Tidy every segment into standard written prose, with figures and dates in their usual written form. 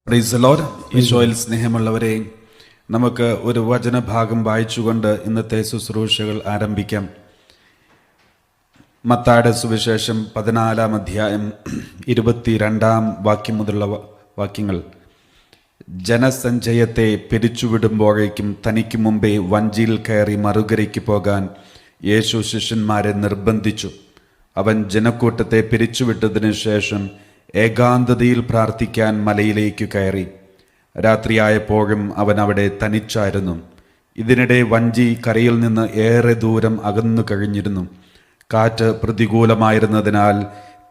Praise the Lord. ഈശോയിൽ സ്നേഹമുള്ളവരെ, നമുക്ക് ഒരു വചനഭാഗം വായിച്ചുകൊണ്ട് ഇന്നത്തെ ശുശ്രൂഷകൾ ആരംഭിക്കാം. മത്തായിയുടെ സുവിശേഷം 14 അധ്യായം 22 വാക്യം മുതലുള്ള വാക്യങ്ങൾ. ജനസഞ്ചയത്തെ പിരിച്ചുവിടുമ്പോഴേക്കും തനിക്ക് മുമ്പേ വഞ്ചിയിൽ കയറി മറുകരയ്ക്ക് പോകാൻ യേശു ശിഷ്യന്മാരെ നിർബന്ധിച്ചു. അവൻ ജനക്കൂട്ടത്തെ പിരിച്ചുവിട്ടതിനു ശേഷം ഏകാന്തതയിൽ പ്രാർത്ഥിക്കാൻ മലയിലേക്ക് കയറി. രാത്രിയായപ്പോഴും അവൻ അവിടെ തനിച്ചായിരുന്നു. ഇതിനിടെ വഞ്ചി കരയിൽ നിന്ന് ഏറെ ദൂരം അകന്നു കഴിഞ്ഞിരുന്നു. കാറ്റ് പ്രതികൂലമായിരുന്നതിനാൽ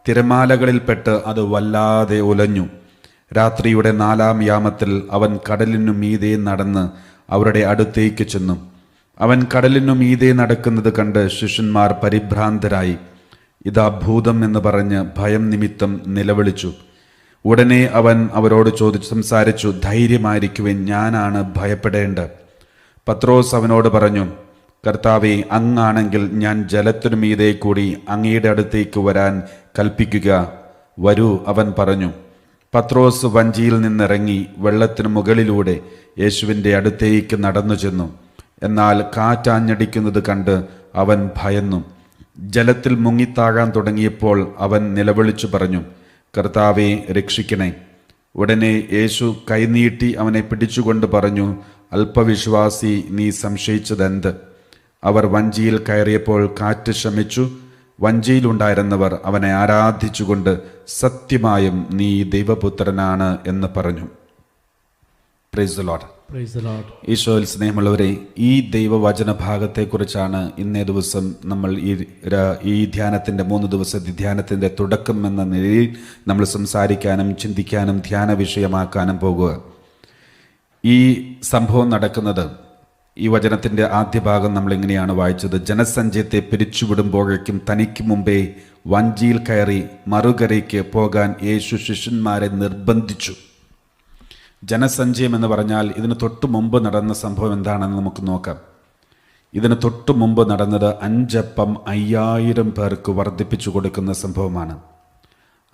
തിരമാലകളിൽപ്പെട്ട് അത് വല്ലാതെ ഉലഞ്ഞു. രാത്രിയുടെ 4-ാം യാമത്തിൽ അവൻ കടലിനു മീതെ നടന്ന് അവരുടെ അടുത്തേക്ക് ചെന്നു. അവൻ കടലിനു മീതെ നടക്കുന്നത് കണ്ട് ശിഷ്യന്മാർ പരിഭ്രാന്തരായി. ഇതാ ഭൂതം എന്ന് പറഞ്ഞ് ഭയം നിമിത്തം നിലവിളിച്ചു. ഉടനെ അവൻ അവരോട് സംസാരിച്ചു, ധൈര്യമായിരിക്കുവിൻ, ഞാനാണ്, ഭയപ്പെടേണ്ട. പത്രോസ് അവനോട് പറഞ്ഞു, കർത്താവേ, അങ്ങാണെങ്കിൽ ഞാൻ ജലത്തിനു മീതെ കൂടി അങ്ങയുടെ അടുത്തേക്ക് വരാൻ കൽപ്പിക്കുക. വരൂ, അവൻ പറഞ്ഞു. പത്രോസ് വഞ്ചിയിൽ നിന്നിറങ്ങി വെള്ളത്തിനു മുകളിലൂടെ യേശുവിൻ്റെ അടുത്തേക്ക് നടന്നു ചെന്നു. എന്നാൽ കാറ്റാഞ്ഞടിക്കുന്നത് കണ്ട് അവൻ ഭയന്നു. ജലത്തിൽ മുങ്ങിത്താഴാൻ തുടങ്ങിയപ്പോൾ അവൻ നിലവിളിച്ചു പറഞ്ഞു, കർത്താവെ, രക്ഷിക്കണേ. ഉടനെ യേശു കൈനീട്ടി അവനെ പിടിച്ചുകൊണ്ട് പറഞ്ഞു, അല്പവിശ്വാസി, നീ സംശയിച്ചതെന്ത്? അവർ വഞ്ചിയിൽ കയറിയപ്പോൾ കാറ്റ് ശമിച്ചു. വഞ്ചിയിലുണ്ടായിരുന്നവർ അവനെ ആരാധിച്ചുകൊണ്ട്, സത്യമായും നീ ദൈവപുത്രനാണ് എന്ന് പറഞ്ഞു. Praise the Lord. ഈശോയിൽ സ്നേഹമുള്ളവരെ, ഈ ദൈവവചന ഭാഗത്തെക്കുറിച്ചാണ് ഇന്നേ ദിവസം നമ്മൾ ഈ ധ്യാനത്തിൻ്റെ 3 ദിവസത്തെ ധ്യാനത്തിൻ്റെ തുടക്കം എന്ന നിലയിൽ നമ്മൾ സംസാരിക്കാനും ചിന്തിക്കാനും ധ്യാന വിഷയമാക്കാനും പോകുക. ഈ സംഭവം നടക്കുന്നത്, ഈ വചനത്തിൻ്റെ ആദ്യ ഭാഗം നമ്മൾ എങ്ങനെയാണ് വായിച്ചത്? ജനസഞ്ചയത്തെ പിരിച്ചുവിടുമ്പോഴേക്കും തനിക്ക് മുമ്പേ വഞ്ചിയിൽ കയറി മറുകരയ്ക്ക് പോകാൻ യേശു ശിഷ്യന്മാരെ നിർബന്ധിച്ചു. ജനസഞ്ചയം എന്ന് പറഞ്ഞാൽ ഇതിന് തൊട്ട് മുമ്പ് നടന്ന സംഭവം എന്താണെന്ന് നമുക്ക് നോക്കാം. ഇതിന് തൊട്ട് മുമ്പ് നടന്നത് 5 അപ്പം 5000 പേർക്ക് വർദ്ധിപ്പിച്ചു കൊടുക്കുന്ന സംഭവമാണ്.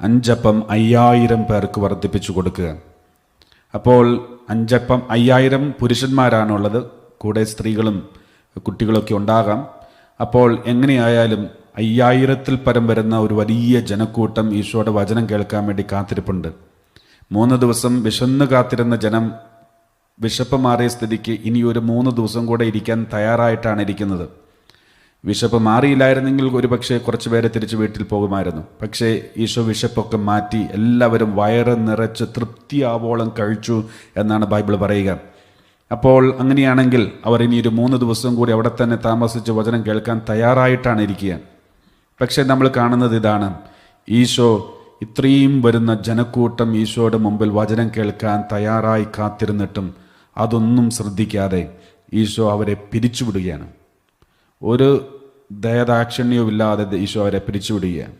5 അപ്പം 5000 പേർക്ക് വർദ്ധിപ്പിച്ചു കൊടുക്കുക. അപ്പോൾ 5 അപ്പം 5000 പുരുഷന്മാരാണുള്ളത്, കൂടെ സ്ത്രീകളും കുട്ടികളൊക്കെ ഉണ്ടാകാം. അപ്പോൾ എങ്ങനെയായാലും 5000-ൽ പരം വരുന്ന ഒരു വലിയ ജനക്കൂട്ടം ഈശോയുടെ വചനം കേൾക്കാൻ വേണ്ടി കാത്തിരിപ്പുണ്ട്. 3 ദിവസം വിശന്ന് കാത്തിരുന്ന ജനം വിശപ്പ് മാറിയ സ്ഥിതിക്ക് ഇനി ഒരു 3 ദിവസം കൂടെ ഇരിക്കാൻ തയ്യാറായിട്ടാണ് ഇരിക്കുന്നത്. വിശപ്പ് മാറിയില്ലായിരുന്നെങ്കിൽ ഒരുപക്ഷെ കുറച്ച് പേരെ തിരിച്ച് വീട്ടിൽ പോകുമായിരുന്നു. പക്ഷേ ഈശോ വിശപ്പൊക്കെ മാറ്റി എല്ലാവരും വയറ് നിറച്ച് തൃപ്തിയാവോളം കഴിച്ചു എന്നാണ് ബൈബിൾ പറയുക. അപ്പോൾ അങ്ങനെയാണെങ്കിൽ അവർ ഇനി ഒരു 3 ദിവസം കൂടി അവിടെ തന്നെ താമസിച്ച് വചനം കേൾക്കാൻ തയ്യാറായിട്ടാണ് ഇരിക്കുക. പക്ഷെ നമ്മൾ കാണുന്നത് ഇതാണ്, ഈശോ ഇത്രയും വരുന്ന ജനക്കൂട്ടം ഈശോയുടെ മുമ്പിൽ വചനം കേൾക്കാൻ തയ്യാറായി കാത്തിരുന്നിട്ടും അതൊന്നും ശ്രദ്ധിക്കാതെ ഈശോ അവരെ പിരിച്ചുവിടുകയാണ്. ഒരു ദയദാക്ഷിണ്യവുമില്ലാതെ ഈശോ അവരെ പിരിച്ചുവിടുകയാണ്.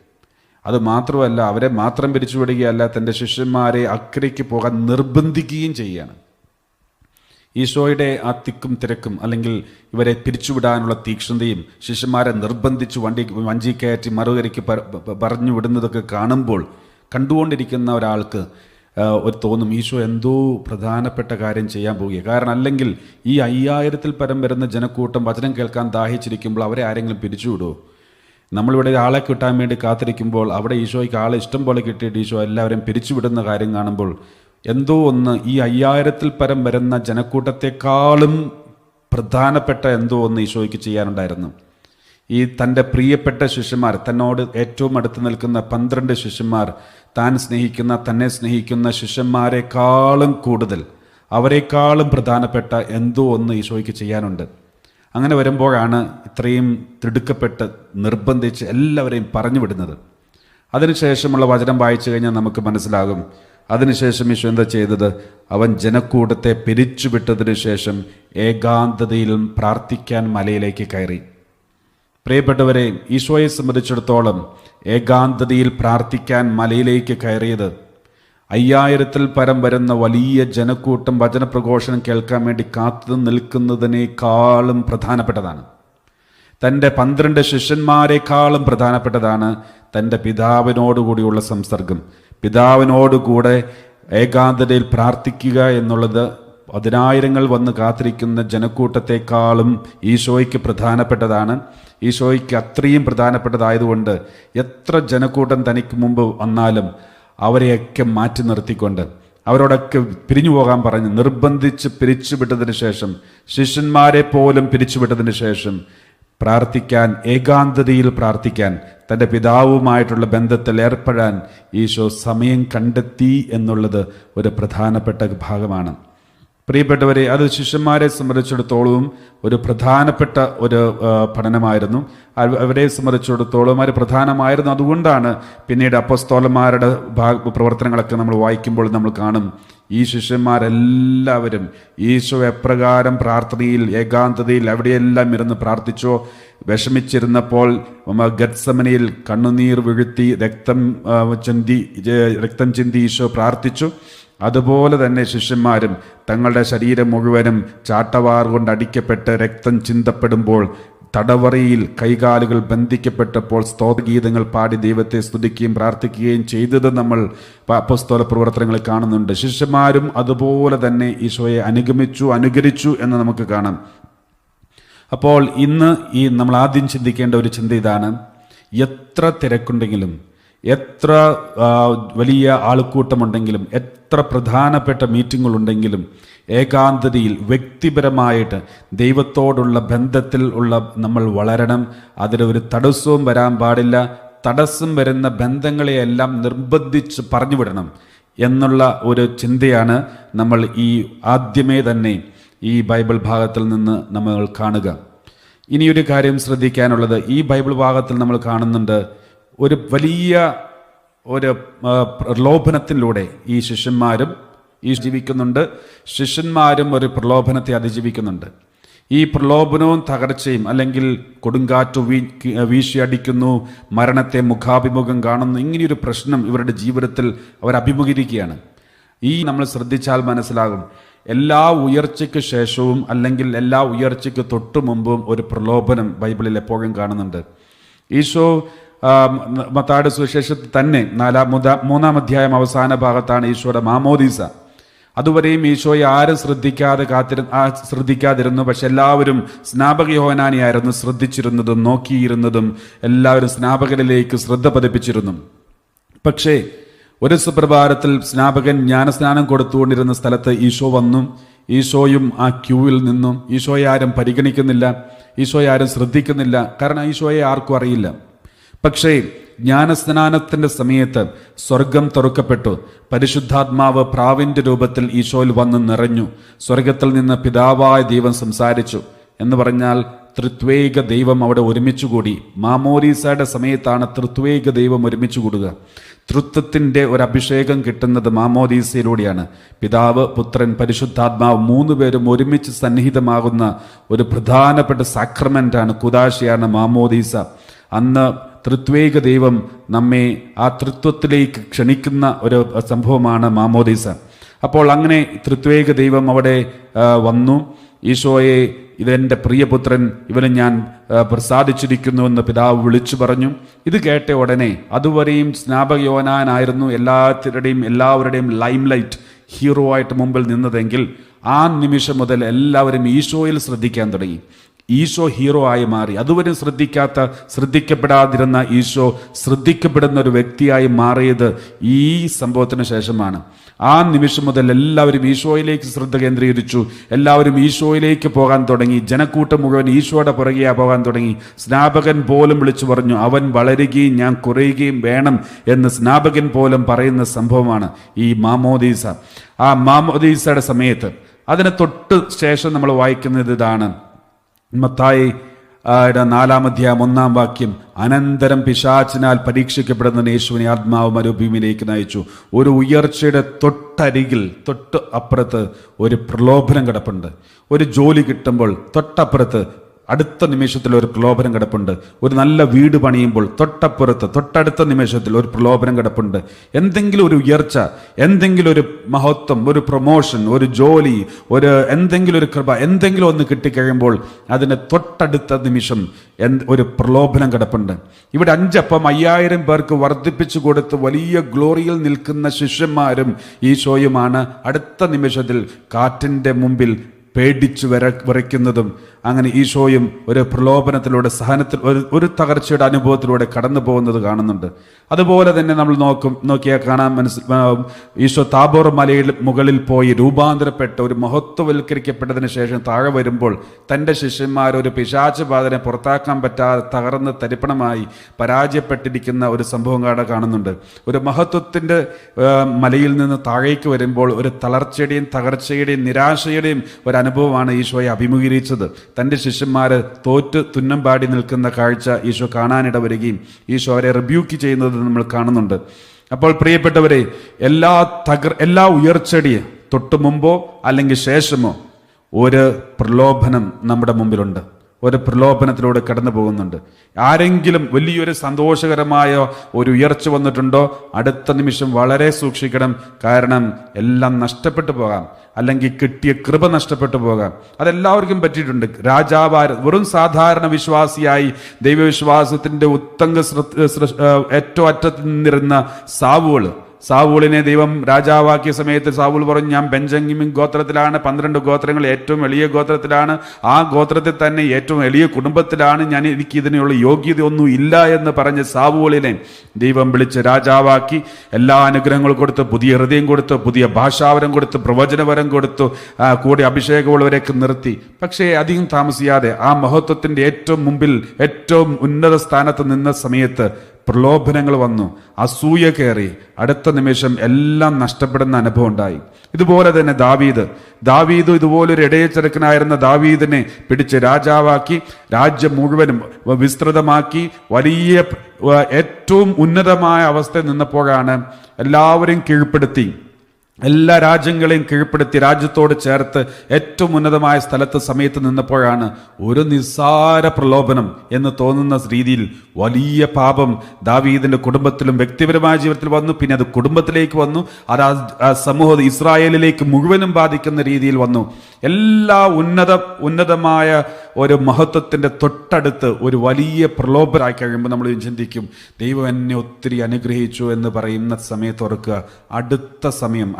അത് മാത്രമല്ല, അവരെ മാത്രം പിരിച്ചുവിടുകയല്ല, തൻ്റെ ശിഷ്യന്മാരെ അക്കരയ്ക്ക് പോകാൻ നിർബന്ധിക്കുകയും ചെയ്യുകയാണ്. ഈശോയുടെ ആ തിക്കും തിരക്കും, അല്ലെങ്കിൽ ഇവരെ പിരിച്ചുവിടാനുള്ള തീക്ഷ്ണതയും, ശിഷ്യന്മാരെ നിർബന്ധിച്ച് വഞ്ചി കയറ്റി മറുകരയ്ക്ക് പറഞ്ഞു വിടുന്നതൊക്കെ കാണുമ്പോൾ കണ്ടുകൊണ്ടിരിക്കുന്ന ഒരാൾക്ക് തോന്നും, ഈശോ എന്തോ പ്രധാനപ്പെട്ട കാര്യം ചെയ്യാൻ പോവുക. കാരണം അല്ലെങ്കിൽ ഈ 5000-ൽ പരം വരുന്ന ജനക്കൂട്ടം വചനം കേൾക്കാൻ ദാഹിച്ചിരിക്കുമ്പോൾ അവരെ ആരെങ്കിലും പിരിച്ചുവിടുമോ? നമ്മളിവിടെ ആളെ കിട്ടാൻ വേണ്ടി കാത്തിരിക്കുമ്പോൾ അവിടെ ഈശോയ്ക്ക് ആളെ ഇഷ്ടം പോലെ കിട്ടിയിട്ട് ഈശോ എല്ലാവരെയും പിരിച്ചുവിടുന്ന കാര്യം കാണുമ്പോൾ എന്തോ ഒന്ന് ഈ 5000-ൽ പരം വരുന്ന ജനക്കൂട്ടത്തെക്കാളും പ്രധാനപ്പെട്ട എന്തോ ഒന്ന് ഈശോയ്ക്ക് ചെയ്യാനുണ്ടായിരുന്നു. ഈ തൻ്റെ പ്രിയപ്പെട്ട ശിഷ്യന്മാർ, തന്നോട് ഏറ്റവും അടുത്ത് നിൽക്കുന്ന 12 ശിഷ്യന്മാർ, തന്നെ സ്നേഹിക്കുന്ന ശിഷ്യന്മാരെക്കാളും കൂടുതൽ, അവരെക്കാളും പ്രധാനപ്പെട്ട എന്തോ ഒന്ന് ഈശോയ്ക്ക് ചെയ്യാനുണ്ട്. അങ്ങനെ വരുമ്പോഴാണ് ഇത്രയും തിടുക്കപ്പെട്ട് നിർബന്ധിച്ച് എല്ലാവരെയും പറഞ്ഞു വിടുന്നത്. അതിനുശേഷമുള്ള വചനം വായിച്ചു കഴിഞ്ഞാൽ നമുക്ക് മനസ്സിലാകും. അതിനുശേഷം ഈശോ എന്താ ചെയ്തത്? അവൻ ജനക്കൂട്ടത്തെ പിരിച്ചുവിട്ടതിനു ശേഷം ഏകാന്തതയിലും പ്രാർത്ഥിക്കാൻ മലയിലേക്ക് കയറി. പ്രിയപ്പെട്ടവരെ, ഈശോയെ സംബന്ധിച്ചിടത്തോളം ഏകാന്തതയിൽ പ്രാർത്ഥിക്കാൻ മലയിലേക്ക് കയറിയത് 5000-ൽ പരം വരുന്ന വലിയ ജനക്കൂട്ടം വചനപ്രഘോഷണം കേൾക്കാൻ വേണ്ടി കാത്തു നിൽക്കുന്നതിനേക്കാളും പ്രധാനപ്പെട്ടതാണ്. തൻ്റെ 12 ശിഷ്യന്മാരെക്കാളും പ്രധാനപ്പെട്ടതാണ് തൻ്റെ പിതാവിനോടുകൂടിയുള്ള സംസർഗം. പിതാവിനോടുകൂടെ ഏകാന്തതയിൽ പ്രാർത്ഥിക്കുക എന്നുള്ളത് പതിനായിരങ്ങൾ വന്ന് കാത്തിരിക്കുന്ന ജനക്കൂട്ടത്തെക്കാളും ഈശോയ്ക്ക് പ്രധാനപ്പെട്ടതാണ്. ഈശോയ്ക്ക് അത്രയും പ്രധാനപ്പെട്ടതായതുകൊണ്ട് എത്ര ജനക്കൂട്ടം തനിക്ക് മുമ്പ് വന്നാലും അവരെയൊക്കെ മാറ്റി നിർത്തിക്കൊണ്ട് അവരോടൊക്കെ പിരിഞ്ഞു പോകാൻ പറഞ്ഞ് നിർബന്ധിച്ച് പിരിച്ചുവിട്ടതിന് ശേഷം, ശിഷ്യന്മാരെ പോലും പിരിച്ചുവിട്ടതിന് ശേഷം പ്രാർത്ഥിക്കാൻ, ഏകാന്തതയിൽ പ്രാർത്ഥിക്കാൻ, തൻ്റെ പിതാവുമായിട്ടുള്ള ബന്ധത്തിൽ ഏർപ്പെടാൻ ഈശോ സമയം കണ്ടെത്തി എന്നുള്ളത് ഒരു പ്രധാനപ്പെട്ട ഭാഗമാണ്. പ്രിയപ്പെട്ടവരെ, അത് ശിഷ്യന്മാരെ സംബന്ധിച്ചിടത്തോളവും ഒരു പ്രധാനപ്പെട്ട ഒരു പഠനമായിരുന്നു. അവരെ സംബന്ധിച്ചിടത്തോളം അത് പ്രധാനമായിരുന്നു. അതുകൊണ്ടാണ് പിന്നീട് അപ്പോസ്തലന്മാരുടെ പ്രവർത്തനങ്ങളൊക്കെ നമ്മൾ വായിക്കുമ്പോൾ നമ്മൾ കാണും, ഈ ശിഷ്യന്മാരെല്ലാവരും ഈശോ എപ്രകാരം പ്രാർത്ഥനയിൽ, ഏകാന്തതയിൽ എവിടെയെല്ലാം ഇരുന്ന് പ്രാർത്ഥിച്ചോ, വിഷമിച്ചിരുന്നപ്പോൾ ഗത്സമനയിൽ കണ്ണുനീർ വീഴ്ത്തി രക്തം ചിന്തി ഈശോ പ്രാർത്ഥിച്ചു. അതുപോലെ തന്നെ ശിഷ്യന്മാരും തങ്ങളുടെ ശരീരം മുഴുവനും ചാട്ടവാർ കൊണ്ട് അടിക്കപ്പെട്ട് രക്തം ചിന്തപ്പെടുമ്പോൾ, തടവറയിൽ കൈകാലുകൾ ബന്ധിക്കപ്പെട്ടപ്പോൾ സ്തോത്രഗീതങ്ങൾ പാടി ദൈവത്തെ സ്തുതിക്കുകയും പ്രാർത്ഥിക്കുകയും ചെയ്തത് നമ്മൾ അപ്പോസ്തല പ്രവർത്തനങ്ങളിൽ കാണുന്നുണ്ട്. ശിഷ്യന്മാരും അതുപോലെ തന്നെ ഈശോയെ അനുകരിച്ചു എന്ന് നമുക്ക് കാണാം. അപ്പോൾ ഇന്ന് നമ്മൾ ആദ്യം ചിന്തിക്കേണ്ട ഒരു ചിന്ത ഇതാണ്: എത്ര തിരക്കുണ്ടെങ്കിലും, എത്ര വലിയ ആൾക്കൂട്ടമുണ്ടെങ്കിലും, എത്ര പ്രധാനപ്പെട്ട മീറ്റിങ്ങുകളുണ്ടെങ്കിലും, ഏകാന്തതയിൽ വ്യക്തിപരമായിട്ട് ദൈവത്തോടുള്ള ബന്ധത്തിൽ നമ്മൾ വളരണം. അതിലൊരു തടസ്സവും വരാൻ പാടില്ല. തടസ്സം വരുന്ന ബന്ധങ്ങളെയെല്ലാം നിർബന്ധിച്ച് പറഞ്ഞുവിടണം എന്നുള്ള ഒരു ചിന്തയാണ് നമ്മൾ ഈ ആദ്യമേ തന്നെ ഈ ബൈബിൾ ഭാഗത്തിൽ നിന്ന് നമ്മൾ കാണുക. ഇനിയൊരു കാര്യം ശ്രദ്ധിക്കാനുള്ളത്, ഈ ബൈബിൾ ഭാഗത്തിൽ നമ്മൾ കാണുന്നുണ്ട് ഒരു വലിയ ഒരു പ്രലോഭനത്തിലൂടെ ഈ ശിഷ്യന്മാരും ജീവിക്കുന്നുണ്ട്. ശിഷ്യന്മാരും ഒരു പ്രലോഭനത്തെ അതിജീവിക്കുന്നുണ്ട്. ഈ പ്രലോഭനവും തകർച്ചയും, അല്ലെങ്കിൽ കൊടുങ്കാറ്റ് വീശിയടിക്കുന്നു, മരണത്തെ മുഖാഭിമുഖം കാണുന്നു, ഇങ്ങനെയൊരു പ്രശ്നം ഇവരുടെ ജീവിതത്തിൽ അവർ അഭിമുഖീകരിക്കുകയാണ്. നമ്മൾ ശ്രദ്ധിച്ചാൽ മനസ്സിലാകും, എല്ലാ ഉയർച്ചയ്ക്ക് ശേഷവും അല്ലെങ്കിൽ എല്ലാ ഉയർച്ചയ്ക്ക് തൊട്ടു മുമ്പും ഒരു പ്രലോഭനം ബൈബിളിൽ എപ്പോഴും കാണുന്നുണ്ട്. ഈശോ മത്തായിയുടെ സുവിശേഷത്തിൽ തന്നെ 3-ാം അധ്യായം അവസാന ഭാഗത്താണ് ഈശോയുടെ മാമോദീസ. അതുവരെയും ഈശോയെ ആരും ശ്രദ്ധിക്കാതിരുന്നു. പക്ഷെ എല്ലാവരും സ്നാപക യോഹന്നാനെയായിരുന്നു ശ്രദ്ധിച്ചിരുന്നതും നോക്കിയിരുന്നതും. എല്ലാവരും സ്നാപകരിലേക്ക് ശ്രദ്ധ പതിപ്പിച്ചിരുന്നു. പക്ഷേ ഒരു സുപ്രഭാതത്തിൽ സ്നാപകൻ ജ്ഞാനസ്നാനം കൊടുത്തുകൊണ്ടിരുന്ന സ്ഥലത്ത് ഈശോ വന്നു. ഈശോയും ആ ക്യൂവിൽ നിന്നും. ഈശോയെ ആരും പരിഗണിക്കുന്നില്ല, ഈശോയെ ആരും ശ്രദ്ധിക്കുന്നില്ല. കാരണം ഈശോയെ ആർക്കും അറിയില്ല. പക്ഷേ ജ്ഞാനസ്നാനത്തിന്റെ സമയത്ത് സ്വർഗം തുറക്കപ്പെട്ടു. പരിശുദ്ധാത്മാവ് പ്രാവിന്റെ രൂപത്തിൽ ഈശോയിൽ വന്ന് നിറഞ്ഞു. സ്വർഗത്തിൽ നിന്ന് പിതാവായ ദൈവം സംസാരിച്ചു എന്ന് പറഞ്ഞാൽ ത്രിത്വേക ദൈവം അവിടെ ഒരുമിച്ചുകൂടി. മാമോദീസയുടെ സമയത്താണ് ത്രിത്വേക ദൈവം ഒരുമിച്ച് കൂടുക. തൃത്വത്തിൻ്റെ ഒരു അഭിഷേകം കിട്ടുന്നത് മാമോദീസയിലൂടെയാണ്. പിതാവ്, പുത്രൻ, പരിശുദ്ധാത്മാവ് 3 പേരും ഒരുമിച്ച് സന്നിഹിതമാകുന്ന ഒരു പ്രധാനപ്പെട്ട സാക്രമെന്റാണ്, കുദാശയാണ് മാമോദീസ. അന്ന് ത്രിത്വേക ദൈവം നമ്മെ ആ തൃത്വത്തിലേക്ക് ക്ഷണിക്കുന്ന ഒരു സംഭവമാണ് മാമോദീസ. അപ്പോൾ അങ്ങനെ ത്രിത്വേക ദൈവം അവിടെ വന്നു. ഈശോയെ, ഇതെൻ്റെ പ്രിയപുത്രൻ, ഇവനെ ഞാൻ പ്രസാദിച്ചിരിക്കുന്നു എന്ന് പിതാവ് വിളിച്ചു പറഞ്ഞു. ഇത് കേട്ട ഉടനെ, അതുവരെയും സ്നാപക യോഹന്നാനായിരുന്നു എല്ലാവരുടെയും ലൈംലൈറ്റ്, ഹീറോ ആയിട്ട് മുമ്പിൽ നിന്നതെങ്കിൽ ആ നിമിഷം മുതൽ എല്ലാവരും ഈശോയിൽ ശ്രദ്ധിക്കാൻ തുടങ്ങി. ഈശോ ഹീറോ ആയി മാറി. അതുവരെ ശ്രദ്ധിക്കപ്പെടാതിരുന്ന ഈശോ ശ്രദ്ധിക്കപ്പെടുന്ന ഒരു വ്യക്തിയായി മാറിയത് ഈ സംഭവത്തിന് ശേഷമാണ്. ആ നിമിഷം മുതൽ എല്ലാവരും ഈശോയിലേക്ക് ശ്രദ്ധ കേന്ദ്രീകരിച്ചു. എല്ലാവരും ഈശോയിലേക്ക് പോകാൻ തുടങ്ങി. ജനക്കൂട്ടം മുഴുവൻ ഈശോയുടെ പുറകെ പോകാൻ തുടങ്ങി. സ്നാപകൻ പോലും വിളിച്ചു പറഞ്ഞു, അവൻ വളരുകയും ഞാൻ കുറയുകയും വേണം എന്ന് സ്നാപകൻ പോലും പറയുന്ന സംഭവമാണ് ഈ മാമോദീസ. ആ മാമോദീസയുടെ സമയത്ത് അതിന് തൊട്ട് ശേഷം നമ്മൾ വായിക്കുന്നത് ഇതാണ്. മത്തായി 4-ാം അധ്യായം 1-ാം വാക്യം, അനന്തരം പിശാചിനാൽ പരീക്ഷിക്കപ്പെടുന്ന യേശുവിനെ ആത്മാവ് മരുഭൂമിയിലേക്ക് നയിച്ചു. ഒരു ഉയർച്ചയുടെ തൊട്ട് അപ്പുറത്ത് ഒരു പ്രലോഭനം കിടപ്പുണ്ട്. ഒരു ജോലി കിട്ടുമ്പോൾ തൊട്ടപ്പുറത്ത് അടുത്ത നിമിഷത്തിൽ ഒരു പ്രലോഭനം കിടപ്പുണ്ട്. ഒരു നല്ല വീട് പണിയുമ്പോൾ തൊട്ടടുത്ത നിമിഷത്തിൽ ഒരു പ്രലോഭനം കിടപ്പുണ്ട്. എന്തെങ്കിലും ഒരു ഉയർച്ച, എന്തെങ്കിലും ഒരു മഹത്വം, ഒരു പ്രൊമോഷൻ, ഒരു ജോലി, എന്തെങ്കിലും ഒരു കൃപ, എന്തെങ്കിലും ഒന്ന് കിട്ടിക്കഴിയുമ്പോൾ അതിന് തൊട്ടടുത്ത നിമിഷം ഒരു പ്രലോഭനം കിടപ്പുണ്ട്. ഇവിടെ 5 അപ്പം 5000 പേർക്ക് വർദ്ധിപ്പിച്ചു കൊടുത്ത് വലിയ ഗ്ലോറിയിൽ നിൽക്കുന്ന ശിഷ്യന്മാരും ഈശോയുമാണ് അടുത്ത നിമിഷത്തിൽ കാറ്റിൻ്റെ മുമ്പിൽ പേടിച്ചു വിറയ്ക്കുന്നതും. അങ്ങനെ ഈശോയും ഒരു പ്രലോഭനത്തിലൂടെ, സഹനത്തിൽ, ഒരു തകർച്ചയുടെ അനുഭവത്തിലൂടെ കടന്നു പോകുന്നത് കാണുന്നുണ്ട്. അതുപോലെ തന്നെ നമ്മൾ നോക്കിയാൽ കാണാൻ ഈശോ താബോർ മലയിൽ മുകളിൽ പോയി രൂപാന്തരപ്പെട്ട് ഒരു മഹത്വവൽക്കരിക്കപ്പെട്ടതിന് ശേഷം താഴെ വരുമ്പോൾ തൻ്റെ ശിഷ്യന്മാർ ഒരു പിശാച് ബാധനെ പുറത്താക്കാൻ പറ്റാതെ തകർന്ന് തരിപ്പണമായി പരാജയപ്പെട്ടിരിക്കുന്ന ഒരു സംഭവം കാണുന്നുണ്ട്. ഒരു മഹത്വത്തിൻ്റെ മലയിൽ നിന്ന് താഴേക്ക് വരുമ്പോൾ ഒരു തളർച്ചയുടെയും തകർച്ചയുടെയും നിരാശയുടെയും ഒരു അനുഭവമാണ് ഈശോയെ അഭിമുഖീകരിച്ചത്. തൻ്റെ ശിഷ്യന്മാർ തോറ്റ് തുന്നം പാടി നിൽക്കുന്ന കാഴ്ച ഈശോ കാണാനിട വരികയും ഈശോ അവരെ റിബ്യൂക്ക് ചെയ്യുന്നത് നമ്മൾ കാണുന്നുണ്ട്. അപ്പോൾ പ്രിയപ്പെട്ടവരെ, എല്ലാ ഉയർച്ചയുടെയും തൊട്ടു മുമ്പോ അല്ലെങ്കിൽ ശേഷമോ ഒരു പ്രലോഭനം നമ്മുടെ മുമ്പിലുണ്ട്. ഒരു പ്രലോഭനത്തിലൂടെ കടന്നു പോകുന്നുണ്ട്. ആരെങ്കിലും വലിയൊരു സന്തോഷകരമായ ഒരു ഉയർച്ച വന്നിട്ടുണ്ടോ, അടുത്ത നിമിഷം വളരെ സൂക്ഷിക്കണം. കാരണം എല്ലാം നഷ്ടപ്പെട്ടു പോകാം, അല്ലെങ്കിൽ കിട്ടിയ കൃപ നഷ്ടപ്പെട്ടു പോകാം. അതെല്ലാവർക്കും പറ്റിയിട്ടുണ്ട്. വെറും സാധാരണ വിശ്വാസിയായി ദൈവവിശ്വാസത്തിന്റെ ഉത്തംഗ ഏറ്റവും അറ്റത്ത് നിന്നിരുന്ന സാവൂളിനെ ദൈവം രാജാവാക്കിയ സമയത്ത് സാവൂൾ പറഞ്ഞു, ഞാൻ ബെഞ്ചമിൻ ഗോത്രത്തിലാണ്, 12 ഗോത്രങ്ങൾ ഏറ്റവും എളിയ ഗോത്രത്തിലാണ്, ആ ഗോത്രത്തിൽ തന്നെ ഏറ്റവും എളിയ കുടുംബത്തിലാണ് ഞാൻ, എനിക്ക് ഇതിനുള്ള യോഗ്യതയൊന്നും ഇല്ല എന്ന് പറഞ്ഞ് സാവൂളിനെ ദൈവം വിളിച്ച് രാജാവാക്കി എല്ലാ അനുഗ്രഹങ്ങളും കൊടുത്ത്, പുതിയ ഹൃദയം കൊടുത്ത്, പുതിയ ഭാഷാവരം കൊടുത്ത്, പ്രവചനവരം കൊടുത്തു, കൂടെ അഭിഷേകമുള്ളവരെയൊക്കെ നിർത്തി. പക്ഷേ അധികം താമസിയാതെ ആ മഹത്വത്തിന്റെ ഏറ്റവും മുമ്പിൽ, ഏറ്റവും ഉന്നത സ്ഥാനത്ത് നിന്ന സമയത്ത് പ്രലോഭനങ്ങൾ വന്നു, അസൂയ കയറി, അടുത്ത നിമിഷം എല്ലാം നഷ്ടപ്പെടുന്ന അനുഭവം ഉണ്ടായി. ഇതുപോലെ തന്നെ ദാവീദ് ഇതുപോലൊരു ഇടയച്ചെറുക്കനായിരുന്ന ദാവീദിനെ പിടിച്ച് രാജാവാക്കി, രാജ്യം മുഴുവനും വിസ്തൃതമാക്കി, വലിയ ഏറ്റവും ഉന്നതമായ അവസ്ഥയിൽ നിന്നപ്പോഴാണ് എല്ലാവരെയും കീഴ്പ്പെടുത്തി, എല്ലാ രാജ്യങ്ങളെയും കീഴ്പ്പെടുത്തി രാജ്യത്തോട് ചേർത്ത് ഏറ്റവും ഉന്നതമായ സമയത്ത് നിന്നപ്പോഴാണ് ഒരു നിസ്സാര പ്രലോഭനം എന്ന് തോന്നുന്ന രീതിയിൽ വലിയ പാപം ദാവീദിന്റെ കുടുംബത്തിലും വ്യക്തിപരമായ ജീവിതത്തിൽ വന്നു. പിന്നെ അത് കുടുംബത്തിലേക്ക് വന്നു, അത് ആ സമൂഹം ഇസ്രായേലിലേക്ക് മുഴുവനും ബാധിക്കുന്ന രീതിയിൽ വന്നു. എല്ലാ ഉന്നതമായ ഒരു മഹത്വത്തിന്റെ തൊട്ടടുത്ത് ഒരു വലിയ പ്രലോഭനമായി കഴിയുമ്പോൾ നമ്മൾ ചിന്തിക്കും, ദൈവം എന്നെ ഒത്തിരി അനുഗ്രഹിച്ചു എന്ന് പറയുന്ന സമയത്ത് ഓർക്കുക,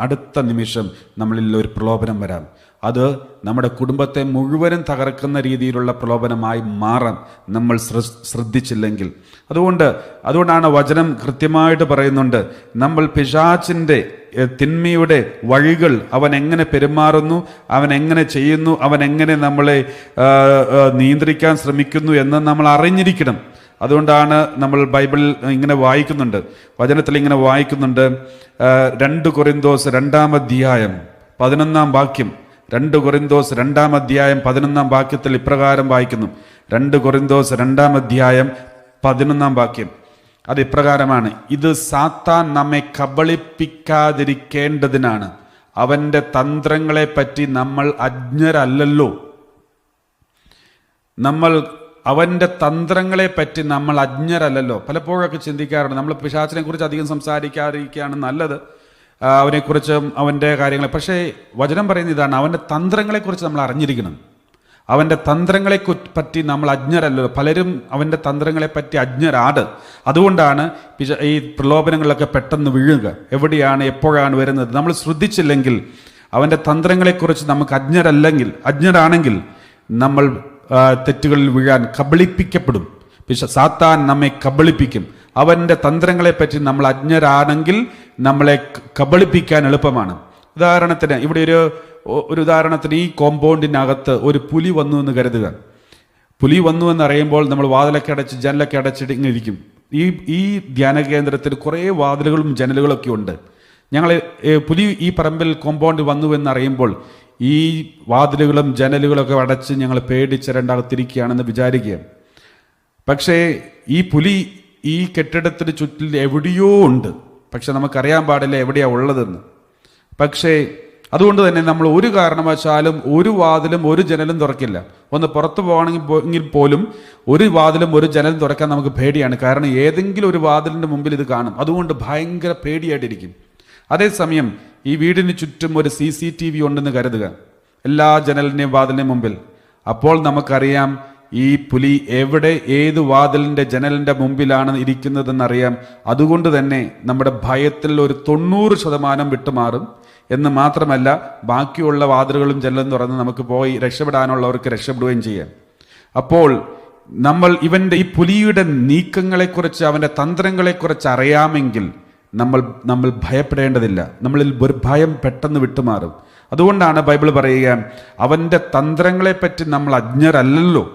അടുത്ത നിമിഷം നമ്മളിൽ ഒരു പ്രലോഭനം വരാം. അത് നമ്മുടെ കുടുംബത്തെ മുഴുവനും തകർക്കുന്ന രീതിയിലുള്ള പ്രലോഭനമായി മാറാം നമ്മൾ ശ്രദ്ധിച്ചില്ലെങ്കിൽ. അതുകൊണ്ടാണ് വചനം കൃത്യമായിട്ട് പറയുന്നുണ്ട്, നമ്മൾ പിശാചിൻ്റെ തിന്മയുടെ വഴികൾ അവൻ എങ്ങനെ പെരുമാറുന്നു, അവൻ എങ്ങനെ ചെയ്യുന്നു, അവൻ എങ്ങനെ നമ്മളെ നിയന്ത്രിക്കാൻ ശ്രമിക്കുന്നു എന്ന് നമ്മൾ അറിഞ്ഞിരിക്കണം. അതുകൊണ്ടാണ് നമ്മൾ ബൈബിളിൽ ഇങ്ങനെ വായിക്കുന്നുണ്ട്, വചനത്തിൽ ഇങ്ങനെ വായിക്കുന്നുണ്ട്, 2 കൊരിന്തോസ് 2-ാം അധ്യായം 11-ാം വാക്യം, 2 കൊരിന്തോസ് 2-ാം അധ്യായം 11-ാം വാക്യത്തിൽ ഇപ്രകാരം വായിക്കുന്നു. 2 കൊരിന്തോസ് 2-ാം അധ്യായം 11-ാം വാക്യം അത് ഇപ്രകാരമാണ്: ഇത് സാത്താൻ നമ്മെ കബളിപ്പിക്കാതിരിക്കേണ്ടതിനാണ്, അവന്റെ തന്ത്രങ്ങളെ പറ്റി നമ്മൾ അജ്ഞരല്ലല്ലോ. അവന്റെ തന്ത്രങ്ങളെ പറ്റി നമ്മൾ അജ്ഞരല്ലല്ലോ. പലപ്പോഴൊക്കെ ചിന്തിക്കാറുണ്ട്, നമ്മൾ പിശാചിനെ കുറിച്ച് അധികം സംസാരിക്കാതിരിക്കുകയാണ് നല്ലത്, അവനെക്കുറിച്ചും അവൻ്റെ കാര്യങ്ങളെ. പക്ഷേ വചനം പറയുന്ന ഇതാണ്, അവൻ്റെ തന്ത്രങ്ങളെക്കുറിച്ച് നമ്മൾ അറിഞ്ഞിരിക്കണം. അവൻ്റെ തന്ത്രങ്ങളെ പറ്റി നമ്മൾ അജ്ഞരല്ലല്ലോ. പലരും അവൻ്റെ തന്ത്രങ്ങളെ പറ്റി അജ്ഞരാണ്. അതുകൊണ്ടാണ് ഈ പ്രലോഭനങ്ങളിലൊക്കെ പെട്ടെന്ന് വീഴുക. എവിടെയാണ് എപ്പോഴാണ് വരുന്നത് നമ്മൾ ശ്രദ്ധിച്ചില്ലെങ്കിൽ, അവൻ്റെ തന്ത്രങ്ങളെക്കുറിച്ച് നമുക്ക് അജ്ഞരാണെങ്കിൽ നമ്മൾ തെറ്റുകളിൽ വീഴാൻ കബളിപ്പിക്കപ്പെടും. സാത്താൻ നമ്മെ കബളിപ്പിക്കും. അവൻ്റെ തന്ത്രങ്ങളെപ്പറ്റി നമ്മൾ അജ്ഞരാണെങ്കിൽ നമ്മളെ കബളിപ്പിക്കാൻ എളുപ്പമാണ്. ഉദാഹരണത്തിന് ഇവിടെ ഒരു ഉദാഹരണത്തിന്, ഈ കോമ്പൗണ്ടിനകത്ത് ഒരു പുലി വന്നു എന്ന് കരുതുക. പുലി വന്നു എന്നറിയുമ്പോൾ നമ്മൾ വാതിലൊക്കെ അടച്ച് ജനലൊക്കെ അടച്ചിട്ട് ഇങ്ങനെ ഇരിക്കും. ഈ ധ്യാന കേന്ദ്രത്തിൽ കുറേ വാതിലുകളും ജനലുകളൊക്കെ ഉണ്ട്. പുലി ഈ പറമ്പിൽ കോമ്പൗണ്ടിൽ വന്നു എന്നറിയുമ്പോൾ ഈ വാതിലുകളും ജനലുകളൊക്കെ അടച്ച് ഞങ്ങൾ പേടിച്ച് രണ്ടാകത്തിരിക്കുകയാണെന്ന് വിചാരിക്കുക. പക്ഷേ ഈ പുലി ഈ കെട്ടിടത്തിന് ചുറ്റിൽ എവിടെയോ ഉണ്ട്, പക്ഷെ നമുക്കറിയാൻ പാടില്ല എവിടെയാണ് ഉള്ളതെന്ന്. പക്ഷേ അതുകൊണ്ട് തന്നെ നമ്മൾ ഒരു കാരണവശാലും ഒരു വാതിലും ഒരു ജനലും തുറക്കില്ല. ഒന്ന് പുറത്തു പോകണമെങ്കിൽ പോലും ഒരു വാതിലും ഒരു ജനലും തുറക്കാൻ നമുക്ക് പേടിയാണ്. കാരണം ഏതെങ്കിലും ഒരു വാതിലിൻ്റെ മുമ്പിൽ ഇത് കാണും. അതുകൊണ്ട് ഭയങ്കര പേടിയായിട്ടിരിക്കും. അതേസമയം ഈ വീടിന് ചുറ്റും ഒരു CCTV ഉണ്ടെന്ന് കരുതുക, എല്ലാ ജനലിൻ്റെയും വാതിലിൻ്റെയും മുമ്പിൽ. അപ്പോൾ നമുക്കറിയാം ഈ പുലി എവിടെ ഏത് വാതിലിൻ്റെ ജനലിൻ്റെ മുമ്പിലാണ് ഇരിക്കുന്നതെന്നറിയാം. അതുകൊണ്ട് തന്നെ നമ്മുടെ ഭയത്തിൽ ഒരു 90% വിട്ടുമാറും. എന്ന് മാത്രമല്ല, ബാക്കിയുള്ള വാതിലുകളും ജനലും തുറന്ന് നമുക്ക് പോയി രക്ഷപ്പെടാനുള്ളവർക്ക് രക്ഷപ്പെടുകയും ചെയ്യാം. അപ്പോൾ നമ്മൾ ഈ പുലിയുടെ നീക്കങ്ങളെക്കുറിച്ച്, അവൻ്റെ തന്ത്രങ്ങളെക്കുറിച്ച് അറിയാമെങ്കിൽ നമ്മൾ ഭയപ്പെടേണ്ടതില്ല. നമ്മളിൽ ഒരു ഭയം പെട്ടെന്ന് വിട്ടുമാറും. അതുകൊണ്ടാണ് ബൈബിൾ പറയുക, അവൻ്റെ തന്ത്രങ്ങളെപ്പറ്റി നമ്മൾ അജ്ഞരല്ലല്ലോ,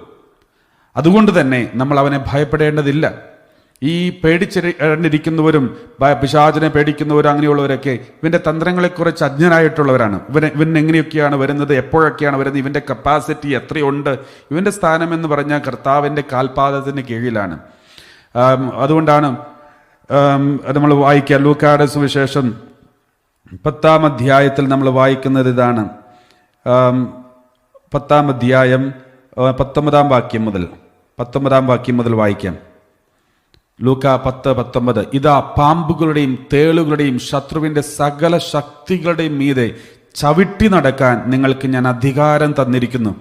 അതുകൊണ്ട് തന്നെ നമ്മൾ അവനെ ഭയപ്പെടേണ്ടതില്ല. ഈ പേടിച്ചിരിക്കുന്നവരും പിശാചിനെ പേടിക്കുന്നവരും അങ്ങനെയുള്ളവരൊക്കെ ഇവൻ്റെ തന്ത്രങ്ങളെക്കുറിച്ച് അജ്ഞരായിട്ടുള്ളവരാണ്. ഇവൻ എങ്ങനെയൊക്കെയാണ് വരുന്നത്, എപ്പോഴൊക്കെയാണ് വരുന്നത്, ഇവൻ്റെ കപ്പാസിറ്റി എത്രയുണ്ട്. ഇവൻ്റെ സ്ഥാനം എന്ന് പറഞ്ഞാൽ കർത്താവിൻ്റെ കാൽപാദത്തിന് കീഴിലാണ്. അതുകൊണ്ടാണ് നമ്മൾ വായിക്കുക, ലൂക്കായുടെ സുവിശേഷം 10-ാം അധ്യായത്തിൽ നമ്മൾ വായിക്കുന്നത് ഇതാണ്. 10-ാം അധ്യായം 19-ാം വാക്യം മുതൽ വായിക്കാം. ലൂക്ക 10:19. ഇതാ പാമ്പുകളുടെയും തേളുകളുടെയും ശത്രുവിൻ്റെ സകല ശക്തികളുടെയും മീതെ ചവിട്ടി നടക്കാൻ നിങ്ങൾക്ക് ഞാൻ അധികാരം തന്നിരിക്കുന്നു,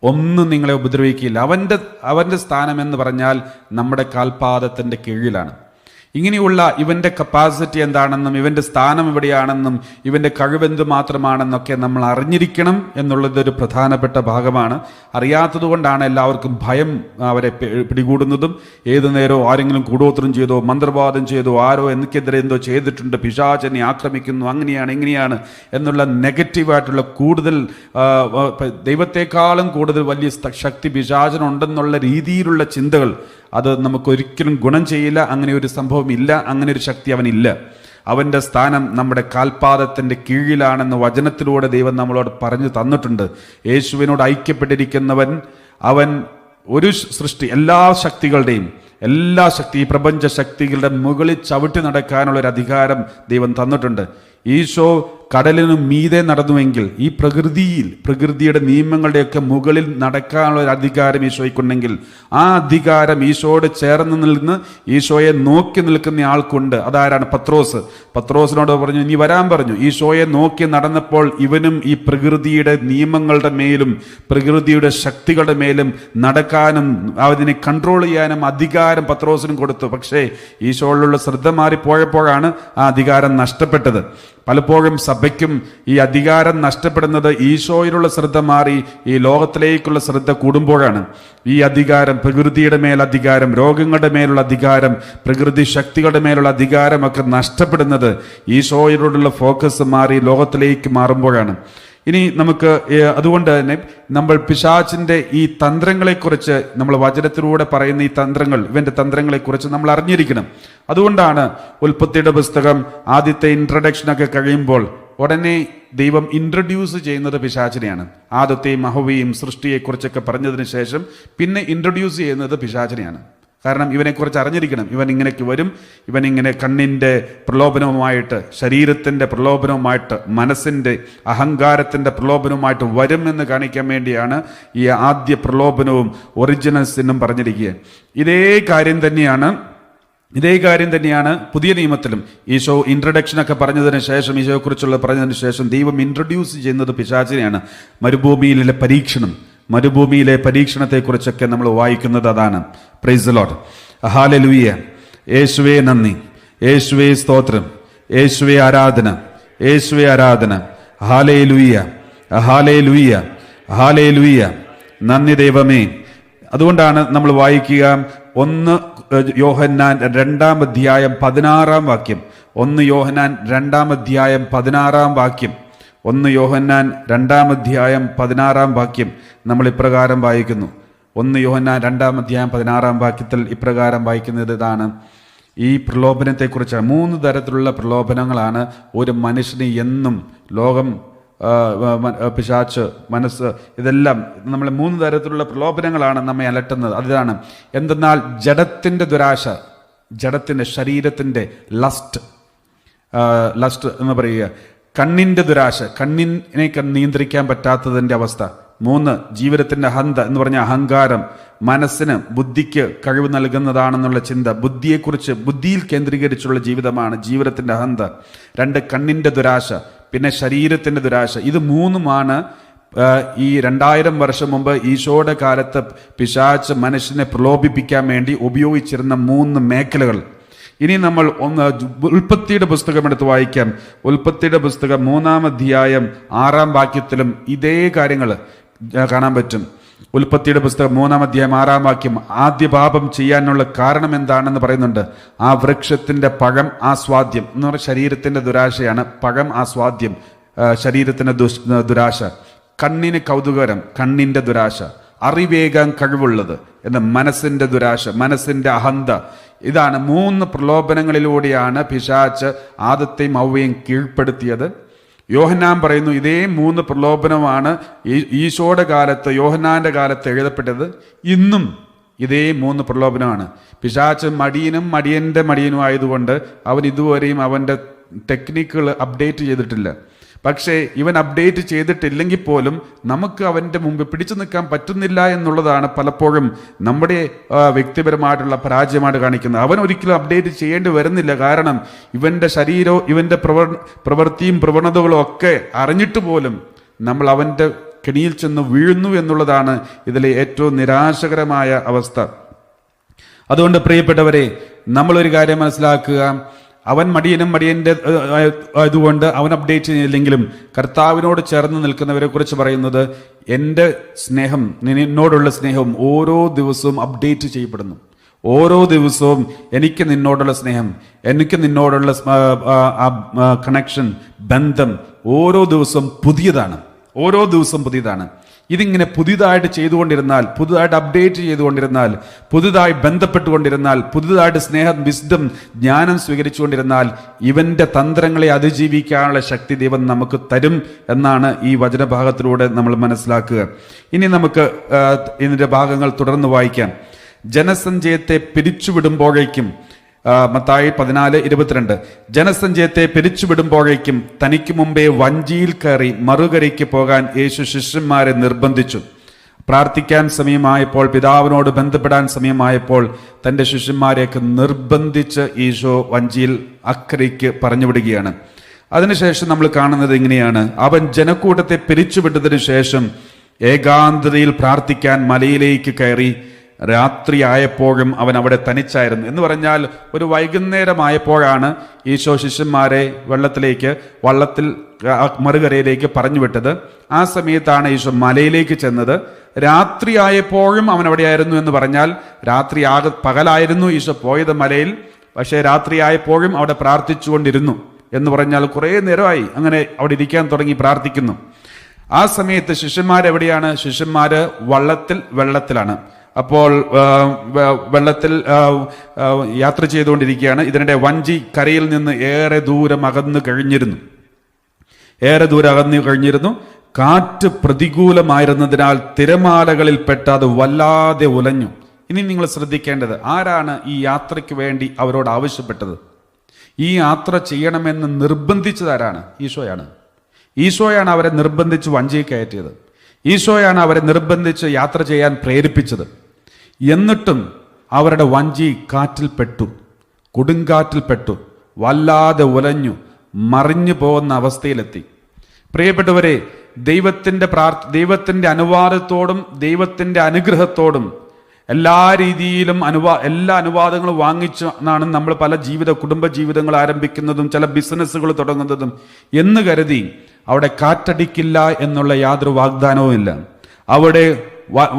ഒന്നും നിങ്ങളെ ഉപദ്രവിക്കില്ല. അവൻ്റെ സ്ഥാനം എന്ന് പറഞ്ഞാൽ നമ്മുടെ കാൽപാദത്തിൻ്റെ കീഴിലാണ്. ഇങ്ങനെയുള്ള ഇവൻ്റെ കപ്പാസിറ്റി എന്താണെന്നും ഇവൻ്റെ സ്ഥാനം എവിടെയാണെന്നും ഇവൻ്റെ കഴിവെന്ത് മാത്രമാണെന്നൊക്കെ നമ്മൾ അറിഞ്ഞിരിക്കണം എന്നുള്ളതൊരു പ്രധാനപ്പെട്ട ഭാഗമാണ്. അറിയാത്തത് കൊണ്ടാണ് എല്ലാവർക്കും ഭയം അവരെ പിടികൂടുന്നതും. ഏതു നേരവും ആരെങ്കിലും കൂടോത്രം ചെയ്തോ, മന്ത്രവാദം ചെയ്തോ, ആരോ എനിക്കെതിരെ എന്തോ ചെയ്തിട്ടുണ്ട്, പിശാചനെ ആക്രമിക്കുന്നു, അങ്ങനെയാണ് ഇങ്ങനെയാണ് എന്നുള്ള നെഗറ്റീവായിട്ടുള്ള കൂടുതൽ ദൈവത്തെക്കാളും കൂടുതൽ വലിയ ശക്തി പിശാചനുണ്ടെന്നുള്ള രീതിയിലുള്ള ചിന്തകൾ, അത് നമുക്കൊരിക്കലും ഗുണം ചെയ്യില്ല. അങ്ങനെ ഒരു സംഭവം ഇല്ല, അങ്ങനെ ഒരു ശക്തി അവനില്ല. അവൻ്റെ സ്ഥാനം നമ്മുടെ കാൽപാദത്തിൻ്റെ കീഴിലാണെന്ന് വചനത്തിലൂടെ ദൈവം നമ്മളോട് പറഞ്ഞു തന്നിട്ടുണ്ട്. യേശുവിനോട് ഐക്യപ്പെട്ടിരിക്കുന്നവൻ, അവൻ ഒരു സൃഷ്ടി, എല്ലാ ശക്തി, ഈ പ്രപഞ്ച ശക്തികളുടെ മുകളിൽ ചവിട്ടി നടക്കാനുള്ളൊരു അധികാരം ദൈവം തന്നിട്ടുണ്ട്. ഈശോ കടലിനു മീതെ നടന്നുവെങ്കിൽ ഈ പ്രകൃതിയുടെ നിയമങ്ങളുടെയൊക്കെ മുകളിൽ നടക്കാനുള്ള ഒരു അധികാരം ഈശോയ്ക്കുണ്ടെങ്കിൽ ആ അധികാരം ഈശോയോട് ചേർന്ന് നിന്ന് ഈശോയെ നോക്കി നിൽക്കുന്ന ആൾക്കുണ്ട്. അതാരാണ്? പത്രോസിനോട് പറഞ്ഞു, നീ വരാൻ പറഞ്ഞു. ഈശോയെ നോക്കി നടന്നപ്പോൾ ഇവനും ഈ പ്രകൃതിയുടെ നിയമങ്ങളുടെ മേലും പ്രകൃതിയുടെ ശക്തികളുടെ മേലും നടക്കാനും അതിനെ കൺട്രോൾ ചെയ്യാനും അധികാരം പത്രോസിനും കൊടുത്തു. പക്ഷേ ഈശോയിലുള്ള ശ്രദ്ധ മാറിപ്പോയപ്പോഴാണ് ആ അധികാരം നഷ്ടപ്പെട്ടത്. പലപ്പോഴും സഭയ്ക്കും ഈ അധികാരം നഷ്ടപ്പെടുന്നത് ഈശോയിലുള്ള ശ്രദ്ധ മാറി ഈ ലോകത്തിലേക്കുള്ള ശ്രദ്ധ കൂടുമ്പോഴാണ്. ഈ അധികാരം, പ്രകൃതിയുടെ മേൽ അധികാരം, രോഗങ്ങളുടെ മേലുള്ള അധികാരം, പ്രകൃതി ശക്തികളുടെ മേലുള്ള അധികാരമൊക്കെ നഷ്ടപ്പെടുന്നത് ഈശോയിലോടുള്ള ഫോക്കസ് മാറി ലോകത്തിലേക്ക് മാറുമ്പോഴാണ്. ഇനി നമുക്ക് അതുകൊണ്ട് തന്നെ നമ്മൾ പിശാചിൻ്റെ ഈ തന്ത്രങ്ങളെക്കുറിച്ച്, നമ്മൾ വചനത്തിലൂടെ പറയുന്ന ഈ തന്ത്രങ്ങൾ, ഇവൻ്റെ തന്ത്രങ്ങളെക്കുറിച്ച് നമ്മൾ അറിഞ്ഞിരിക്കണം. അതുകൊണ്ടാണ് ഉൽപ്പത്തിയുടെ പുസ്തകം ആദ്യത്തെ ഇൻട്രഡക്ഷനൊക്കെ കഴിയുമ്പോൾ ഉടനെ ദൈവം ഇൻട്രൊഡ്യൂസ് ചെയ്യുന്നത് പിശാചിനെയാണ്. ആദത്തെയും ഹവ്വയെയും സൃഷ്ടിയെക്കുറിച്ചൊക്കെ പറഞ്ഞതിന് ശേഷം പിന്നെ ഇൻട്രൊഡ്യൂസ് ചെയ്യുന്നത് പിശാചിനെയാണ്. കാരണം ഇവനെക്കുറിച്ച് അറിഞ്ഞിരിക്കണം. ഇവൻ ഇങ്ങനെയൊക്കെ വരും, ഇവനിങ്ങനെ കണ്ണിൻ്റെ പ്രലോഭനവുമായിട്ട്, ശരീരത്തിൻ്റെ പ്രലോഭനവുമായിട്ട്, മനസ്സിൻ്റെ അഹങ്കാരത്തിൻ്റെ പ്രലോഭനവുമായിട്ട് വരും എന്ന് കാണിക്കാൻ വേണ്ടിയാണ് ഈ ആദ്യ പ്രലോഭനവും ഒറിജിനൽ സിന്നും പറഞ്ഞിരിക്കുക. ഇതേ കാര്യം തന്നെയാണ് പുതിയ നിയമത്തിലും. ഈശോ ഇൻട്രഡക്ഷനൊക്കെ പറഞ്ഞതിന് ശേഷം, ഈശോയെക്കുറിച്ചുള്ള പറഞ്ഞതിന് ശേഷം ദൈവം ഇൻട്രൊഡ്യൂസ് ചെയ്യുന്നത് പിശാചിനെയാണ്. മരുഭൂമിയിലെ പരീക്ഷണത്തെക്കുറിച്ചൊക്കെ നമ്മൾ വായിക്കുന്നത് അതാണ്. Praise the Lord, hallelujah. യേശുവേ നന്ദി, യേശുവേ സ്തോത്രം, യേശുവേ ആരാധന, ഹല്ലേലൂയ. നന്ദി ദൈവമേ. അതുകൊണ്ടാണ് നമ്മൾ വായിക്കുക 1 യോഹന്നാൻ 2-ാം അധ്യായം 16-ാം വാക്യം. 1 യോഹന്നാൻ 2-ാം അധ്യായം 16-ാം വാക്യം. 1 യോഹന്നാൻ 2-ാം അധ്യായം 16-ാം വാക്യം നമ്മൾ ഇപ്രകാരം വായിക്കുന്നു. 1 യോഹന്നാൻ 2-ാം അധ്യായം 16-ാം വാക്യത്തിൽ ഇപ്രകാരം വായിക്കുന്നത് ഇതാണ്. ഈ പ്രലോഭനത്തെക്കുറിച്ച് 3 തരത്തിലുള്ള പ്രലോഭനങ്ങളാണ് ഒരു മനുഷ്യന് എന്നും ലോകം, പിശാച്ച്, മനസ്സ്, ഇതെല്ലാം നമ്മൾ 3 തരത്തിലുള്ള പ്രലോഭനങ്ങളാണ് നമ്മെ അലട്ടുന്നത്. അതാണ് എന്തെന്നാൽ ജഡത്തിൻ്റെ ദുരാശ, ശരീരത്തിൻ്റെ ലസ്റ്റ് എന്ന് പറയുക, കണ്ണിന്റെ ദുരാശ, കണ്ണിനെ നിയന്ത്രിക്കാൻ പറ്റാത്തതിന്റെ അവസ്ഥ. 3, ജീവിതത്തിന്റെ ഹന്ത എന്ന് പറഞ്ഞ അഹങ്കാരം, മനസ്സിന് ബുദ്ധിക്ക് കഴിവ് നൽകുന്നതാണെന്നുള്ള ചിന്ത, ബുദ്ധിയിൽ കേന്ദ്രീകരിച്ചുള്ള ജീവിതമാണ് ജീവിതത്തിന്റെ അഹന്ത. 2, കണ്ണിന്റെ ദുരാശ. പിന്നെ ശരീരത്തിന്റെ ദുരാശ. ഇത് 3മാണ് ഈ 2000 വർഷം മുമ്പ് ഈശോയുടെ കാലത്ത് പിശാച് മനുഷ്യനെ പ്രലോഭിപ്പിക്കാൻ വേണ്ടി ഉപയോഗിച്ചിരുന്ന 3 മേഖലകൾ. ഇനി നമ്മൾ ഉൽപ്പത്തിയുടെ പുസ്തകം എടുത്ത് വായിക്കാം. ഉൽപ്പത്തിയുടെ പുസ്തകം 3-ാം അധ്യായം 6-ാം വാക്യത്തിലും ഇതേ കാര്യങ്ങൾ കാണാൻ പറ്റും. ഉൽപ്പത്തിയുടെ പുസ്തകം 3-ാം അധ്യായം 6-ാം വാക്യം, ആദ്യ പാപം ചെയ്യാനുള്ള കാരണം എന്താണെന്ന് പറയുന്നുണ്ട്. ആ വൃക്ഷത്തിന്റെ പഴം ആസ്വാദ്യം എന്ന് പറഞ്ഞ ശരീരത്തിന്റെ ദുരാശയാണ്. പഴം ആസ്വാദ്യം, ശരീരത്തിന്റെ ദുരാശ. കണ്ണിന് കൗതുകരം, കണ്ണിന്റെ ദുരാശ. അറിവേകാൻ കഴിവുള്ളത് എന്ന മനസ്സിന്റെ ദുരാശ, മനസ്സിന്റെ അഹന്ത. ഇതാണ് 3 പ്രലോഭനങ്ങളിലൂടെയാണ് പിശാച് ആദത്തെയും ഹവ്വയെയും കീഴ്പ്പെടുത്തിയത്. യോഹന്നാൻ പറയുന്നു ഇതേ 3 പ്രലോഭനമാണ് ഈശോയുടെ കാലത്ത്, യോഹന്നാന്റെ കാലത്ത് എഴുതപ്പെട്ടത്. ഇന്നും ഇതേ 3 പ്രലോഭനമാണ്. പിശാച് മടിയന്റെ മടിയനും ആയതുകൊണ്ട് അവൻ ഇതുവരെയും അവന്റെ ടെക്നിക്കുകൾ അപ്ഡേറ്റ് ചെയ്തിട്ടില്ല. പക്ഷേ ഇവൻ അപ്ഡേറ്റ് ചെയ്തിട്ടില്ലെങ്കിൽ പോലും നമുക്ക് അവൻ്റെ മുമ്പ് പിടിച്ചു നിൽക്കാൻ പറ്റുന്നില്ല എന്നുള്ളതാണ് പലപ്പോഴും നമ്മുടെ വ്യക്തിപരമായിട്ടുള്ള പരാജയമായിട്ട് കാണിക്കുന്നത്. അവൻ ഒരിക്കലും അപ്ഡേറ്റ് ചെയ്യേണ്ടി വരുന്നില്ല. കാരണം ഇവൻ്റെ ശരീരവും ഇവൻ്റെ പ്രവൃത്തിയും പ്രവണതകളും ഒക്കെ അറിഞ്ഞിട്ട് പോലും നമ്മൾ അവൻ്റെ കെണിയിൽ ചെന്ന് വീഴുന്നു എന്നുള്ളതാണ് ഇതിലെ ഏറ്റവും നിരാശകരമായ അവസ്ഥ. അതുകൊണ്ട് പ്രിയപ്പെട്ടവരെ, നമ്മളൊരു കാര്യം മനസ്സിലാക്കുക. അവൻ മടിയന്റെ ആയതുകൊണ്ട് അവൻ അപ്ഡേറ്റ് ചെയ്തില്ലെങ്കിലും കർത്താവിനോട് ചേർന്ന് നിൽക്കുന്നവരെ കുറിച്ച് പറയുന്നത്, എൻ്റെ സ്നേഹം, നിന്നോടുള്ള സ്നേഹം ഓരോ ദിവസവും അപ്ഡേറ്റ് ചെയ്യപ്പെടുന്നു. ഓരോ ദിവസവും എനിക്ക് നിന്നോടുള്ള സ്നേഹം, എനിക്ക് നിന്നോടുള്ള കണക്ഷൻ, ബന്ധം ഓരോ ദിവസവും പുതിയതാണ്. ഓരോ ദിവസവും പുതിയതാണ്. ഇതിങ്ങനെ പുതിയതായിട്ട് ചെയ്തുകൊണ്ടിരുന്നാൽ, പുതുതായിട്ട് അപ്ഡേറ്റ് ചെയ്തുകൊണ്ടിരുന്നാൽ, പുതുതായി ബന്ധപ്പെട്ടുകൊണ്ടിരുന്നാൽ, പുതുതായിട്ട് സ്നേഹം, വിസ്ഡം, ജ്ഞാനം സ്വീകരിച്ചുകൊണ്ടിരുന്നാൽ ഇവന്റെ തന്ത്രങ്ങളെ അതിജീവിക്കാനുള്ള ശക്തി ദൈവം നമുക്ക് തരും എന്നാണ് ഈ വചനഭാഗത്തിലൂടെ നമ്മൾ മനസ്സിലാക്കുക. ഇനി നമുക്ക് ഇതിന്റെ ഭാഗങ്ങൾ തുടർന്ന് വായിക്കാം. ജനസഞ്ചയത്തെ പിരിച്ചുവിടുമ്പോഴേക്കും, മത്തായി 14:22, ജനസഞ്ചയത്തെ പിരിച്ചുവിടുമ്പോഴേക്കും തനിക്ക് മുമ്പേ വഞ്ചിയിൽ കയറി മറുകരയ്ക്ക് പോകാൻ യേശു ശിഷ്യന്മാരെ നിർബന്ധിച്ചു. പ്രാർത്ഥിക്കാൻ സമയമായപ്പോൾ, പിതാവിനോട് ബന്ധപ്പെടാൻ സമയമായപ്പോൾ തൻ്റെ ശിഷ്യന്മാരെയൊക്കെ നിർബന്ധിച്ച് ഈശോ വഞ്ചിയിൽ അക്കരയ്ക്ക് പറഞ്ഞുവിടുകയാണ്. അതിനുശേഷം നമ്മൾ കാണുന്നത് ഇങ്ങനെയാണ്. അവൻ ജനക്കൂട്ടത്തെ പിരിച്ചുവിട്ടതിനു ശേഷം ഏകാന്തതയിൽ പ്രാർത്ഥിക്കാൻ മലയിലേക്ക് കയറി. രാത്രിയായപ്പോഴും അവൻ അവിടെ തനിച്ചായിരുന്നു. എന്ന് പറഞ്ഞാൽ ഒരു വൈകുന്നേരമായപ്പോഴാണ് ഈശോ ശിഷ്യന്മാരെ വള്ളത്തിൽ മറുകരയിലേക്ക് പറഞ്ഞു വിട്ടത്. ആ സമയത്താണ് ഈശോ മലയിലേക്ക് ചെന്നത്. രാത്രിയായപ്പോഴും അവൻ അവിടെയായിരുന്നു എന്ന് പറഞ്ഞാൽ പകലായിരുന്നു ഈശോ പോയത് മലയിൽ, പക്ഷേ രാത്രിയായപ്പോഴും അവിടെ പ്രാർത്ഥിച്ചുകൊണ്ടിരുന്നു എന്ന് പറഞ്ഞാൽ കുറേ നേരമായി അങ്ങനെ അവിടെ ഇരിക്കാൻ തുടങ്ങി, പ്രാർത്ഥിക്കുന്നു. ആ സമയത്ത് ശിഷ്യന്മാരെവിടെയാണ്? ശിഷ്യന്മാര് വെള്ളത്തിലാണ്. അപ്പോൾ വെള്ളത്തിൽ യാത്ര ചെയ്തുകൊണ്ടിരിക്കുകയാണ്. ഇതിനിടെ വഞ്ചി കരയിൽ നിന്ന് ഏറെ ദൂരം അകന്നു കഴിഞ്ഞിരുന്നു. കാറ്റ് പ്രതികൂലമായിരുന്നതിനാൽ തിരമാലകളിൽ പെട്ട് അത് വല്ലാതെ ഉലഞ്ഞു. ഇനി നിങ്ങൾ ശ്രദ്ധിക്കേണ്ടത്, ആരാണ് ഈ യാത്രയ്ക്ക് വേണ്ടി അവരോട് ആവശ്യപ്പെട്ടത്? ഈ യാത്ര ചെയ്യണമെന്ന് നിർബന്ധിച്ചതാരാണ്? ഈശോയാണ് അവരെ നിർബന്ധിച്ച് വഞ്ചിയിൽ കയറ്റിയത്. ഈശോയാണ് അവരെ നിർബന്ധിച്ച് യാത്ര ചെയ്യാൻ പ്രേരിപ്പിച്ചത്. എന്നിട്ടും അവരുടെ വഞ്ചി കൊടുങ്കാറ്റിൽപ്പെട്ടു, വല്ലാതെ മറിഞ്ഞു പോകുന്ന അവസ്ഥയിലെത്തി. പ്രിയപ്പെട്ടവരെ, ദൈവത്തിന്റെ അനുവാദത്തോടും ദൈവത്തിന്റെ അനുഗ്രഹത്തോടും എല്ലാ രീതിയിലും എല്ലാ അനുവാദങ്ങളും വാങ്ങിച്ചാണ് നമ്മൾ പല കുടുംബ ജീവിതങ്ങൾ ആരംഭിക്കുന്നതും ചില ബിസിനസ്സുകൾ തുടങ്ങുന്നതും എന്ന് കരുതി അവിടെ കാറ്റടിക്കില്ല എന്നുള്ള യാതൊരു വാഗ്ദാനവും ഇല്ല. അവിടെ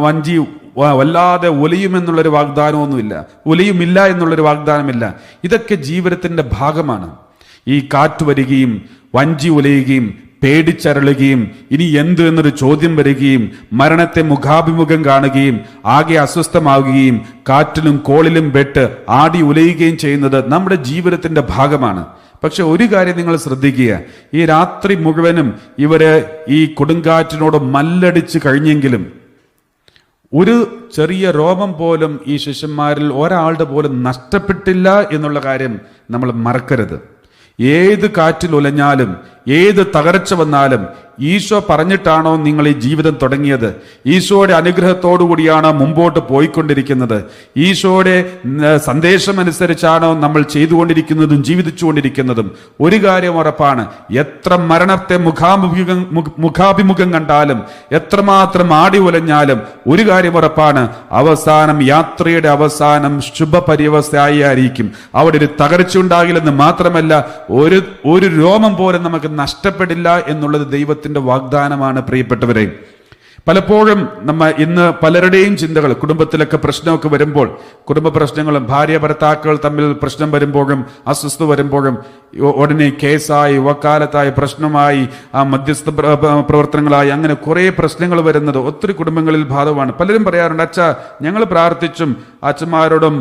വഞ്ചി വല്ലാതെ ഒലിയുമെന്നുള്ളൊരു വാഗ്ദാനമൊന്നുമില്ല, ഒലിയുമില്ല എന്നുള്ളൊരു വാഗ്ദാനമില്ല. ഇതൊക്കെ ജീവിതത്തിന്റെ ഭാഗമാണ്. ഈ കാറ്റ് വരികയും വഞ്ചി ഉലയുകയും പേടിച്ചരളുകയും ഇനി എന്ത് എന്നൊരു ചോദ്യം വരികയും മരണത്തെ മുഖാഭിമുഖം കാണുകയും ആകെ അസ്വസ്ഥമാവുകയും കാറ്റിലും കോളിലും പെട്ട് ആടി ഉലയുകയും ചെയ്യുന്നത് നമ്മുടെ ജീവിതത്തിന്റെ ഭാഗമാണ്. പക്ഷെ ഒരു കാര്യം നിങ്ങൾ ശ്രദ്ധിക്കുക, ഈ രാത്രി മുഴുവനും ഇവര് ഈ കൊടുങ്കാറ്റിനോട് മല്ലടിച്ച് കഴിഞ്ഞെങ്കിലും ഒരു ചെറിയ രോമം പോലും ഈ ശിഷ്യന്മാരിൽ ഒരാളുടെ പോലും നഷ്ടപ്പെട്ടില്ല എന്നുള്ള കാര്യം നമ്മൾ മറക്കരുത്. ഏത് കാറ്റിൽ ഉലഞ്ഞാലും, ഏത് തകർച്ച വന്നാലും ഈശോ പറഞ്ഞിട്ടാണോ നിങ്ങൾ ഈ ജീവിതം തുടങ്ങിയത്? ഈശോയുടെ അനുഗ്രഹത്തോടു കൂടിയാണോ മുമ്പോട്ട് പോയിക്കൊണ്ടിരിക്കുന്നത്? ഈശോയുടെ സന്ദേശമനുസരിച്ചാണോ നമ്മൾ ചെയ്തുകൊണ്ടിരിക്കുന്നതും ജീവിച്ചുകൊണ്ടിരിക്കുന്നതും? ഒരു കാര്യം ഉറപ്പാണ്, എത്ര മരണത്തെ മുഖാഭിമുഖം കണ്ടാലും, എത്രമാത്രം ആടി ഉലഞ്ഞാലും ഒരു കാര്യം ഉറപ്പാണ്, അവസാനം യാത്രയുടെ അവസാനം ശുഭപര്യവസായിരിക്കും. അവിടെ ഒരു തകർച്ച ഉണ്ടാകില്ലെന്ന് മാത്രമല്ല, ഒരു രോമം പോലും നമുക്ക് നഷ്ടപ്പെടില്ല എന്നുള്ളത് ദൈവത്തിന്റെ വാഗ്ദാനമാണ്. പ്രിയപ്പെട്ടവരെ, പലപ്പോഴും ഇന്ന് പലരുടെയും ചിന്തകൾ, കുടുംബത്തിലൊക്കെ പ്രശ്നമൊക്കെ വരുമ്പോൾ, കുടുംബ പ്രശ്നങ്ങളും ഭാര്യ ഭർത്താക്കൾ തമ്മിൽ പ്രശ്നം വരുമ്പോഴും അസ്വസ്ഥത വരുമ്പോഴും ഉടനെ കേസായി, വക്കാലത്തായി, പ്രശ്നമായി, മധ്യസ്ഥ പ്രവർത്തനങ്ങളായി, അങ്ങനെ കുറെ പ്രശ്നങ്ങൾ വരുന്നത് ഒത്തിരി കുടുംബങ്ങളിൽ ബാധകമാണ്. പലരും പറയാറുണ്ട്, അച്ഛാ ഞങ്ങൾ പ്രാർത്ഥിച്ചും അച്ഛന്മാരോടും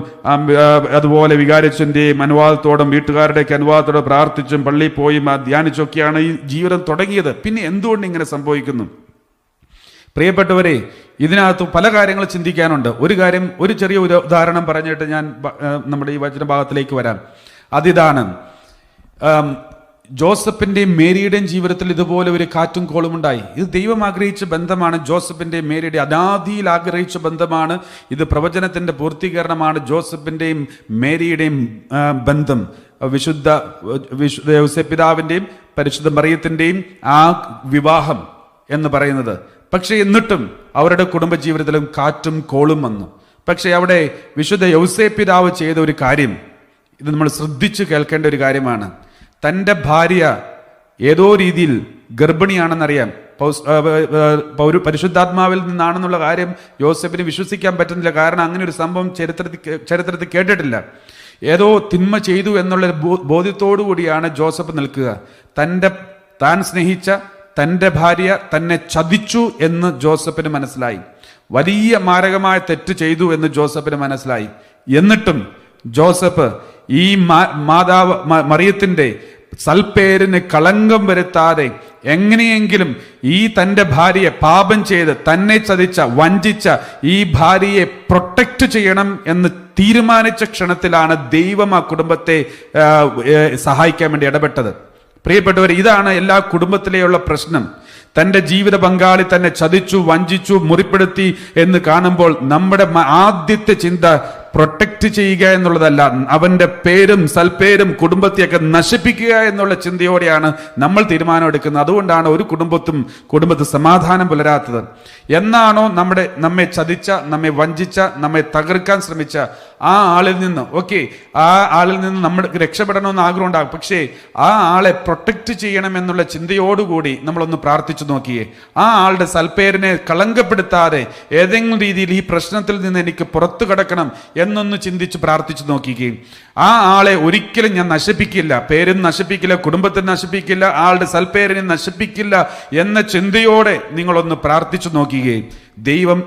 അതുപോലെ വികാരിച്ചന്റെയും അനുവാദത്തോടും വീട്ടുകാരുടെയൊക്കെ അനുവാദത്തോടെ പ്രാർത്ഥിച്ചും പള്ളിയിൽ പോയി ധ്യാനിച്ചൊക്കെയാണ് ഈ ജീവിതം തുടങ്ങിയത്, പിന്നെ എന്തുകൊണ്ട് ഇങ്ങനെ സംഭവിക്കുന്നു? പ്രിയപ്പെട്ടവരെ, ഇതിനകത്ത് പല കാര്യങ്ങൾ ചിന്തിക്കാനുണ്ട്. ഒരു കാര്യം, ഒരു ചെറിയ ഉദാഹരണം പറഞ്ഞിട്ട് ഞാൻ നമ്മുടെ ഈ വചനഭാഗത്തിലേക്ക് വരാം. അതിതാണ്, ജോസഫിന്റെയും മേരിയുടെയും ജീവിതത്തിൽ ഇതുപോലെ ഒരു കാറ്റും കോളും ഉണ്ടായി. ഇത് ദൈവം ആഗ്രഹിച്ച ബന്ധമാണ്. ജോസഫിന്റെയും മേരിയുടെ അനാദിയിൽ ആഗ്രഹിച്ച ബന്ധമാണ്. ഇത് പ്രവചനത്തിന്റെ പൂർത്തീകരണമാണ്. ജോസഫിന്റെയും മേരിയുടെയും ബന്ധം, വിശുദ്ധ യോസേപ്പ് പിതാവിന്റെയും പരിശുദ്ധ മറിയത്തിന്റെയും ആ വിവാഹം എന്ന് പറയുന്നത്. പക്ഷെ എന്നിട്ടും അവരുടെ കുടുംബജീവിതത്തിലും കാറ്റും കോളും വന്നു. പക്ഷെ അവിടെ വിശുദ്ധ യോസേപ്പ് പിതാവ് ചെയ്ത ഒരു കാര്യം, ഇത് നമ്മൾ ശ്രദ്ധിച്ച് കേൾക്കേണ്ട ഒരു കാര്യമാണ്. തൻ്റെ ഭാര്യ ഏതോ രീതിയിൽ ഗർഭിണിയാണെന്നറിയാം, പരിശുദ്ധാത്മാവിൽ നിന്നാണെന്നുള്ള കാര്യം യോസേപ്പിന് വിശ്വസിക്കാൻ പറ്റുന്നില്ല. കാരണം അങ്ങനെ ഒരു സംഭവം ചരിത്രത്തിൽ കേട്ടിട്ടില്ല. ഏതോ തിന്മ ചെയ്തു എന്നുള്ള ബോധ്യത്തോടു കൂടിയാണ് ജോസഫ് നിൽക്കുക. താൻ സ്നേഹിച്ച തൻ്റെ ഭാര്യ തന്നെ ചതിച്ചു എന്ന് ജോസഫിന് മനസ്സിലായി. വലിയ മാരകമായ തെറ്റ് ചെയ്തു എന്ന് ജോസഫിന് മനസ്സിലായി. എന്നിട്ടും ജോസഫ് ഈ മാതാവ് മറിയത്തിന്റെ സൽപ്പേരിന് കളങ്കം വരുത്താതെ എങ്ങനെയെങ്കിലും ഈ തൻ്റെ ഭാര്യയെ, പാപം ചെയ്ത് തന്നെ ചതിച്ച, വഞ്ചിച്ച ഈ ഭാര്യയെ പ്രൊട്ടക്റ്റ് ചെയ്യണം എന്ന് തീരുമാനിച്ച ക്ഷണത്തിലാണ് ദൈവം ആ കുടുംബത്തെ സഹായിക്കാൻ വേണ്ടി ഇടപെട്ടത്. പ്രിയപ്പെട്ടവർ, ഇതാണ് എല്ലാ കുടുംബത്തിലെയുള്ള പ്രശ്നം. തൻ്റെ ജീവിത പങ്കാളി തന്നെ ചതിച്ചു, വഞ്ചിച്ചു, മുറിപ്പെടുത്തി എന്ന് കാണുമ്പോൾ നമ്മുടെ ആദ്യത്തെ ചിന്ത പ്രൊട്ടക്റ്റ് ചെയ്യുക എന്നുള്ളതല്ല, അവന്റെ പേരും സൽപ്പേരും കുടുംബത്തെയൊക്കെ നശിപ്പിക്കുക എന്നുള്ള ചിന്തയോടെയാണ് നമ്മൾ തീരുമാനമെടുക്കുന്നത്. അതുകൊണ്ടാണ് ഒരു കുടുംബത്തിൽ സമാധാനം പുലരാത്തത്. എന്നാണോ നമ്മെ ചതിച്ച, നമ്മെ വഞ്ചിച്ച, നമ്മെ തകർക്കാൻ ശ്രമിച്ച ആ ആളിൽ നിന്ന് നമ്മൾക്ക് രക്ഷപ്പെടണമെന്ന് ആഗ്രഹം ഉണ്ടാകും. പക്ഷേ ആ ആളെ പ്രൊട്ടക്റ്റ് ചെയ്യണം എന്നുള്ള ചിന്തയോടുകൂടി നമ്മളൊന്ന് പ്രാർത്ഥിച്ചു നോക്കിയേ. ആ ആളുടെ സൽപ്പേരിനെ കളങ്കപ്പെടുത്താതെ ഏതെങ്കിലും രീതിയിൽ ഈ പ്രശ്നത്തിൽ നിന്ന് എനിക്ക് പുറത്തു കടക്കണം എന്നൊന്ന് ചിന്തിച്ച് പ്രാർത്ഥിച്ചു നോക്കിക്കുകയും ആ ആളെ ഒരിക്കലും ഞാൻ നശിപ്പിക്കില്ല, പേരും നശിപ്പിക്കില്ല, കുടുംബത്തിന് നശിപ്പിക്കില്ല, ആളുടെ സൽപ്പേരിനെ നശിപ്പിക്കില്ല എന്ന ചിന്തയോടെ നിങ്ങളൊന്ന് പ്രാർത്ഥിച്ചു നോക്കുകയും ദൈവം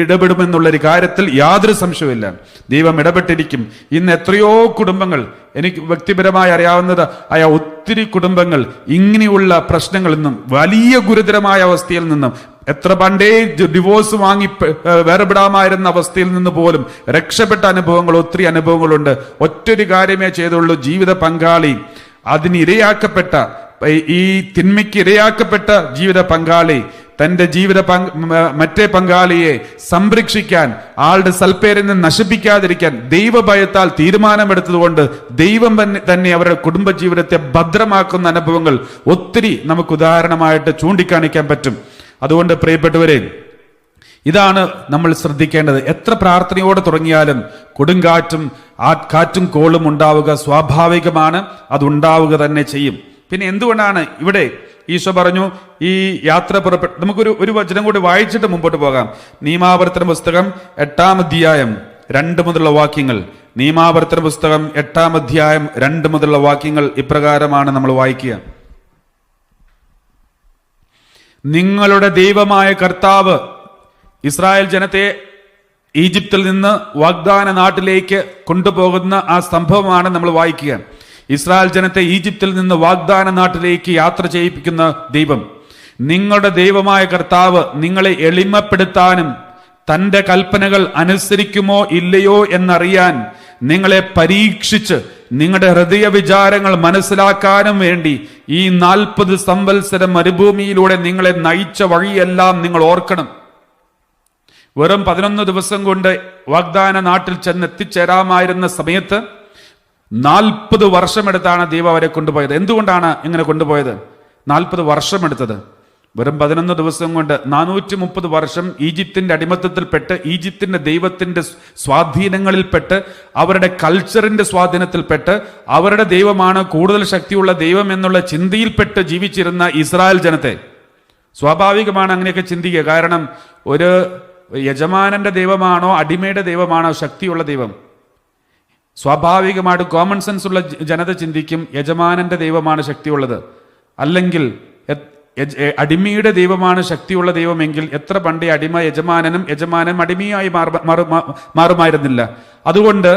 ഇടപെടുമെന്നുള്ളൊരു കാര്യത്തിൽ യാതൊരു സംശയവുമില്ല. ദൈവം ഇടപെട്ടിരിക്കും. ഇന്ന് എത്രയോ കുടുംബങ്ങൾ, എനിക്ക് വ്യക്തിപരമായി അറിയാവുന്നത് ആയ ഒത്തിരി കുടുംബങ്ങൾ ഇങ്ങനെയുള്ള പ്രശ്നങ്ങളിൽ നിന്നും, വലിയ ഗുരുതരമായ അവസ്ഥയിൽ നിന്നും, എത്ര പണ്ടേ ഡിവോഴ്സ് വാങ്ങി വേർപെടാമായിരുന്ന അവസ്ഥയിൽ നിന്ന് പോലും രക്ഷപ്പെട്ട അനുഭവങ്ങൾ, ഒത്തിരി അനുഭവങ്ങളുണ്ട്. ഒറ്റൊരു കാര്യമേ ചെയ്തുള്ളൂ, ജീവിത പങ്കാളി, അതിനിരയാക്കപ്പെട്ട, ഈ തിന്മയ്ക്ക് ഇരയാക്കപ്പെട്ട ജീവിത പങ്കാളി തന്റെ മറ്റേ പങ്കാളിയെ സംരക്ഷിക്കാൻ, ആളുടെ സൽപ്പേരിനെ നശിപ്പിക്കാതിരിക്കാൻ ദൈവഭയത്താൽ തീരുമാനമെടുത്തതുകൊണ്ട് ദൈവം തന്നെ അവരുടെ കുടുംബജീവിതത്തെ ഭദ്രമാക്കുന്ന അനുഭവങ്ങൾ ഒത്തിരി നമുക്ക് ഉദാഹരണമായിട്ട് ചൂണ്ടിക്കാണിക്കാൻ പറ്റും. അതുകൊണ്ട് പ്രിയപ്പെട്ടവരെ, ഇതാണ് നമ്മൾ ശ്രദ്ധിക്കേണ്ടത്. എത്ര പ്രാർത്ഥനയോടെ തുടങ്ങിയാലും കൊടുങ്കാറ്റും കാറ്റും കോളും ഉണ്ടാവുക സ്വാഭാവികമാണ്, അതുണ്ടാവുക തന്നെ ചെയ്യും. പിന്നെ എന്തുകൊണ്ടാണ് ഇവിടെ ഈശോ പറഞ്ഞു ഈ യാത്ര പുറപ്പെട്ടു? നമുക്കൊരു വചനം കൂടി വായിച്ചിട്ട് മുമ്പോട്ട് പോകാം. നിയമാവർത്തന പുസ്തകം 8-ാം അധ്യായം 2 മുതലുള്ള വാക്യങ്ങൾ. നിയമാവർത്തന പുസ്തകം 8-ാം അധ്യായം 2 മുതലുള്ള വാക്യങ്ങൾ ഇപ്രകാരമാണ് നമ്മൾ വായിക്കുക. നിങ്ങളുടെ ദൈവമായ കർത്താവ് ഇസ്രായേൽ ജനത്തെ ഈജിപ്തിൽ നിന്ന് വാഗ്ദാന നാട്ടിലേക്ക് കൊണ്ടുപോകുന്ന ആ സംഭവമാണ് നമ്മൾ വായിക്കുക. ഇസ്രായേൽ ജനത്തെ ഈജിപ്തിൽ നിന്ന് വാഗ്ദാന നാട്ടിലേക്ക് യാത്ര ചെയ്യിപ്പിക്കുന്ന ദൈവം, നിങ്ങളുടെ ദൈവമായ കർത്താവ് നിങ്ങളെ എളിമപ്പെടുത്താനും തൻ്റെ കൽപ്പനകൾ അനുസരിക്കുമോ ഇല്ലയോ എന്നറിയാൻ നിങ്ങളെ പരീക്ഷിച്ച് നിങ്ങളുടെ ഹൃദയ വിചാരങ്ങൾ മനസ്സിലാക്കാനും വേണ്ടി ഈ 40 സംവത്സരം മരുഭൂമിയിലൂടെ നിങ്ങളെ നയിച്ച വഴിയെല്ലാം നിങ്ങൾ ഓർക്കണം. വെറും 11 ദിവസം കൊണ്ട് വാഗ്ദാന നാട്ടിൽ ചെന്നെത്തിച്ചേരാമായിരുന്ന സമയത്ത് 40 വർഷമെടുത്താണ് ദൈവം അവരെ കൊണ്ടുപോയത്. എന്തുകൊണ്ടാണ് ഇങ്ങനെ കൊണ്ടുപോയത്? 40 വർഷമെടുത്തത്. വെറും 11 ദിവസം കൊണ്ട് 430 വർഷം ഈജിപ്തിന്റെ അടിമത്തത്തിൽപ്പെട്ട്, ഈജിപ്തിന്റെ ദൈവത്തിന്റെ സ്വാധീനങ്ങളിൽപ്പെട്ട്, അവരുടെ കൾച്ചറിന്റെ സ്വാധീനത്തിൽപ്പെട്ട്, അവരുടെ ദൈവമാണ് കൂടുതൽ ശക്തിയുള്ള ദൈവം എന്നുള്ള ചിന്തയിൽപ്പെട്ട് ജീവിച്ചിരുന്ന ഇസ്രായേൽ ജനത്തെ, സ്വാഭാവികമാണ് അങ്ങനെയൊക്കെ ചിന്തിക്കുക. കാരണം ഒരു യജമാനന്റെ ദൈവമാണോ അടിമയുടെ ദൈവമാണോ ശക്തിയുള്ള ദൈവം? സ്വാഭാവികമായിട്ട് കോമൺ സെൻസ് ഉള്ള ജനത ചിന്തിക്കും യജമാനന്റെ ദൈവമാണ് ശക്തിയുള്ളത്. അല്ലെങ്കിൽ അടിമയുടെ ദൈവമാണ് ശക്തിയുള്ള ദൈവമെങ്കിൽ എത്ര പണ്ടേ അടിമ യജമാനനും അടിമയായി മാറുമായിരുന്നില്ല. അതുകൊണ്ട്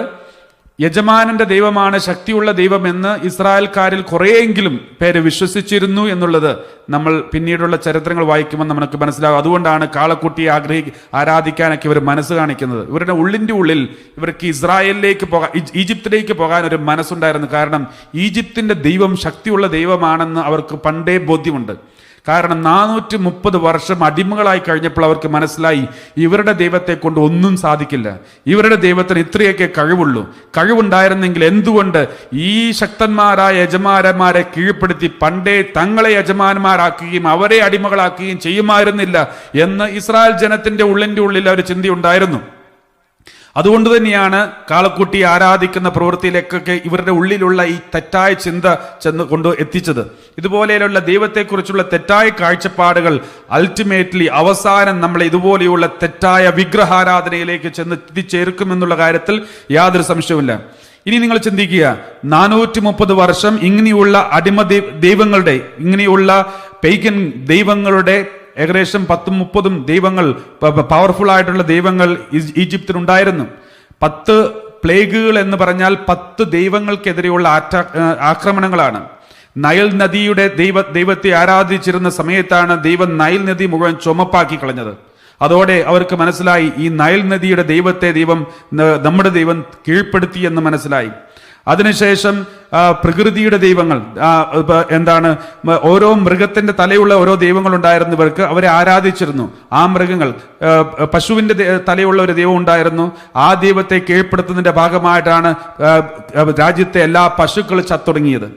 യജമാനന്റെ ദൈവമാണ് ശക്തിയുള്ള ദൈവമെന്ന് ഇസ്രായേൽക്കാരിൽ കുറേയെങ്കിലും പേര് വിശ്വസിച്ചിരുന്നു എന്നുള്ളത് നമ്മൾ പിന്നീടുള്ള ചരിത്രങ്ങൾ വായിക്കുമ്പോൾ നമുക്ക് മനസ്സിലാകും. അതുകൊണ്ടാണ് കാളക്കുട്ടിയെ ആരാധിക്കാനൊക്കെ ഇവർ മനസ്സ് കാണിക്കുന്നത്. ഇവരുടെ ഉള്ളിൻ്റെ ഉള്ളിൽ ഇവർക്ക് ഇസ്രായേലിലേക്ക് പോകാൻ, ഈജിപ്തിലേക്ക് പോകാൻ ഒരു മനസ്സുണ്ടായിരുന്നു. കാരണം ഈജിപ്തിന്റെ ദൈവം ശക്തിയുള്ള ദൈവമാണെന്ന് അവർക്ക് പണ്ടേ ബോധ്യമുണ്ട്. കാരണം 430 വർഷം അടിമകളായി കഴിഞ്ഞപ്പോൾ അവർക്ക് മനസ്സിലായി ഇവരുടെ ദൈവത്തെ കൊണ്ട് ഒന്നും സാധിക്കില്ല, ഇവരുടെ ദൈവത്തിന് ഇത്രയൊക്കെ കഴിവുണ്ടായിരുന്നെങ്കിൽ എന്തുകൊണ്ട് ഈ ശക്തന്മാരായ യജമാനന്മാരെ കീഴ്പ്പെടുത്തി പണ്ടേ തങ്ങളെ യജമാനന്മാരാക്കുകയും അവരെ അടിമകളാക്കുകയും ചെയ്യുമായിരുന്നില്ല എന്ന് ഇസ്രായേൽ ജനത്തിന്റെ ഉള്ളിൻ്റെ ഉള്ളിൽ ഒരു ചിന്തയുണ്ടായിരുന്നു. അതുകൊണ്ട് തന്നെയാണ് കാളക്കുട്ടി ആരാധിക്കുന്ന പ്രവൃത്തിയിലേക്കൊക്കെ ഇവരുടെ ഉള്ളിലുള്ള ഈ തെറ്റായ ചിന്ത കൊണ്ട് എത്തിച്ചത്. ഇതുപോലെയുള്ള ദൈവത്തെക്കുറിച്ചുള്ള തെറ്റായ കാഴ്ചപ്പാടുകൾ അൾട്ടിമേറ്റ്ലി അവസാനം നമ്മളെ ഇതുപോലെയുള്ള തെറ്റായ വിഗ്രഹാരാധനയിലേക്ക് എത്തിച്ചേർക്കുമെന്നുള്ള കാര്യത്തിൽ യാതൊരു സംശയവുമില്ല. ഇനി നിങ്ങൾ ചിന്തിക്കുക, 430 വർഷം ഇങ്ങനെയുള്ള അടിമ ദൈവങ്ങളുടെ, ഇങ്ങനെയുള്ള പെയ്ഗൻ ദൈവങ്ങളുടെ ഏകദേശം 10-30 ദൈവങ്ങൾ, പവർഫുൾ ആയിട്ടുള്ള ദൈവങ്ങൾ ഈജിപ്തിനുണ്ടായിരുന്നു. 10 പ്ലേഗുകൾ എന്ന് പറഞ്ഞാൽ 10 ദൈവങ്ങൾക്കെതിരെയുള്ള ആക്രമണങ്ങളാണ്. നൈൽ നദിയുടെ ദൈവത്തെ ആരാധിച്ചിരുന്ന സമയത്താണ് ദൈവം നൈൽ നദി മുഴുവൻ ചുമപ്പാക്കി കളഞ്ഞത്. അതോടെ അവർക്ക് മനസ്സിലായി ഈ നൈൽ നദിയുടെ ദൈവത്തെ നമ്മുടെ ദൈവം കീഴ്പ്പെടുത്തി എന്ന് മനസ്സിലായി. അതിനുശേഷം പ്രകൃതിയുടെ ദൈവങ്ങൾ, എന്താണ്, ഓരോ മൃഗത്തിന്റെ തലയുള്ള ഓരോ ദൈവങ്ങൾ ഉണ്ടായിരുന്നു ഇവർക്ക്. അവരെ ആരാധിച്ചിരുന്നു. ആ മൃഗങ്ങൾ, പശുവിന്റെ തലയുള്ള ഒരു ദൈവം ഉണ്ടായിരുന്നു. ആ ദൈവത്തെ കീഴ്പ്പെടുത്തുന്നതിന്റെ ഭാഗമായിട്ടാണ് രാജ്യത്തെ എല്ലാ പശുക്കളും ചത്തുടങ്ങിയത്.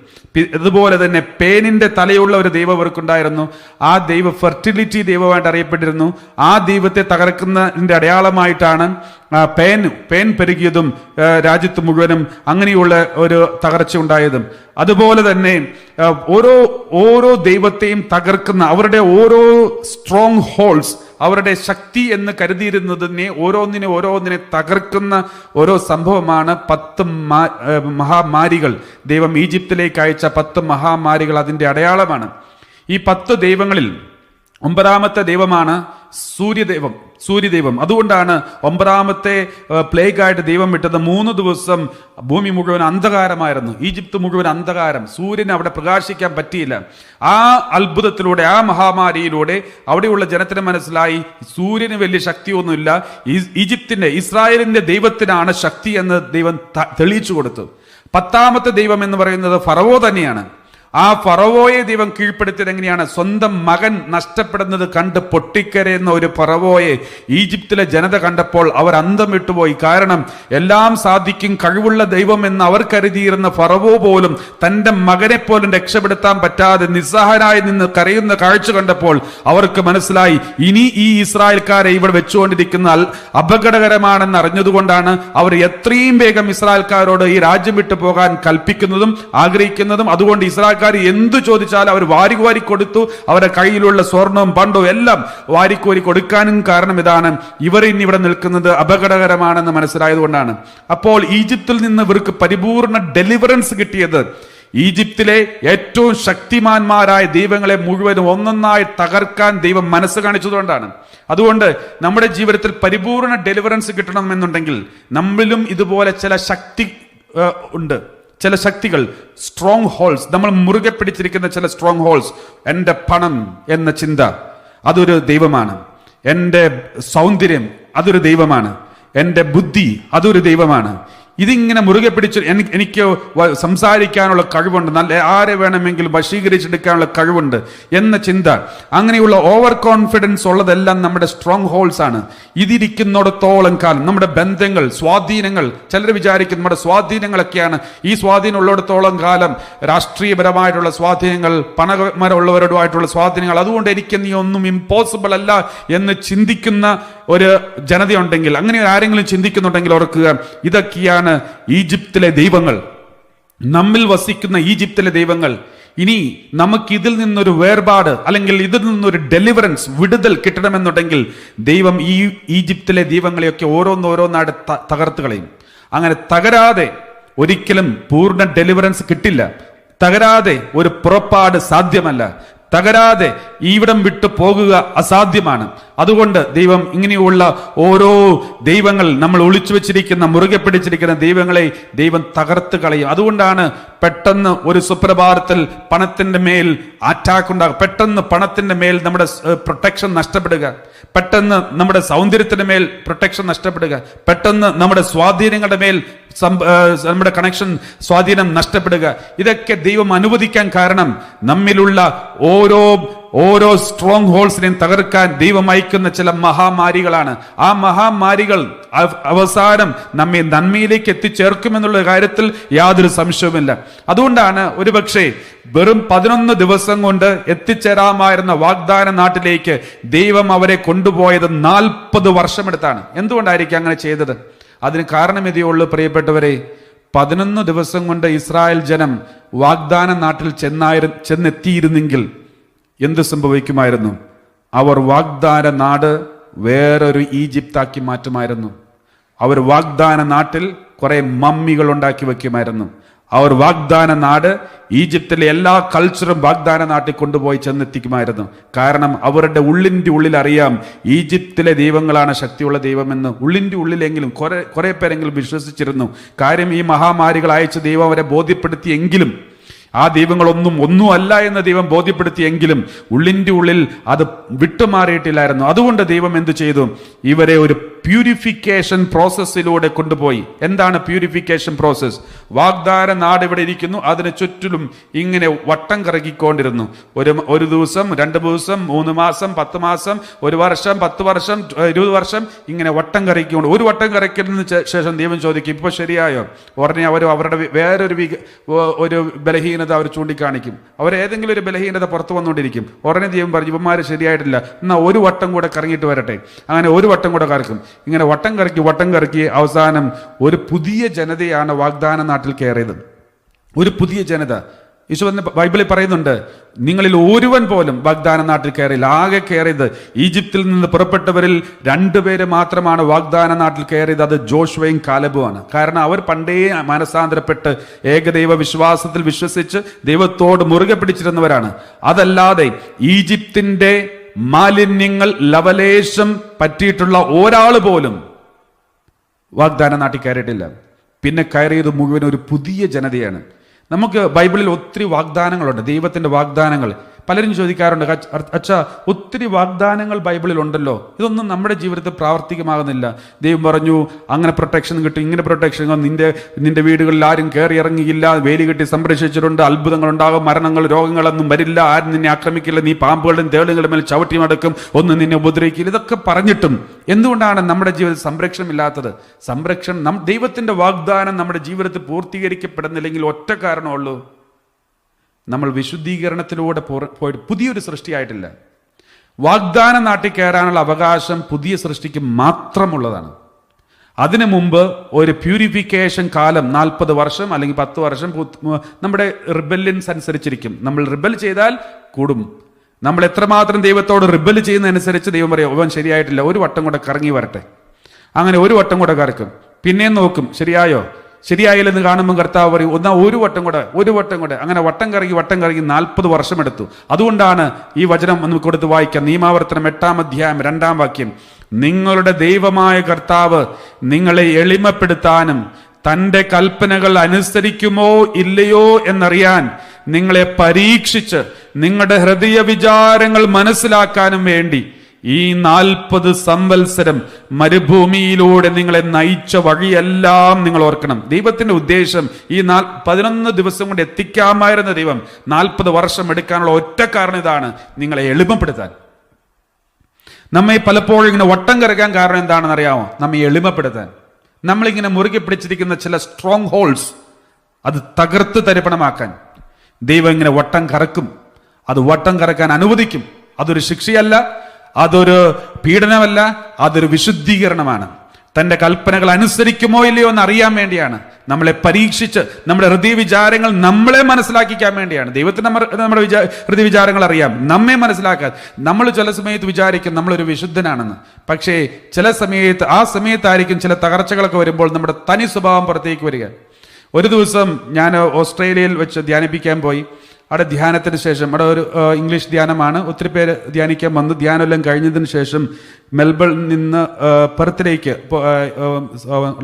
ഇതുപോലെ തന്നെ പേനിന്റെ തലയുള്ള ഒരു ദൈവം ഇവർക്കുണ്ടായിരുന്നു. ആ ദൈവം ഫെർട്ടിലിറ്റി ദൈവമായിട്ട് അറിയപ്പെട്ടിരുന്നു. ആ ദൈവത്തെ തകർക്കുന്നതിന്റെ അടയാളമായിട്ടാണ് പേൻ പെരുകിയതും രാജ്യത്ത് മുഴുവനും അങ്ങനെയുള്ള ഒരു തകർച്ച ഉണ്ടായതും. അതുപോലെ തന്നെ ഓരോ ദൈവത്തെയും തകർക്കുന്ന അവരുടെ ഓരോ സ്ട്രോങ് ഹോൾസ്, അവരുടെ ശക്തി എന്ന് കരുതിയിരുന്നതിനെ ഓരോന്നിനെ തകർക്കുന്ന ഓരോ സംഭവമാണ് 10 മഹാമാരികൾ. ദൈവം ഈജിപ്തിലേക്ക് അയച്ച 10 മഹാമാരികൾ അതിൻ്റെ അടയാളമാണ്. ഈ 10 ദൈവങ്ങളിൽ 9ാമത്തെ ദൈവമാണ് സൂര്യദൈവം. അതുകൊണ്ടാണ് 9ാമത്തെ പ്ലേഗായിട്ട് ദൈവം വിട്ടത്. 3 ദിവസം ഭൂമി മുഴുവൻ അന്ധകാരമായിരുന്നു, ഈജിപ്ത് മുഴുവൻ അന്ധകാരം, സൂര്യന് അവിടെ പ്രകാശിക്കാൻ പറ്റിയില്ല. ആ അത്ഭുതത്തിലൂടെ, ആ മഹാമാരിയിലൂടെ അവിടെയുള്ള ജനത്തിന് മനസ്സിലായി സൂര്യന് വലിയ ശക്തിയൊന്നുമില്ല, ഇസ്രായേലിന്റെ ദൈവത്തിനാണ് ശക്തി എന്ന് ദൈവം തെളിയിച്ചു കൊടുത്തു. 10ാമത്തെ ദൈവം എന്ന് പറയുന്നത് ഫറവോ തന്നെയാണ്. ആ ഫറവോയെ ദൈവം കീഴ്പ്പെടുത്തിയത് എങ്ങനെയാണ്? സ്വന്തം മകൻ നഷ്ടപ്പെടുന്നത് കണ്ട് പൊട്ടിക്കരയുന്ന ഒരു ഫറവോയെ ഈജിപ്തിലെ ജനത കണ്ടപ്പോൾ അവർ അന്തം വിട്ടുപോയി. കാരണം എല്ലാം സാധിക്കും കഴിവുള്ള ദൈവം എന്ന് അവർ കരുതിയിരുന്ന ഫറവോ പോലും തൻ്റെ മകനെ പോലും രക്ഷപ്പെടുത്താൻ പറ്റാതെ നിസ്സഹായനായി നിന്ന് കരയുന്ന കാഴ്ച കണ്ടപ്പോൾ അവർക്ക് മനസ്സിലായി ഇനി ഈ ഇസ്രായേൽക്കാരെ ഇവിടെ വെച്ചുകൊണ്ടിരിക്കുന്ന അപകടകരമാണെന്ന് അറിഞ്ഞതുകൊണ്ടാണ് അവർ എത്രയും വേഗം ഇസ്രായേൽക്കാരോട് ഈ രാജ്യം വിട്ടു പോകാൻ കൽപ്പിക്കുന്നതും ആഗ്രഹിക്കുന്നതും. അതുകൊണ്ട് ഇസ്രായേൽക്കാർ എന്തു ചോദിച്ചാലും അവർ വാരി കൊടുത്തു. അവരുടെ കയ്യിലുള്ള സ്വർണവും പണ്ടവും എല്ലാം വാരിക്കോരി കൊടുക്കാനും കാരണം ഇതാണ്, ഇവർ ഇനി ഇവിടെ നിൽക്കുന്നത് അപകടകരമാണെന്ന് മനസ്സിലായതുകൊണ്ടാണ്. അപ്പോൾ ഈജിപ്തിൽ നിന്ന് ഇവർക്ക് പരിപൂർണ ഡെലിവറൻസ് കിട്ടിയത് ഈജിപ്തിലെ ഏറ്റവും ശക്തിമാന്മാരായ ദൈവങ്ങളെ മുഴുവനും ഒന്നൊന്നായി തകർക്കാൻ ദൈവം മനസ്സ് കാണിച്ചതുകൊണ്ടാണ്. അതുകൊണ്ട് നമ്മുടെ ജീവിതത്തിൽ പരിപൂർണ ഡെലിവറൻസ് കിട്ടണമെന്നുണ്ടെങ്കിൽ നമ്മളിലും ഇതുപോലെ ചില ശക്തി ഉണ്ട്, ചില ശക്തികൾ, സ്ട്രോങ് ഹോൾസ്, നമ്മൾ മുറുകെ പിടിച്ചിരിക്കുന്ന ചില സ്ട്രോങ് ഹോൾസ്. എൻ്റെ പണം എന്ന ചിന്ത അതൊരു ദൈവമാണ്. എൻ്റെ സൗന്ദര്യം അതൊരു ദൈവമാണ്. എൻ്റെ ബുദ്ധി അതൊരു ദൈവമാണ്. ഇതിങ്ങനെ മുറുകെ പിടിച്ച് എനിക്ക് സംസാരിക്കാനുള്ള കഴിവുണ്ട്, നല്ല ആരെ വേണമെങ്കിലും വശീകരിച്ചെടുക്കാനുള്ള കഴിവുണ്ട് എന്ന ചിന്ത, അങ്ങനെയുള്ള ഓവർ കോൺഫിഡൻസ് ഉള്ളതെല്ലാം നമ്മുടെ സ്ട്രോങ് ഹോൾസ് ആണ്. ഇതിരിക്കുന്നിടത്തോളം കാലം നമ്മുടെ ബന്ധങ്ങൾ, സ്വാധീനങ്ങൾ, ചിലർ വിചാരിക്കും നമ്മുടെ സ്വാധീനങ്ങളൊക്കെയാണ്, ഈ സ്വാധീനം ഉള്ളിടത്തോളം കാലം രാഷ്ട്രീയപരമായിട്ടുള്ള സ്വാധീനങ്ങൾ, പണമരമുള്ളവരുമായിട്ടുള്ള സ്വാധീനങ്ങൾ, അതുകൊണ്ട് എനിക്ക് നീ ഒന്നും ഇമ്പോസിബിൾ അല്ല എന്ന് ചിന്തിക്കുന്ന ഒരു ജനതയുണ്ടെങ്കിൽ, അങ്ങനെ ആരെങ്കിലും ചിന്തിക്കുന്നുണ്ടെങ്കിൽ ഓർക്കുക, ഇതൊക്കെയാണ് ഈജിപ്തിലെ ദൈവങ്ങൾ, നമ്മിൽ വസിക്കുന്ന ഈജിപ്തിലെ ദൈവങ്ങൾ. ഇനി നമുക്ക് ഇതിൽ നിന്നൊരു വേർപാട് അല്ലെങ്കിൽ ഇതിൽ നിന്നൊരു ഡെലിവറൻസ്, വിടുതൽ കിട്ടണമെന്നുണ്ടെങ്കിൽ ദൈവം ഈ ഈജിപ്തിലെ ദൈവങ്ങളെയൊക്കെ ഓരോന്നോരോന്നായിട്ട് തകർത്ത് കളയും. അങ്ങനെ തകരാതെ ഒരിക്കലും പൂർണ്ണ ഡെലിവറൻസ് കിട്ടില്ല. തകരാതെ ഒരു പുറപ്പാട് സാധ്യമല്ല. തകരാതെ ഇവിടം വിട്ടു പോകുക അസാധ്യമാണ്. അതുകൊണ്ട് ദൈവം ഇങ്ങനെയുള്ള ഓരോ ദൈവങ്ങൾ, നമ്മൾ ഒളിച്ചു വെച്ചിരിക്കുന്ന, മുറുകെ പിടിച്ചിരിക്കുന്ന ദൈവങ്ങളെ ദൈവം തകർത്ത് കളയും. അതുകൊണ്ടാണ് പെട്ടെന്ന് ഒരു സുപ്രഭാതത്തിൽ പണത്തിന്റെ മേൽ അറ്റാക്ക് ഉണ്ടാകുക, പെട്ടെന്ന് പണത്തിന്റെ മേൽ നമ്മുടെ പ്രൊട്ടക്ഷൻ നഷ്ടപ്പെടുക, പെട്ടെന്ന് നമ്മുടെ സൗന്ദര്യത്തിന്റെ മേൽ പ്രൊട്ടക്ഷൻ നഷ്ടപ്പെടുക, പെട്ടെന്ന് നമ്മുടെ സ്വാധീനങ്ങളുടെ മേൽ നമ്മുടെ കണക്ഷൻ, സ്വാധീനം നഷ്ടപ്പെടുക. ഇതൊക്കെ ദൈവം അനുവദിക്കാൻ കാരണം നമ്മിലുള്ള ഓരോ സ്ട്രോങ് ഹോൾസിനെയും തകർക്കാൻ ദൈവം അയക്കുന്ന ചില മഹാമാരികളാണ്. ആ മഹാമാരികൾ അവസാനം നമ്മെ നന്മയിലേക്ക് എത്തിച്ചേർക്കുമെന്നുള്ള കാര്യത്തിൽ യാതൊരു സംശയവുമില്ല. അതുകൊണ്ടാണ് ഒരുപക്ഷെ വെറും 11 ദിവസം കൊണ്ട് എത്തിച്ചേരാമായിരുന്ന വാഗ്ദാന നാട്ടിലേക്ക് ദൈവം അവരെ കൊണ്ടുപോയത് 40 വർഷമെടുത്താണ്. എന്തുകൊണ്ടായിരിക്കും അങ്ങനെ ചെയ്തത്? അതിന് കാരണം ഇതേ ഉള്ളൂ പ്രിയപ്പെട്ടവരെ. 11 ദിവസം കൊണ്ട് ഇസ്രായേൽ ജനം വാഗ്ദാന നാട്ടിൽ ചെന്നെത്തിയിരുന്നെങ്കിൽ എന്ത് സംഭവിക്കുമായിരുന്നു? അവർ വാഗ്ദാന നാട് വേറൊരു ഈജിപ്താക്കി മാറ്റുമായിരുന്നു. അവർ വാഗ്ദാന നാട്ടിൽ കുറെ മമ്മികൾ ഉണ്ടാക്കി വെക്കുമായിരുന്നു. അവർ വാഗ്ദാന നാട്, ഈജിപ്തിലെ എല്ലാ കൾച്ചറും വാഗ്ദാന നാട്ടിൽ കൊണ്ടുപോയി ചെന്നെത്തിക്കുമായിരുന്നു. കാരണം അവരുടെ ഉള്ളിൻ്റെ ഉള്ളിൽ അറിയാം ഈജിപ്തിലെ ദൈവങ്ങളാണ് ശക്തിയുള്ള ദൈവമെന്ന്. ഉള്ളിൻ്റെ ഉള്ളിലെങ്കിലും കുറെ പേരെങ്കിലും വിശ്വസിച്ചിരുന്നു. കാര്യം ഈ മഹാമാരികൾ അയച്ച് ദൈവം അവരെ ബോധ്യപ്പെടുത്തിയെങ്കിലും, ആ ദൈവങ്ങളൊന്നും അല്ല എന്ന് ദൈവം ബോധ്യപ്പെടുത്തിയെങ്കിലും ഉള്ളിൻ്റെ ഉള്ളിൽ അത് വിട്ടുമാറിയിട്ടില്ലായിരുന്നു. അതുകൊണ്ട് ദൈവം എന്ത് ചെയ്തു? ഇവരെ ഒരു പ്യൂരിഫിക്കേഷൻ പ്രോസസ്സിലൂടെ കൊണ്ടുപോയി. എന്താണ് പ്യൂരിഫിക്കേഷൻ പ്രോസസ്? വാഗ്ദാന നാട് ഇവിടെ ഇരിക്കുന്നു, അതിന് ചുറ്റിലും ഇങ്ങനെ വട്ടം കറക്കിക്കൊണ്ടിരുന്നു. ഒരു ദിവസം, 2 ദിവസം, 3 മാസം, 10 മാസം, 1 വർഷം, 10 വർഷം, 20 വർഷം, ഇങ്ങനെ വട്ടം കറക്കിക്കൊണ്ട്, ഒരു വട്ടം കറക്കിയതിന് ശേഷം ദൈവം ചോദിക്കും, ഇപ്പൊ ശരിയായോ? ഉടനെ അവരുടെ വേറൊരു ബലഹീനത അവർ ചൂണ്ടിക്കാണിക്കും. അവരേതെങ്കിലും ഒരു ബലഹീനത പുറത്തു വന്നുകൊണ്ടിരിക്കും. ഉടനെ ദൈവം പറഞ്ഞു, ഇവന്മാര് ശരിയായിട്ടില്ല, എന്നാൽ ഒരു വട്ടം കൂടെ കറങ്ങിയിട്ട് വരട്ടെ. അങ്ങനെ ഒരു വട്ടം കൂടെ കറക്കും. ഇങ്ങനെ വട്ടം കറക്കി അവസാനം ഒരു പുതിയ ജനതയാണ് വാഗ്ദാന നാട്ടിൽ കയറിയത്. ഒരു പുതിയ ജനത. യേശു ബൈബിളിൽ പറയുന്നുണ്ട്, നിങ്ങളിൽ ഒരുവൻ പോലും വാഗ്ദാന നാട്ടിൽ കയറിയില്ല. ആകെ കയറിയത്, ഈജിപ്തിൽ നിന്ന് പുറപ്പെട്ടവരിൽ 2 പേര് മാത്രമാണ് വാഗ്ദാന നാട്ടിൽ കയറിയത്. അത് ജോഷുവയും കാലബുമാണ്. കാരണം അവർ പണ്ടേ മനസാന്തരപ്പെട്ട് ഏകദൈവ വിശ്വാസത്തിൽ വിശ്വസിച്ച് ദൈവത്തോട് മുറുകെ പിടിച്ചിരുന്നവരാണ്. അതല്ലാതെ ഈജിപ്തിന്റെ മാലിന്യങ്ങൾ ലവലേശം പറ്റിയിട്ടുള്ള ഒരാൾ പോലും വാഗ്ദാന നാട്ടിൽ കയറിയിട്ടില്ല. പിന്നെ കയറിയത് മുഴുവൻ ഒരു പുതിയ ജനതയാണ്. നമുക്ക് ബൈബിളിൽ ഒത്തിരി വാഗ്ദാനങ്ങളുണ്ട്, ദൈവത്തിന്റെ വാഗ്ദാനങ്ങൾ. പലരും ചോദിക്കാറുണ്ട്, അച്ഛാ ഒത്തിരി വാഗ്ദാനങ്ങൾ ബൈബിളിൽ ഉണ്ടല്ലോ, ഇതൊന്നും നമ്മുടെ ജീവിതത്തിൽ പ്രാവർത്തികമാകുന്നില്ല. ദൈവം പറഞ്ഞു അങ്ങനെ പ്രൊട്ടക്ഷൻ കിട്ടും, ഇങ്ങനെ പ്രൊട്ടക്ഷൻ, നിന്റെ വീടുകളിൽ ആരും കയറി ഇറങ്ങിയില്ല, വേലി കെട്ടി സംരക്ഷിച്ചിട്ടുണ്ട്, അത്ഭുതങ്ങൾ ഉണ്ടാകും, മരണങ്ങൾ, രോഗങ്ങളൊന്നും വരില്ല, ആരും നിന്നെ ആക്രമിക്കില്ല, നീ പാമ്പുകളും തേളുകളും മേൽ ചവിട്ടി നടക്കും, ഒന്നും നിന്നെ ഉപദ്രവിക്കില്ല. ഇതൊക്കെ പറഞ്ഞിട്ടും എന്തുകൊണ്ടാണ് നമ്മുടെ ജീവിതത്തിൽ സംരക്ഷണം ഇല്ലാത്തത്? ദൈവത്തിന്റെ വാഗ്ദാനം നമ്മുടെ ജീവിതത്തിൽ പൂർത്തീകരിക്കപ്പെടുന്നില്ലെങ്കിൽ ഒറ്റ കാരണമുള്ളൂ, നമ്മൾ വിശുദ്ധീകരണത്തിലൂടെ പോയിട്ട് പുതിയൊരു സൃഷ്ടിയായിട്ടില്ല. വാഗ്ദാന നാട്ടിൽ കയറാനുള്ള അവകാശം പുതിയ സൃഷ്ടിക്ക് മാത്രമുള്ളതാണ്. അതിനു മുമ്പ് ഒരു പ്യൂരിഫിക്കേഷൻ കാലം 40 വർഷം അല്ലെങ്കിൽ 10 വർഷം നമ്മുടെ റിബല്യൻസ് അനുസരിച്ചിരിക്കും. നമ്മൾ റിബൽ ചെയ്താൽ കൂടും. നമ്മൾ എത്രമാത്രം ദൈവത്തോട് റിബൽ ചെയ്യുന്നതനുസരിച്ച് ദൈവം പറയും, അവൻ ശരിയായിട്ടില്ല, ഒരു വട്ടം കൂടെ കറങ്ങി വരട്ടെ. അങ്ങനെ ഒരു വട്ടം കൂടെ കറക്കും, പിന്നെയും നോക്കും, ശരിയായില്ലെന്ന് കാണുമ്പോൾ കർത്താവ് പറയും, ഒരു വട്ടം കൂടെ. അങ്ങനെ വട്ടം കറങ്ങി 40 വർഷമെടുത്തു. അതുകൊണ്ടാണ് ഈ വചനം ഒന്ന് കൊടുത്ത് വായിക്കാം. നിയമാവർത്തനം 8-ാം അധ്യായം 2-ാം വാക്യം, നിങ്ങളുടെ ദൈവമായ കർത്താവ് നിങ്ങളെ എളിമപ്പെടുത്താനും തൻ്റെ കൽപ്പനകൾ അനുസരിക്കുമോ ഇല്ലയോ എന്നറിയാൻ നിങ്ങളെ പരീക്ഷിച്ച് നിങ്ങളുടെ ഹൃദയ വിചാരങ്ങൾ മനസ്സിലാക്കാനും വേണ്ടി ഈ 40 സംവത്സരം മരുഭൂമിയിലൂടെ നിങ്ങളെ നയിച്ച വഴിയെല്ലാം നിങ്ങൾ ഓർക്കണം. ദൈവത്തിന്റെ ഉദ്ദേശം ഈ 11 ദിവസം കൊണ്ട് എത്തിക്കാമായിരുന്ന ദൈവം 40 വർഷം എടുക്കാനുള്ള ഒറ്റ കാരണം ഇതാണ്, നിങ്ങളെ എളിമപ്പെടുത്താൻ. നമ്മെ പലപ്പോഴും ഇങ്ങനെ വട്ടം കറക്കാൻ കാരണം എന്താണെന്ന് അറിയാമോ? നമ്മെ എളിമപ്പെടുത്താൻ. നമ്മളിങ്ങനെ മുറുകെ പിടിച്ചിരിക്കുന്ന ചില സ്ട്രോങ് ഹോൾഡ്സ് അത് തകർത്ത് തരിപ്പണമാക്കാൻ ദൈവം ഇങ്ങനെ വട്ടം കറക്കും. അത് വട്ടം കറക്കാൻ അനുവദിക്കും. അതൊരു ശിക്ഷയല്ല, അതൊരു പീഡനമല്ല, അതൊരു വിശുദ്ധീകരണമാണ്. തന്റെ കൽപ്പനകൾ അനുസരിക്കുമോ ഇല്ലയോ എന്ന് അറിയാൻ വേണ്ടിയാണ്. നമ്മളെ പരീക്ഷിച്ച് നമ്മുടെ ഹൃദയ വിചാരങ്ങൾ നമ്മളെ മനസ്സിലാക്കിക്കാൻ വേണ്ടിയാണ്. ദൈവത്തിന് നമ്മുടെ ഹൃദയ വിചാരങ്ങൾ അറിയാം, നമ്മെ മനസ്സിലാക്കാൻ. നമ്മൾ ചില സമയത്ത് വിചാരിക്കും നമ്മളൊരു വിശുദ്ധനാണെന്ന്. പക്ഷേ ചില സമയത്ത് ആ സമയത്തായിരിക്കും ചില തകർച്ചകളൊക്കെ വരുമ്പോൾ നമ്മുടെ തനി സ്വഭാവം പുറത്തേക്ക് വരിക. ഒരു ദിവസം ഞാൻ ഓസ്ട്രേലിയയിൽ വെച്ച് ധ്യാനിപ്പിക്കാൻ പോയി. അവിടെ ധ്യാനത്തിന് ശേഷം, അവിടെ ഒരു ഇംഗ്ലീഷ് ധ്യാനമാണ്, ഒത്തിരി പേര് ധ്യാനിക്കാൻ വന്നു. ധ്യാനമെല്ലാം കഴിഞ്ഞതിന് ശേഷം മെൽബണിൽ നിന്ന് പെർത്തിലേക്ക്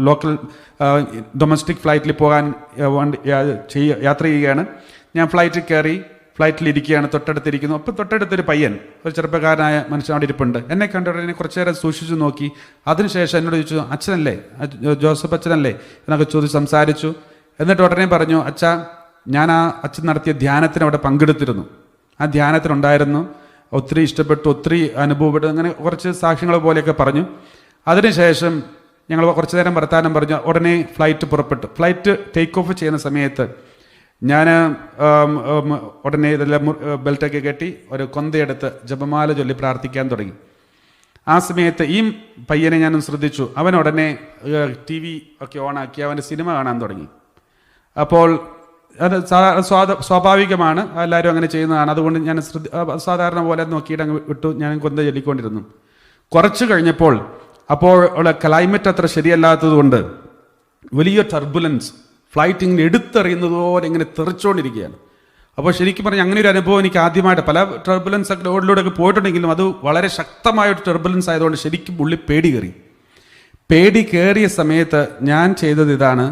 ലോക്കൽ ഡൊമസ്റ്റിക് ഫ്ലൈറ്റിൽ പോകാൻ യാത്ര ചെയ്യുകയാണ്. ഞാൻ ഫ്ലൈറ്റിൽ കയറി, ഫ്ലൈറ്റിലിരിക്കുകയാണ്, തൊട്ടടുത്തിരിക്കുന്നു. അപ്പോൾ തൊട്ടടുത്തൊരു പയ്യൻ, ഒരു ചെറുപ്പക്കാരനായ മനുഷ്യൻ അവിടെ ഇരിപ്പുണ്ട്. എന്നെ കണ്ടുടനെ കുറച്ചു നേരം സൂക്ഷിച്ചു നോക്കി. അതിനുശേഷം എന്നോട് ചോദിച്ചു, അച്ഛനല്ലേ, ജോസഫ് അച്ഛനല്ലേ എന്നൊക്കെ ചോദിച്ച് സംസാരിച്ചു. എന്നിട്ട് ഉടനെ പറഞ്ഞു, അച്ഛാ, ഞാൻ ആ അച്ഛൻ നടത്തിയ ധ്യാനത്തിന് അവിടെ പങ്കെടുത്തിരുന്നു, ആ ധ്യാനത്തിനുണ്ടായിരുന്നു, ഒത്തിരി ഇഷ്ടപ്പെട്ടു, ഒത്തിരി അനുഭവപ്പെട്ടു, അങ്ങനെ കുറച്ച് സാക്ഷ്യങ്ങൾ പോലെയൊക്കെ പറഞ്ഞു. അതിനുശേഷം ഞങ്ങൾ കുറച്ചു നേരം വർത്താനം പറഞ്ഞു. ഉടനെ ഫ്ലൈറ്റ് പുറപ്പെട്ടു. ഫ്ലൈറ്റ് ടേക്ക് ഓഫ് ചെയ്യുന്ന സമയത്ത് ഞാൻ ഉടനെ ഇതെല്ലാം ബെൽറ്റൊക്കെ കെട്ടി ഒരു കൊന്തയെടുത്ത് ജപമാല ചൊല്ലി പ്രാർത്ഥിക്കാൻ തുടങ്ങി. ആ സമയത്ത് ഈ പയ്യനെ ഞാൻ ശ്രദ്ധിച്ചു. അവൻ ഉടനെ TV ഒക്കെ ഓണാക്കി അവൻ്റെ സിനിമ കാണാൻ തുടങ്ങി. അപ്പോൾ അത് സ്വാഭാവികമാണ്, എല്ലാവരും അങ്ങനെ ചെയ്യുന്നതാണ്. അതുകൊണ്ട് ഞാൻ സാധാരണ പോലെ നോക്കിയിട്ട് അങ്ങ് വിട്ടു. ഞാൻ കൊന്ത ചൊല്ലിക്കൊണ്ടിരുന്നു. കുറച്ച് കഴിഞ്ഞപ്പോൾ, അപ്പോൾ ഉള്ള ക്ലൈമറ്റ് അത്ര ശരിയല്ലാത്തത് കൊണ്ട് വലിയ ടർബുലൻസ്, ഫ്ലൈറ്റ് ഇങ്ങനെ എടുത്തെറിയുന്നത് പോലെ ഇങ്ങനെ തെറിച്ചുകൊണ്ടിരിക്കുകയാണ്. അപ്പോൾ ശരിക്കും പറഞ്ഞാൽ അങ്ങനെ ഒരു അനുഭവം എനിക്ക് ആദ്യമായിട്ട്, പല ടർബുലൻസ് ഒക്കെ റോഡിലൂടെയൊക്കെ പോയിട്ടുണ്ടെങ്കിലും അത് വളരെ ശക്തമായൊരു ടർബുലൻസ് ആയതുകൊണ്ട് ശരിക്കും ഉള്ളിൽ പേടി കയറി. പേടി കയറിയ സമയത്ത് ഞാൻ ചെയ്തത് ഇതാണ്,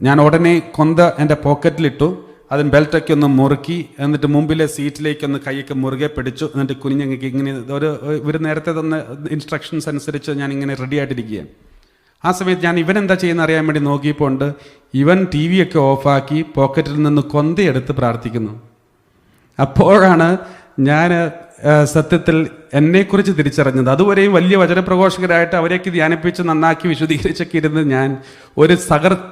ഞാൻ ഉടനെ കൊന്ത എൻ്റെ പോക്കറ്റിലിട്ടു, അതിന് ബെൽറ്റൊക്കെ ഒന്ന് മുറുക്കി, എന്നിട്ട് മുമ്പിലെ സീറ്റിലേക്കൊന്ന് കൈയൊക്കെ മുറുകെ പിടിച്ചു. എന്നിട്ട് കുനിഞ്ഞങ്ങ് ഇങ്ങനെ ഇവർ നേരത്തെ തന്ന ഇൻസ്ട്രക്ഷൻസ് അനുസരിച്ച് ഞാൻ ഇങ്ങനെ റെഡി ആയിട്ടിരിക്കുകയാണ്. ആ സമയത്ത് ഞാൻ ഇവൻ എന്താ ചെയ്യുന്ന അറിയാൻ വേണ്ടി നോക്കിയപ്പോൾ ഇവൻ TV ഒക്കെ ഓഫാക്കി പോക്കറ്റിൽ നിന്ന് കൊന്തയെടുത്ത് പ്രാർത്ഥിക്കുന്നു. അപ്പോഴാണ് ഞാൻ സത്യത്തിൽ എന്നെക്കുറിച്ച് തിരിച്ചറിഞ്ഞത്. അതുവരെയും വലിയ വചനപ്രഘോഷകരായിട്ട് അവരെയൊക്കെ ധ്യാനിപ്പിച്ച് നന്നാക്കി വിശദീകരിച്ചൊക്കെ ഇരുന്ന് ഞാൻ ഒരു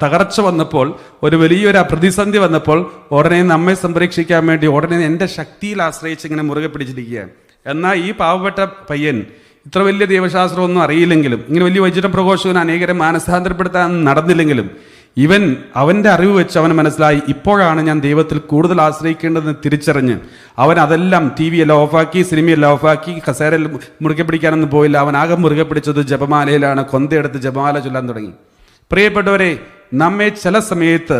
തകർച്ച വന്നപ്പോൾ, ഒരു വലിയൊരു പ്രതിസന്ധി വന്നപ്പോൾ ഉടനെ നമ്മെ സംരക്ഷിക്കാൻ വേണ്ടി ഉടനെ എൻ്റെ ശക്തിയിൽ ആശ്രയിച്ച് ഇങ്ങനെ മുറുകെ പിടിച്ചിരിക്കുകയാണ്. എന്നാൽ ഈ പാവപ്പെട്ട പയ്യൻ ഇത്ര വലിയ ദൈവശാസ്ത്രമൊന്നും അറിയില്ലെങ്കിലും, ഇങ്ങനെ വലിയ വചനപ്രഘോഷകൻ അനേകരെ മാനസാന്തരപ്പെടുത്താൻ നടന്നില്ലെങ്കിലും, ഇവൻ അവൻ്റെ അറിവ് വെച്ച് അവന് മനസ്സിലായി, ഇപ്പോഴാണ് ഞാൻ ദൈവത്തിൽ കൂടുതൽ ആശ്രയിക്കേണ്ടതെന്ന് തിരിച്ചറിഞ്ഞ് അവൻ അതെല്ലാം TV എല്ലാം ഓഫാക്കി, സിനിമയെല്ലാം ഓഫാക്കി, കസേരയിൽ മുറുകെ പിടിക്കാനൊന്നും പോയില്ല. അവൻ ആകെ മുറുകെ പിടിച്ചത് ജപമാലയിലാണ്. കൊന്തയെടുത്ത് ജപമാല ചൊല്ലാൻ തുടങ്ങി. പ്രിയപ്പെട്ടവരെ, നമ്മെ ചില സമയത്ത്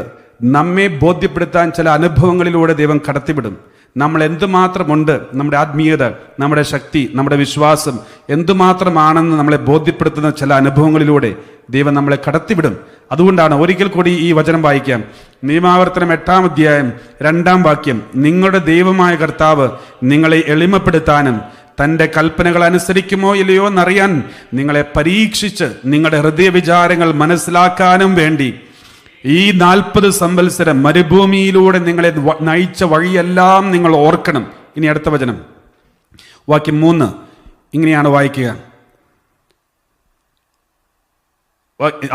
നമ്മെ ബോധ്യപ്പെടുത്താൻ ചില അനുഭവങ്ങളിലൂടെ ദൈവം കടത്തിവിടും. നമ്മൾ എന്തുമാത്രമുണ്ട്, നമ്മുടെ ആത്മീയത, നമ്മുടെ ശക്തി, നമ്മുടെ വിശ്വാസം എന്തുമാത്രമാണെന്ന് നമ്മളെ ബോധ്യപ്പെടുത്തുന്ന ചില അനുഭവങ്ങളിലൂടെ ദൈവം നമ്മളെ കടത്തിവിടും. അതുകൊണ്ടാണ് ഒരിക്കൽ കൂടി ഈ വചനം വായിക്കാം. നിയമാവർത്തനം 8-ാം അധ്യായം 2-ാം വാക്യം, നിങ്ങളുടെ ദൈവമായ കർത്താവ് നിങ്ങളെ എളിമപ്പെടുത്താനും തൻ്റെ കൽപ്പനകൾ അനുസരിക്കുമോ ഇല്ലയോ എന്നറിയാൻ നിങ്ങളെ പരീക്ഷിച്ച് നിങ്ങളുടെ ഹൃദയവിചാരങ്ങൾ മനസ്സിലാക്കാനും വേണ്ടി ഈ 40 സംവത്സരം മരുഭൂമിയിലൂടെ നിങ്ങളെ നയിച്ച വഴിയെല്ലാം നിങ്ങൾ ഓർക്കണം. ഇനി അടുത്ത വചനം, വാക്യം 3 ഇങ്ങനെയാണ് വായിക്കുക.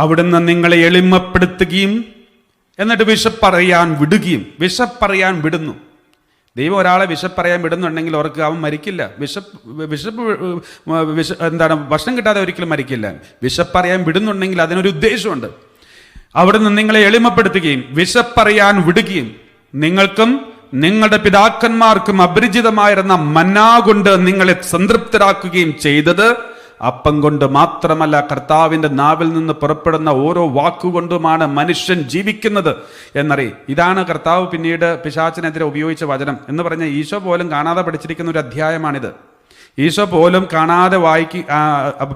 അവിടുന്ന് നിങ്ങളെ എളിമപ്പെടുത്തുകയും എന്നിട്ട് വിശപ്പറിയാൻ വിടുകയും. വിശപ്പറിയാൻ വിടുന്നു. ദൈവം ഒരാളെ വിശപ്പറിയാൻ വിടുന്നുണ്ടെങ്കിൽ അവർക്ക് അവൻ മരിക്കില്ല. ഭക്ഷണം കിട്ടാതെ ഒരിക്കലും മരിക്കില്ല. വിശപ്പറിയാൻ വിടുന്നുണ്ടെങ്കിൽ അതിനൊരു ഉദ്ദേശമുണ്ട്. അവിടുന്ന് നിങ്ങളെ എളിമപ്പെടുത്തുകയും വിശപ്പറിയാൻ വിടുകയും നിങ്ങൾക്കും നിങ്ങളുടെ പിതാക്കന്മാർക്കും അപരിചിതമായിരുന്ന മന്നാ കൊണ്ട് നിങ്ങളെ സംതൃപ്തരാക്കുകയും ചെയ്തത് അപ്പം കൊണ്ട് മാത്രമല്ല, കർത്താവിൻ്റെ നാവിൽ നിന്ന് പുറപ്പെടുന്ന ഓരോ വാക്കുകൊണ്ടുമാണ് മനുഷ്യൻ ജീവിക്കുന്നത് എന്നറിയും. ഇതാണ് കർത്താവ് പിന്നീട് പിശാചിനെതിരെ ഉപയോഗിച്ച വചനം എന്ന് പറഞ്ഞ ഈശോ പോലും കാണാതെ പഠിച്ചിരിക്കുന്ന ഒരു അധ്യായമാണിത്. ഈശോ പോലും കാണാതെ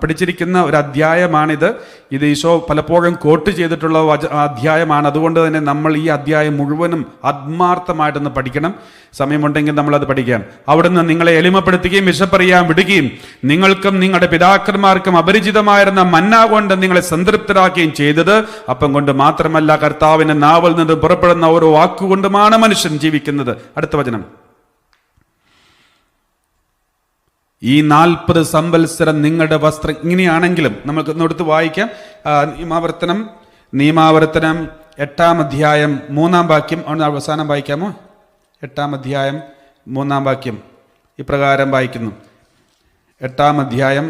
പഠിച്ചിരിക്കുന്ന ഒരു അധ്യായമാണിത്. ഇത് ഈശോ പലപ്പോഴും കോട്ട് ചെയ്തിട്ടുള്ള അധ്യായമാണ്. അതുകൊണ്ട് തന്നെ നമ്മൾ ഈ അധ്യായം മുഴുവനും ആത്മാർത്ഥമായിട്ടൊന്ന് പഠിക്കണം. സമയമുണ്ടെങ്കിൽ നമ്മളത് പഠിക്കാം. അവിടുന്ന് നിങ്ങളെ എളിമപ്പെടുത്തുകയും വിശപ്പറിയാൻ വിടുകയും നിങ്ങൾക്കും നിങ്ങളുടെ പിതാക്കന്മാർക്കും അപരിചിതമായിരുന്ന മന്ന കൊണ്ട് നിങ്ങളെ സംതൃപ്തരാക്കുകയും ചെയ്തത് അപ്പം കൊണ്ട് മാത്രമല്ല, കർത്താവിന്റെ നാവിൽ നിന്ന് പുറപ്പെടുന്ന ഓരോ വാക്കുകൊണ്ടുമാണ് മനുഷ്യൻ ജീവിക്കുന്നത്. അടുത്ത വചനം. ഈ 40 സംവത്സരം നിങ്ങളുടെ വസ്ത്രം ഇങ്ങനെയാണെങ്കിലും, നമുക്ക് ഇന്നെടുത്ത് വായിക്കാം. നിയമാവർത്തനം 8-ാം അധ്യായം 3-ാം വാക്യം അവസാനം വായിക്കാമോ? 8-ാം അധ്യായം 3-ാം വാക്യം ഇപ്രകാരം വായിക്കുന്നു. 8-ാം അധ്യായം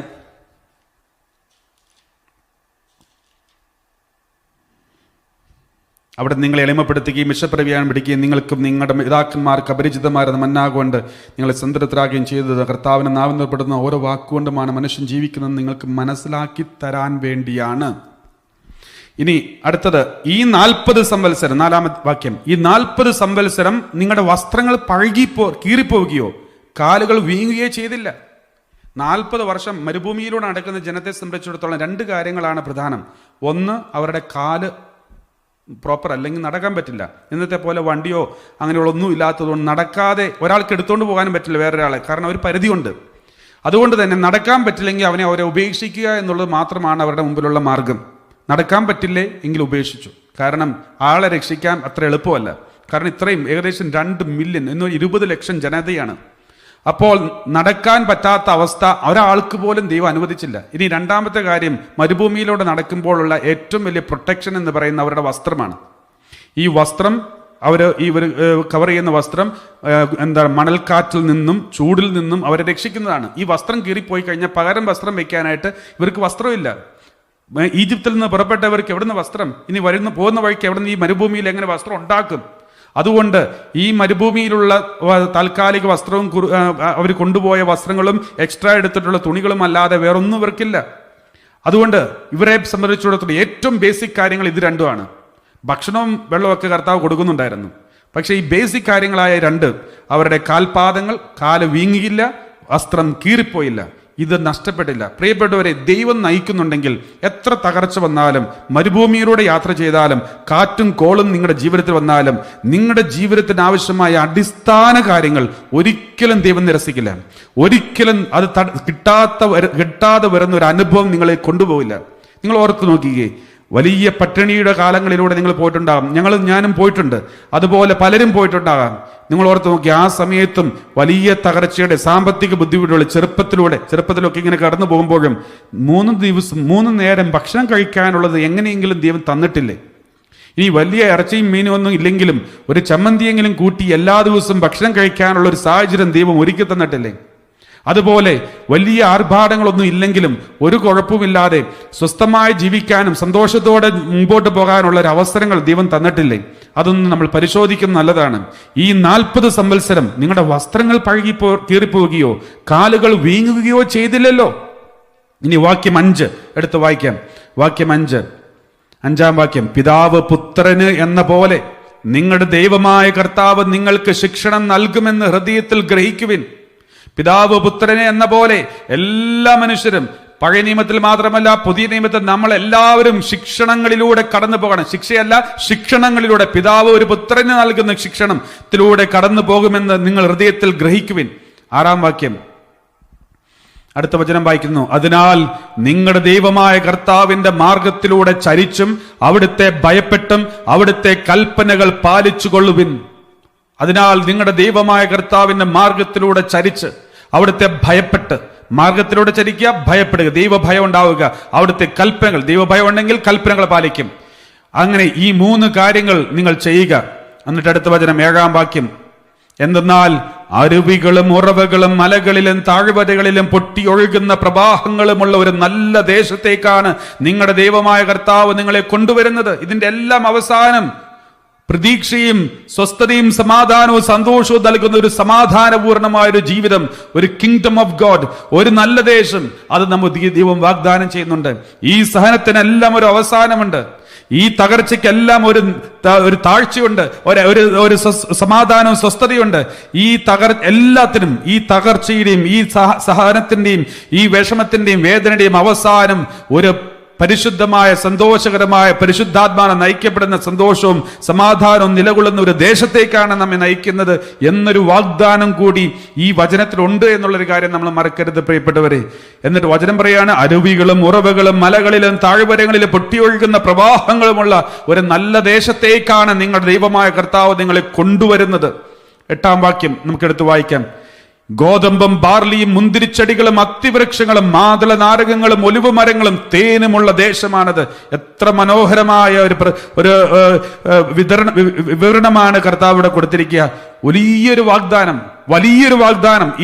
അവിടെ നിങ്ങളെ എളിമപ്പെടുത്തുകയും വിശപ്പറിയാൻ പിടിക്കുകയും നിങ്ങൾക്കും നിങ്ങളുടെ പിതാക്കന്മാർക്ക് അപരിചിതമായിരുന്ന മന്ന കൊണ്ട് നിങ്ങളെ സംതൃപ്തരാകുകയും ചെയ്തത് കർത്താവിന് നാവിൽപ്പെടുന്ന ഓരോ വാക്കുകൊണ്ടുമാണ് മനുഷ്യൻ ജീവിക്കുന്നത് നിങ്ങൾക്ക് മനസ്സിലാക്കി തരാൻ വേണ്ടിയാണ്. ഇനി അടുത്തത്, ഈ 40 സംവത്സരം 4-ാമത്തെ വാക്യം, ഈ 40 സംവത്സരം നിങ്ങളുടെ വസ്ത്രങ്ങൾ കീറിപ്പോവുകയോ കാലുകൾ വീങ്ങുകയോ ചെയ്തില്ല. 40 വർഷം മരുഭൂമിയിലൂടെ നടക്കുന്ന ജനത്തെ സംബന്ധിച്ചിടത്തോളം 2 കാര്യങ്ങളാണ് പ്രധാനം. ഒന്ന്, അവരുടെ കാല് പ്രോപ്പർ അല്ലെങ്കിൽ നടക്കാൻ പറ്റില്ല. ഇന്നത്തെ പോലെ വണ്ടിയോ അങ്ങനെയുള്ള ഒന്നും ഇല്ലാത്തതുകൊണ്ട് നടക്കാതെ ഒരാൾക്ക് എടുത്തുകൊണ്ട് പോകാനും പറ്റില്ല വേറൊരാളെ, കാരണം ഒരു പരിധിയുണ്ട്. അതുകൊണ്ട് തന്നെ നടക്കാൻ പറ്റില്ലെങ്കിൽ അവരെ ഉപേക്ഷിക്കുക എന്നുള്ളത് മാത്രമാണ് അവരുടെ മുമ്പിലുള്ള മാർഗം. നടക്കാൻ പറ്റില്ലേ എങ്കിൽ ഉപേക്ഷിച്ചു. കാരണം ആളെ രക്ഷിക്കാൻ അത്ര എളുപ്പമല്ല. കാരണം ഇത്രയും ഏകദേശം 2 മില്യൺ 20 ലക്ഷം ജനതയാണ്. അപ്പോൾ നടക്കാൻ പറ്റാത്ത അവസ്ഥ ഒരാൾക്ക് പോലും ദൈവം അനുവദിച്ചില്ല. ഇനി 2-ാമത്തെ കാര്യം, മരുഭൂമിയിലൂടെ നടക്കുമ്പോഴുള്ള ഏറ്റവും വലിയ പ്രൊട്ടക്ഷൻ എന്ന് പറയുന്ന അവരുടെ വസ്ത്രമാണ്. ഈ വസ്ത്രം ഇവർ കവർ ചെയ്യുന്ന വസ്ത്രം മണൽക്കാറ്റിൽ നിന്നും ചൂടിൽ നിന്നും അവരെ രക്ഷിക്കുന്നതാണ്. ഈ വസ്ത്രം കീറിപ്പോയി കഴിഞ്ഞാൽ പകരം വസ്ത്രം വെക്കാനായിട്ട് ഇവർക്ക് വസ്ത്രമില്ല. ഈജിപ്തിൽ നിന്ന് പുറപ്പെട്ടവർക്ക് എവിടുന്ന് വസ്ത്രം? ഇനി പോകുന്ന വഴിക്ക് എവിടുന്ന് ഈ മരുഭൂമിയിൽ എങ്ങനെ വസ്ത്രം ഉണ്ടാക്കും? അതുകൊണ്ട് ഈ മരുഭൂമിയിലുള്ള താൽക്കാലിക വസ്ത്രവും അവർ കൊണ്ടുപോയ വസ്ത്രങ്ങളും എക്സ്ട്രാ എടുത്തിട്ടുള്ള തുണികളും അല്ലാതെ വേറൊന്നും ഇവർക്കില്ല. അതുകൊണ്ട് ഇവരെ സംബന്ധിച്ചിടത്തോളം ഏറ്റവും ബേസിക് കാര്യങ്ങൾ ഇത് രണ്ടുമാണ്. ഭക്ഷണവും വെള്ളമൊക്കെ കർത്താവ് കൊടുക്കുന്നുണ്ടായിരുന്നു. പക്ഷെ ഈ ബേസിക് കാര്യങ്ങളായ 2, അവരുടെ കാൽപാദങ്ങൾ, കാല് വീങ്ങിയില്ല, വസ്ത്രം കീറിപ്പോയില്ല, ഇത് നഷ്ടപ്പെട്ടില്ല. പ്രിയപ്പെട്ടവരെ, ദൈവം നയിക്കുന്നുണ്ടെങ്കിൽ എത്ര തകർച്ച വന്നാലും, മരുഭൂമിയിലൂടെ യാത്ര ചെയ്താലും, കാറ്റും കോളും നിങ്ങളുടെ ജീവിതത്തിൽ വന്നാലും, നിങ്ങളുടെ ജീവിതത്തിന് ആവശ്യമായ അടിസ്ഥാന കാര്യങ്ങൾ ഒരിക്കലും ദൈവം നിരസിക്കില്ല. ഒരിക്കലും അത് കിട്ടാതെ വരുന്ന ഒരു അനുഭവം നിങ്ങളെ കൊണ്ടുപോകില്ല. നിങ്ങൾ ഓർത്ത് നോക്കിക്കേ, വലിയ പട്ടിണിയുടെ കാലങ്ങളിലൂടെ നിങ്ങൾ പോയിട്ടുണ്ടാകാം. ഞാനും പോയിട്ടുണ്ട്. അതുപോലെ പലരും പോയിട്ടുണ്ടാകാം. നിങ്ങൾ ഓർത്ത് നോക്കി, ആ സമയത്തും വലിയ തകർച്ചയുടെ സാമ്പത്തിക ബുദ്ധിമുട്ടുകൾ ചെറുപ്പത്തിലൊക്കെ ഇങ്ങനെ കടന്നു പോകുമ്പോഴും 3 നേരം ഭക്ഷണം കഴിക്കാനുള്ളത് എങ്ങനെയെങ്കിലും ദൈവം തന്നിട്ടില്ലേ? ഇനി വലിയ ഇറച്ചിയും മീനും ഒന്നും ഇല്ലെങ്കിലും ഒരു ചമ്മന്തിയെങ്കിലും കൂട്ടി എല്ലാ ദിവസവും ഭക്ഷണം കഴിക്കാനുള്ള ഒരു സാഹചര്യം ദൈവം ഒരുക്കി തന്നിട്ടില്ലേ? അതുപോലെ വലിയ ആർഭാടങ്ങളൊന്നും ഇല്ലെങ്കിലും ഒരു കുഴപ്പമില്ലാതെ സ്വസ്ഥമായി ജീവിക്കാനും സന്തോഷത്തോടെ മുമ്പോട്ട് പോകാനുള്ള ഒരു അവസരങ്ങൾ ദൈവം തന്നിട്ടില്ലേ? അതൊന്നും നമ്മൾ പരിശോധിക്കുന്നത് നല്ലതാണ്. ഈ 40 സംവത്സരം നിങ്ങളുടെ വസ്ത്രങ്ങൾ കീറിപ്പോവുകയോ കാലുകൾ വീങ്ങുകയോ ചെയ്തില്ലല്ലോ. ഇനി വാക്യം 5 എടുത്ത് വായിക്കാം. വാക്യം 5-ാം വാക്യം, പിതാവ് പുത്രന് എന്ന പോലെ നിങ്ങളുടെ ദൈവമായ കർത്താവ് നിങ്ങൾക്ക് ശിക്ഷണം നൽകുമെന്ന് ഹൃദയത്തിൽ ഗ്രഹിക്കുവിൻ. പിതാവ് പുത്രനെ എന്ന പോലെ എല്ലാ മനുഷ്യരും, പഴയ നിയമത്തിൽ മാത്രമല്ല പുതിയ നിയമത്തിൽ നമ്മളെല്ലാവരും ശിക്ഷണങ്ങളിലൂടെ കടന്നു പോകണം. ശിക്ഷയല്ല, ശിക്ഷണങ്ങളിലൂടെ. പിതാവ് ഒരു പുത്രന് നൽകുന്ന ശിക്ഷണത്തിലൂടെ കടന്നു പോകുമെന്ന് നിങ്ങൾ ഹൃദയത്തിൽ ഗ്രഹിക്കുവിൻ. 6-ാം വാക്യം, അടുത്ത വചനം വായിക്കുന്നു. അതിനാൽ നിങ്ങളുടെ ദൈവമായ കർത്താവിന്റെ മാർഗത്തിലൂടെ ചരിച്ചും അവിടുത്തെ ഭയപ്പെട്ടും അവിടുത്തെ കൽപ്പനകൾ പാലിച്ചു കൊള്ളുവിൻ. അതിനാൽ നിങ്ങളുടെ ദൈവമായ കർത്താവിന്റെ മാർഗത്തിലൂടെ ചരിച്ച് അവിടുത്തെ ഭയപ്പെട്ട്, മാർഗത്തിലൂടെ ചരിക്കുക, ഭയപ്പെടുക, ദൈവഭയം ഉണ്ടാവുക, അവിടുത്തെ കൽപ്പനകൾ, ദൈവഭയം ഉണ്ടെങ്കിൽ കൽപ്പനകൾ പാലിക്കും. അങ്ങനെ ഈ 3 കാര്യങ്ങൾ നിങ്ങൾ ചെയ്യുക. എന്നിട്ട് അടുത്ത വചനം 7-ാം വാക്യം, എന്തെന്നാൽ അരുവികളും ഉറവകളും മലകളിലും താഴ്വരകളിലും പൊട്ടിയൊഴുകുന്ന പ്രവാഹങ്ങളുമുള്ള ഒരു നല്ല ദേശത്തേക്കാണ് നിങ്ങളുടെ ദൈവമായ കർത്താവ് നിങ്ങളെ കൊണ്ടുവരുന്നത്. ഇതിന്റെ എല്ലാം അവസാനം പ്രതീക്ഷയും സ്വസ്ഥതയും സമാധാനവും സന്തോഷവും നൽകുന്ന ഒരു സമാധാനപൂർണമായ ഒരു ജീവിതം, ഒരു കിങ്ഡം ഓഫ് ഗോഡ്, ഒരു നല്ല ദേശം, അത് നമുക്ക് ദൈവം വാഗ്ദാനം ചെയ്യുന്നുണ്ട്. ഈ സഹനത്തിനെല്ലാം ഒരു അവസാനമുണ്ട്. ഈ തകർച്ചയ്ക്കെല്ലാം ഒരു താഴ്ചയുണ്ട്, ഒരു സമാധാനവും സ്വസ്ഥതയുണ്ട്. എല്ലാത്തിനും, ഈ തകർച്ചയുടെയും ഈ സഹനത്തിന്റെയും ഈ വിഷമത്തിന്റെയും വേദനയുടെയും അവസാനം ഒരു പരിശുദ്ധമായ സന്തോഷകരമായ പരിശുദ്ധാത്മാനെ നയിക്കപ്പെടുന്ന സന്തോഷവും സമാധാനവും നിലകൊള്ളുന്ന ഒരു ദേശത്തേക്കാണ് നമ്മെ നയിക്കുന്നത് എന്നൊരു വാഗ്ദാനം കൂടി ഈ വചനത്തിലുണ്ട് എന്നുള്ളൊരു കാര്യം നമ്മൾ മറക്കരുത് പ്രിയപ്പെട്ടവരെ. എന്നിട്ട് വചനം പറയാണ്, അരുവികളും ഉറവുകളും മലകളിലും താഴ്വരങ്ങളിലും പൊട്ടിയൊഴുകുന്ന പ്രവാഹങ്ങളുമുള്ള ഒരു നല്ല ദേശത്തേക്കാണ് നിങ്ങളുടെ ദൈവമായ കർത്താവ് നിങ്ങളെ കൊണ്ടുവരുന്നത്. 8-ാം വാക്യം നമുക്കെടുത്ത് വായിക്കാം. ഗോതമ്പും ബാർലിയും മുന്തിരിച്ചെടികളും അത്തിവൃക്ഷങ്ങളും മാതള നാരകങ്ങളും ഒലിവ് മരങ്ങളും തേനുമുള്ള ദേശമാണത്. എത്ര മനോഹരമായ ഒരു വിവരണമാണ് കർത്താവിടെ കൊടുത്തിരിക്കുക. വലിയൊരു വാഗ്ദാനം.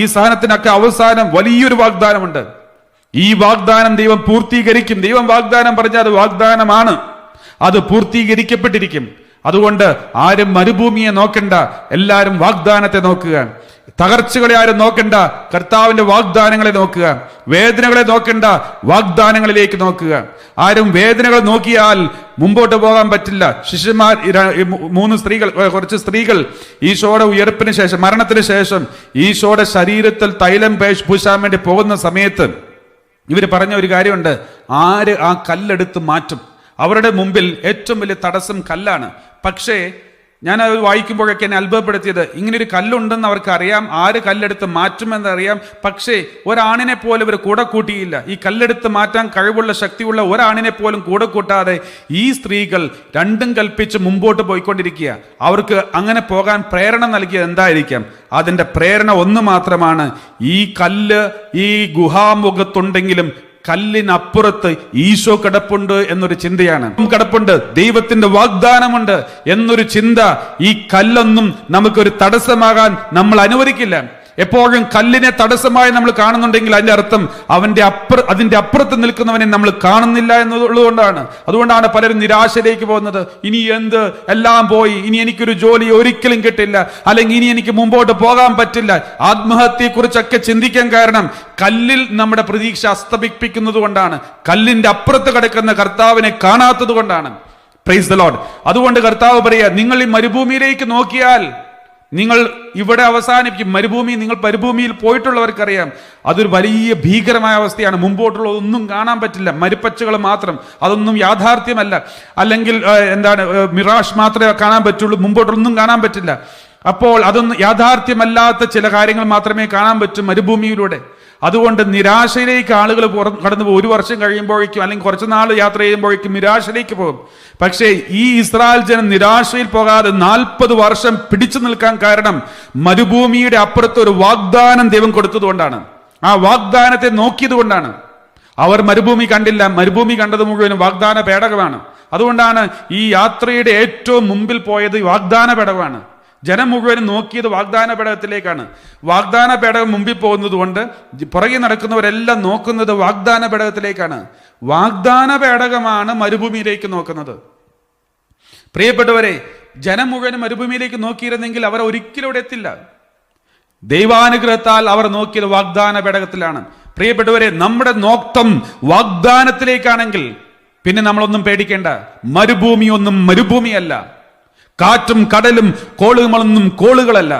ഈ സഹനത്തിനൊക്കെ അവസാനം വലിയൊരു വാഗ്ദാനമുണ്ട്. ഈ വാഗ്ദാനം ദൈവം പൂർത്തീകരിക്കും. ദൈവം വാഗ്ദാനം പറഞ്ഞാൽ അത് വാഗ്ദാനമാണ്, അത് പൂർത്തീകരിക്കപ്പെട്ടിരിക്കും. അതുകൊണ്ട് ആരും മരുഭൂമിയെ നോക്കണ്ട, എല്ലാവരും വാഗ്ദാനത്തെ നോക്കുക. തകർച്ചകളെ ആരും നോക്കണ്ട, കർത്താവിന്റെ വാഗ്ദാനങ്ങളെ നോക്കുക. വേദനകളെ നോക്കണ്ട, വാഗ്ദാനങ്ങളിലേക്ക് നോക്കുക. ആരും വേദനകൾ നോക്കിയാൽ മുമ്പോട്ട് പോകാൻ പറ്റില്ല. ശിഷ്യന്മാർ, കുറച്ച് സ്ത്രീകൾ ഈശോയുടെ ഉയർപ്പിന് ശേഷം, മരണത്തിന് ശേഷം ഈശോയുടെ ശരീരത്തിൽ തൈലം പൂശാൻ വേണ്ടി പോകുന്ന സമയത്ത് ഇവർ പറഞ്ഞ ഒരു കാര്യമുണ്ട്, ആര് ആ കല്ലെടുത്ത് മാറ്റും? അവരുടെ മുമ്പിൽ ഏറ്റവും വലിയ തടസ്സം കല്ലാണ്. പക്ഷേ ഞാൻ അത് വായിക്കുമ്പോഴൊക്കെ എന്നെ അത്ഭുതപ്പെടുത്തിയത്, ഇങ്ങനൊരു കല്ലുണ്ടെന്ന് അവർക്ക് അറിയാം, ആര് കല്ലെടുത്ത് മാറ്റുമെന്ന് അറിയാം. പക്ഷേ ഒരാണിനെ പോലും ഇവർ കൂടെ കൂട്ടിയില്ല. ഈ കല്ലെടുത്ത് മാറ്റാൻ കഴിവുള്ള ശക്തിയുള്ള ഒരാണിനെ പോലും കൂടെ കൂട്ടാതെ ഈ സ്ത്രീകൾ രണ്ടും കൽപ്പിച്ച് മുമ്പോട്ട് പോയിക്കൊണ്ടിരിക്കുക. അവർക്ക് അങ്ങനെ പോകാൻ പ്രേരണ നൽകിയത് എന്തായിരിക്കാം? അതിൻ്റെ പ്രേരണ ഒന്ന് മാത്രമാണ്, ഈ കല്ല് ഈ ഗുഹാമുഖത്തുണ്ടെങ്കിലും കല്ലിനപ്പുറത്ത് ഈശോ കിടപ്പുണ്ട് എന്നൊരു ചിന്തയാണ്. കിടപ്പുണ്ട്, ദൈവത്തിന്റെ വാഗ്ദാനമുണ്ട് എന്നൊരു ചിന്ത. ഈ കല്ലൊന്നും നമുക്കൊരു തടസ്സമാകാൻ നമ്മൾ അനുവദിക്കില്ല. എപ്പോഴും കല്ലിനെ തടസ്സമായി നമ്മൾ കാണുന്നുണ്ടെങ്കിൽ അതിന്റെ അർത്ഥം അതിന്റെ അപ്പുറത്ത് നിൽക്കുന്നവനെ നമ്മൾ കാണുന്നില്ല എന്നുള്ളതുകൊണ്ടാണ്. അതുകൊണ്ടാണ് പലരും നിരാശയിലേക്ക് പോകുന്നത്. ഇനി എന്ത്, എല്ലാം പോയി, ഇനി എനിക്കൊരു ജോലി ഒരിക്കലും കിട്ടില്ല, അല്ലെങ്കിൽ ഇനി എനിക്ക് മുമ്പോട്ട് പോകാൻ പറ്റില്ല. ആത്മഹത്യയെക്കുറിച്ചൊക്കെ ചിന്തിക്കാൻ കാരണം കല്ലിൽ നമ്മുടെ പ്രതീക്ഷ അസ്തമിപ്പിക്കുന്നത് കൊണ്ടാണ്, കല്ലിന്റെ അപ്പുറത്ത് കിടക്കുന്ന കർത്താവിനെ കാണാത്തത് കൊണ്ടാണ്. Praise the Lord. അതുകൊണ്ട് കർത്താവ് പറയാ, നിങ്ങൾ ഈ മരുഭൂമിയിലേക്ക് നോക്കിയാൽ നിങ്ങൾ ഇവിടെ അവസാനിപ്പിക്കും. നിങ്ങൾ മരുഭൂമിയിൽ പോയിട്ടുള്ളവർക്കറിയാം, അതൊരു വലിയ ഭീകരമായ അവസ്ഥയാണ്. മുമ്പോട്ടുള്ളതൊന്നും കാണാൻ പറ്റില്ല, മരുപ്പച്ചകൾ മാത്രം. അതൊന്നും യാഥാർത്ഥ്യമല്ല, അല്ലെങ്കിൽ മിറാഷ് മാത്രമേ കാണാൻ പറ്റുള്ളൂ, മുമ്പോട്ടൊന്നും കാണാൻ പറ്റില്ല. അപ്പോൾ അതൊന്നും യാഥാർത്ഥ്യമല്ലാത്ത ചില കാര്യങ്ങൾ മാത്രമേ കാണാൻ പറ്റൂ മരുഭൂമിയിലൂടെ. അതുകൊണ്ട് നിരാശയിലേക്ക് ആളുകൾ കടന്നു പോകും. 1 വർഷം കഴിയുമ്പോഴേക്കും അല്ലെങ്കിൽ കുറച്ച് നാൾ യാത്ര ചെയ്യുമ്പോഴേക്കും നിരാശയിലേക്ക് പോകും. പക്ഷേ ഈ ഇസ്രായേൽ ജനം നിരാശയിൽ പോകാതെ 40 വർഷം പിടിച്ചു നിൽക്കാൻ കാരണം മരുഭൂമിയുടെ അപ്പുറത്ത് ഒരു വാഗ്ദാനം ദൈവം കൊടുത്തതുകൊണ്ടാണ്. ആ വാഗ്ദാനത്തെ നോക്കിയത് കൊണ്ടാണ്. അവർ മരുഭൂമി കണ്ടില്ല, മരുഭൂമി കണ്ടത് മുഴുവനും വാഗ്ദാന പേടകമാണ്. അതുകൊണ്ടാണ് ഈ യാത്രയുടെ ഏറ്റവും മുമ്പിൽ പോയത് വാഗ്ദാന പേടകമാണ്. ജനം മുഴുവനും നോക്കിയത് വാഗ്ദാന പേടകത്തിലേക്കാണ്. വാഗ്ദാന പേടകം മുമ്പിൽ പോകുന്നത് കൊണ്ട് പുറകെ നടക്കുന്നവരെല്ലാം നോക്കുന്നത് വാഗ്ദാന പേടകത്തിലേക്കാണ്. വാഗ്ദാന പേടകമാണ് മരുഭൂമിയിലേക്ക് നോക്കുന്നത്. പ്രിയപ്പെട്ടവരെ, ജനം മുഴുവനും മരുഭൂമിയിലേക്ക് നോക്കിയിരുന്നെങ്കിൽ അവർ ഒരിക്കലും ഇവിടെ എത്തില്ല. ദൈവാനുഗ്രഹത്താൽ അവർ നോക്കിയത് വാഗ്ദാന പേടകത്തിലാണ്. പ്രിയപ്പെട്ടവരെ, നമ്മുടെ നോട്ടം വാഗ്ദാനത്തിലേക്കാണെങ്കിൽ പിന്നെ നമ്മളൊന്നും പേടിക്കേണ്ട. മരുഭൂമി ഒന്നും മരുഭൂമിയല്ല, കാറ്റും കടലും കോളുകളൊന്നും കോളുകളല്ല.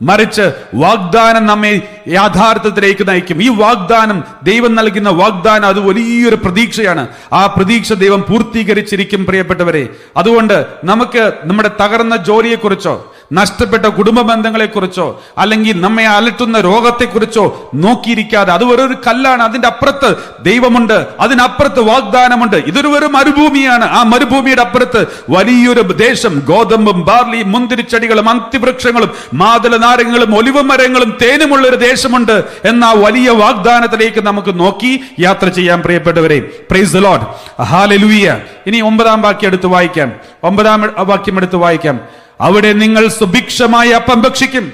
മറിച്ച് വാഗ്ദാനം നമ്മെ യാഥാർത്ഥ്യത്തിലേക്ക് നയിക്കും. ഈ വാഗ്ദാനം, ദൈവം നൽകുന്ന വാഗ്ദാനം, അത് വലിയൊരു പ്രതീക്ഷയാണ്. ആ പ്രതീക്ഷ ദൈവം പൂർത്തീകരിച്ചിരിക്കും പ്രിയപ്പെട്ടവരെ. അതുകൊണ്ട് നമുക്ക് നമ്മുടെ തകർന്ന ജോലിയെക്കുറിച്ചോ നഷ്ടപ്പെട്ട കുടുംബ ബന്ധങ്ങളെക്കുറിച്ചോ അല്ലെങ്കിൽ നമ്മെ അലട്ടുന്ന രോഗത്തെക്കുറിച്ചോ നോക്കിയിരിക്കാതെ, അത് വെറൊരു കല്ലാണ്, അതിന്റെ അപ്പുറത്ത് ദൈവമുണ്ട്, അതിനപ്പുറത്ത് വാഗ്ദാനമുണ്ട്. ഇതൊരു വെറും മരുഭൂമിയാണ്. ആ മരുഭൂമിയുടെ അപ്പുറത്ത് വലിയൊരു ദേശം, ഗോതമ്പും ബാർലിയും മുന്തിരിച്ചെടികളും അത്തിവൃക്ഷങ്ങളും മാതള നാരകങ്ങളും ഒലിവ് മരങ്ങളും തേനുമുള്ള ഒരു ദേശമുണ്ട് എന്ന വലിയ വാഗ്ദാനത്തിലേക്ക് നമുക്ക് നോക്കി യാത്ര ചെയ്യാൻ പ്രിയപ്പെട്ടവരെ. Praise the Lord, hallelujah. ഇനി 9-ാം വാക്യം എടുത്ത് വായിക്കാം. 9-ാം വാക്യം എടുത്ത് വായിക്കാം. അവിടെ നിങ്ങൾ സുഭിക്ഷമായി അപ്പം ഭക്ഷിക്കും,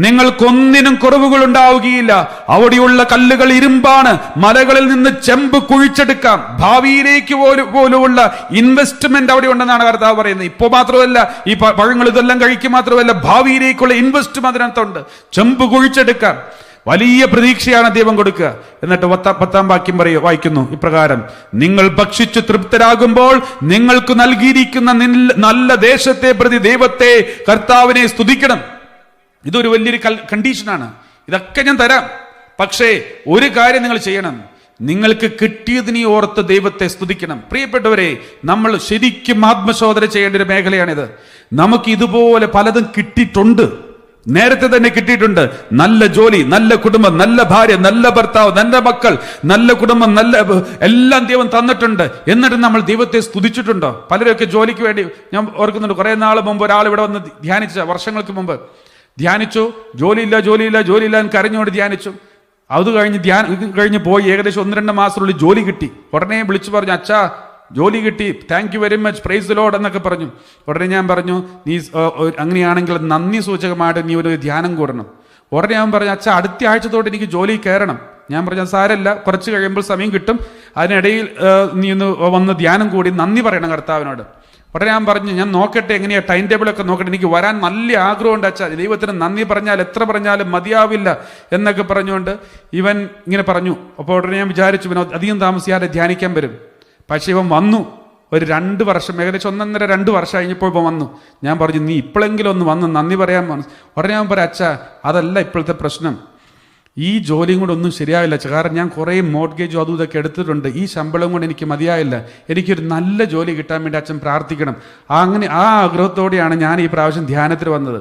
നിങ്ങൾക്കൊന്നിനും കുറവുകൾ ഉണ്ടാവുകയില്ല. അവിടെയുള്ള കല്ലുകൾ ഇരുമ്പാണ്, മലകളിൽ നിന്ന് ചെമ്പ് കുഴിച്ചെടുക്കാം. ഭാവിയിലേക്ക് പോലുള്ള ഇൻവെസ്റ്റ്മെന്റ് അവിടെ ഉണ്ടെന്നാണ് കർത്താവ് പറയുന്നത്. ഇപ്പോൾ മാത്രമല്ല, ഈ പഴങ്ങൾ ഇതെല്ലാം കഴിക്കുക മാത്രമല്ല, ഭാവിയിലേക്കുള്ള ഇൻവെസ്റ്റ്മെന്റ് അതിനകത്തുണ്ട്. ചെമ്പ് കുഴിച്ചെടുക്കാം. വലിയ പ്രതീക്ഷയാണ് ദൈവം കൊടുക്കുക. എന്നിട്ട് 10-ാം വാക്യം വായിക്കുന്നു ഇപ്രകാരം: നിങ്ങൾ ഭക്ഷിച്ചു തൃപ്തരാകുമ്പോൾ നിങ്ങൾക്ക് നൽകിയിരിക്കുന്ന നല്ല ദേശത്തെ പ്രതി ദൈവത്തെ, കർത്താവിനെ സ്തുതിക്കണം. ഇതൊരു വലിയൊരു കണ്ടീഷനാണ്. ഇതൊക്കെ ഞാൻ തരാം, പക്ഷേ ഒരു കാര്യം നിങ്ങൾ ചെയ്യണം, നിങ്ങൾക്ക് കിട്ടിയതിനെ ഓർത്ത് ദൈവത്തെ സ്തുതിക്കണം. പ്രിയപ്പെട്ടവരെ, നമ്മൾ ശരിക്കും ആത്മശോധന ചെയ്യേണ്ട ഒരു മേഖലയാണിത്. നമുക്ക് ഇതുപോലെ പലതും കിട്ടിയിട്ടുണ്ട്, നേരത്തെ തന്നെ കിട്ടിയിട്ടുണ്ട്. നല്ല ജോലി, നല്ല കുടുംബം, നല്ല ഭാര്യ, നല്ല ഭർത്താവ്, നല്ല മക്കൾ, നല്ല കുടുംബം, നല്ല എല്ലാം ദൈവം തന്നിട്ടുണ്ട്. എന്നിട്ട് നമ്മൾ ദൈവത്തെ സ്തുതിച്ചിട്ടുണ്ടോ? പലരൊക്കെ ജോലിക്ക് വേണ്ടി, ഞാൻ ഓർക്കുന്നുണ്ട്, കുറെ നാൾ മുമ്പ് ഒരാൾ ഇവിടെ വന്ന് ധ്യാനിച്ച, വർഷങ്ങൾക്ക് മുമ്പ് ധ്യാനിച്ചു. ജോലിയില്ല എന്ന് കരഞ്ഞുകൊണ്ട് ധ്യാനിച്ചു. അത് കഴിഞ്ഞ് പോയി ഏകദേശം 1-2 മാസത്തിനുള്ളിൽ ജോലി കിട്ടി. ഉടനെ വിളിച്ചു പറഞ്ഞു, അച്ഛാ ജോലി കിട്ടി, thank you very much, praise the Lord എന്നൊക്കെ പറഞ്ഞു. ഉടനെ ഞാൻ പറഞ്ഞു, നീ അങ്ങനെയാണെങ്കിൽ നന്ദി സൂചകമായിട്ട് നീ ഒരു ധ്യാനം കൂടണം. ഉടനെ ഞാൻ പറഞ്ഞു, അച്ഛാ അടുത്ത ആഴ്ച തൊട്ട് എനിക്ക് ജോലി കയറണം. ഞാൻ പറഞ്ഞു, സാരമില്ല, കുറച്ച് കഴിയുമ്പോൾ സമയം കിട്ടും, അതിനിടയിൽ നീ ഒന്ന് വന്ന് ധ്യാനം കൂടി നന്ദി പറയണം കർത്താവിനോട്. ഉടനെ ഞാൻ പറഞ്ഞു, ഞാൻ നോക്കട്ടെ, എങ്ങനെയാ ടൈം ടേബിളൊക്കെ നോക്കട്ടെ, എനിക്ക് വരാൻ നല്ല ആഗ്രഹമുണ്ട് അച്ഛാ, ദൈവത്തിന് നന്ദി പറഞ്ഞാൽ എത്ര പറഞ്ഞാലും മതിയാവില്ല എന്നൊക്കെ പറഞ്ഞുകൊണ്ട് ഇവൻ ഇങ്ങനെ പറഞ്ഞു. അപ്പോൾ ഉടനെ ഞാൻ വിചാരിച്ചു, ഇവൻ അധികം താമസിയാതെ ധ്യാനിക്കാൻ വരും. പക്ഷെ ഇവൻ വന്നു. ഒരു 2 വർഷം, ഏകദേശം 1.5-2 വർഷം കഴിഞ്ഞപ്പോൾ ഇപ്പം വന്നു. ഞാൻ പറഞ്ഞു, നീ ഇപ്പോഴെങ്കിലും ഒന്ന് വന്ന് നന്ദി പറയാൻ. ഉടനെ ഞാൻ പറയാം, അച്ഛാ അതല്ല ഇപ്പോഴത്തെ പ്രശ്നം, ഈ ജോലിയും കൂടെ ഒന്നും ശരിയാവില്ല, കാരണം ഞാൻ കുറേ മോർഗേജും അതും ഇതൊക്കെ എടുത്തിട്ടുണ്ട്, ഈ ശമ്പളം കൊണ്ട് എനിക്ക് മതിയായില്ല, എനിക്കൊരു നല്ല ജോലി കിട്ടാൻ വേണ്ടി അച്ഛൻ പ്രാർത്ഥിക്കണം. അങ്ങനെ ആ ആഗ്രഹത്തോടെയാണ് ഞാൻ ഈ പ്രാവശ്യം ധ്യാനത്തിൽ വന്നത്.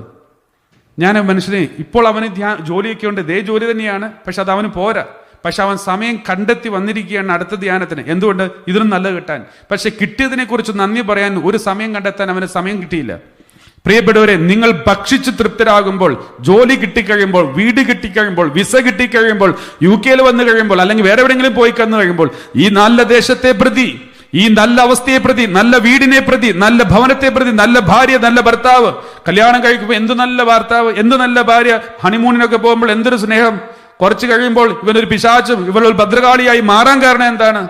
ഞാൻ മനുഷ്യനെ, ഇപ്പോൾ അവന് ജോലിയൊക്കെ ഉണ്ട്, ദേ ജോലി തന്നെയാണ്, പക്ഷെ അത് അവന് പോരാ. പക്ഷെ അവൻ സമയം കണ്ടെത്തി വന്നിരിക്കുകയാണ് അടുത്ത ധ്യാനത്തിന്. എന്തുകൊണ്ട്? ഇതിനും നല്ലത് കിട്ടാൻ. പക്ഷെ കിട്ടിയതിനെ കുറിച്ച് നന്ദി പറയാൻ ഒരു സമയം കണ്ടെത്താൻ അവന് സമയം കിട്ടിയില്ല. പ്രിയപ്പെട്ടവരെ, നിങ്ങൾ ഭക്ഷിച്ച് തൃപ്തരാകുമ്പോൾ, ജോലി കിട്ടിക്കഴിയുമ്പോൾ, വീട് കിട്ടിക്കഴിയുമ്പോൾ, വിസ കിട്ടിക്കഴിയുമ്പോൾ, UK വന്നു കഴിയുമ്പോൾ, അല്ലെങ്കിൽ വേറെ എവിടെയെങ്കിലും പോയി കന്നു കഴിയുമ്പോൾ, ഈ നല്ല ദേശത്തെ പ്രതി, ഈ നല്ല അവസ്ഥയെ പ്രതി, നല്ല വീടിനെ പ്രതി, നല്ല ഭവനത്തെ പ്രതി, നല്ല ഭാര്യ, നല്ല ഭർത്താവ്, കല്യാണം കഴിക്കുമ്പോൾ എന്ത് നല്ല ഭർത്താവ്, എന്ത് നല്ല ഭാര്യ, ഹണിമൂണിനൊക്കെ പോകുമ്പോൾ എന്തൊരു സ്നേഹം, കുറച്ച് കഴിയുമ്പോൾ ഇവനൊരു പിശാചും ഇവനൊരു ഭദ്രകാളിയായി മാറാൻ കാരണം എന്താണ്?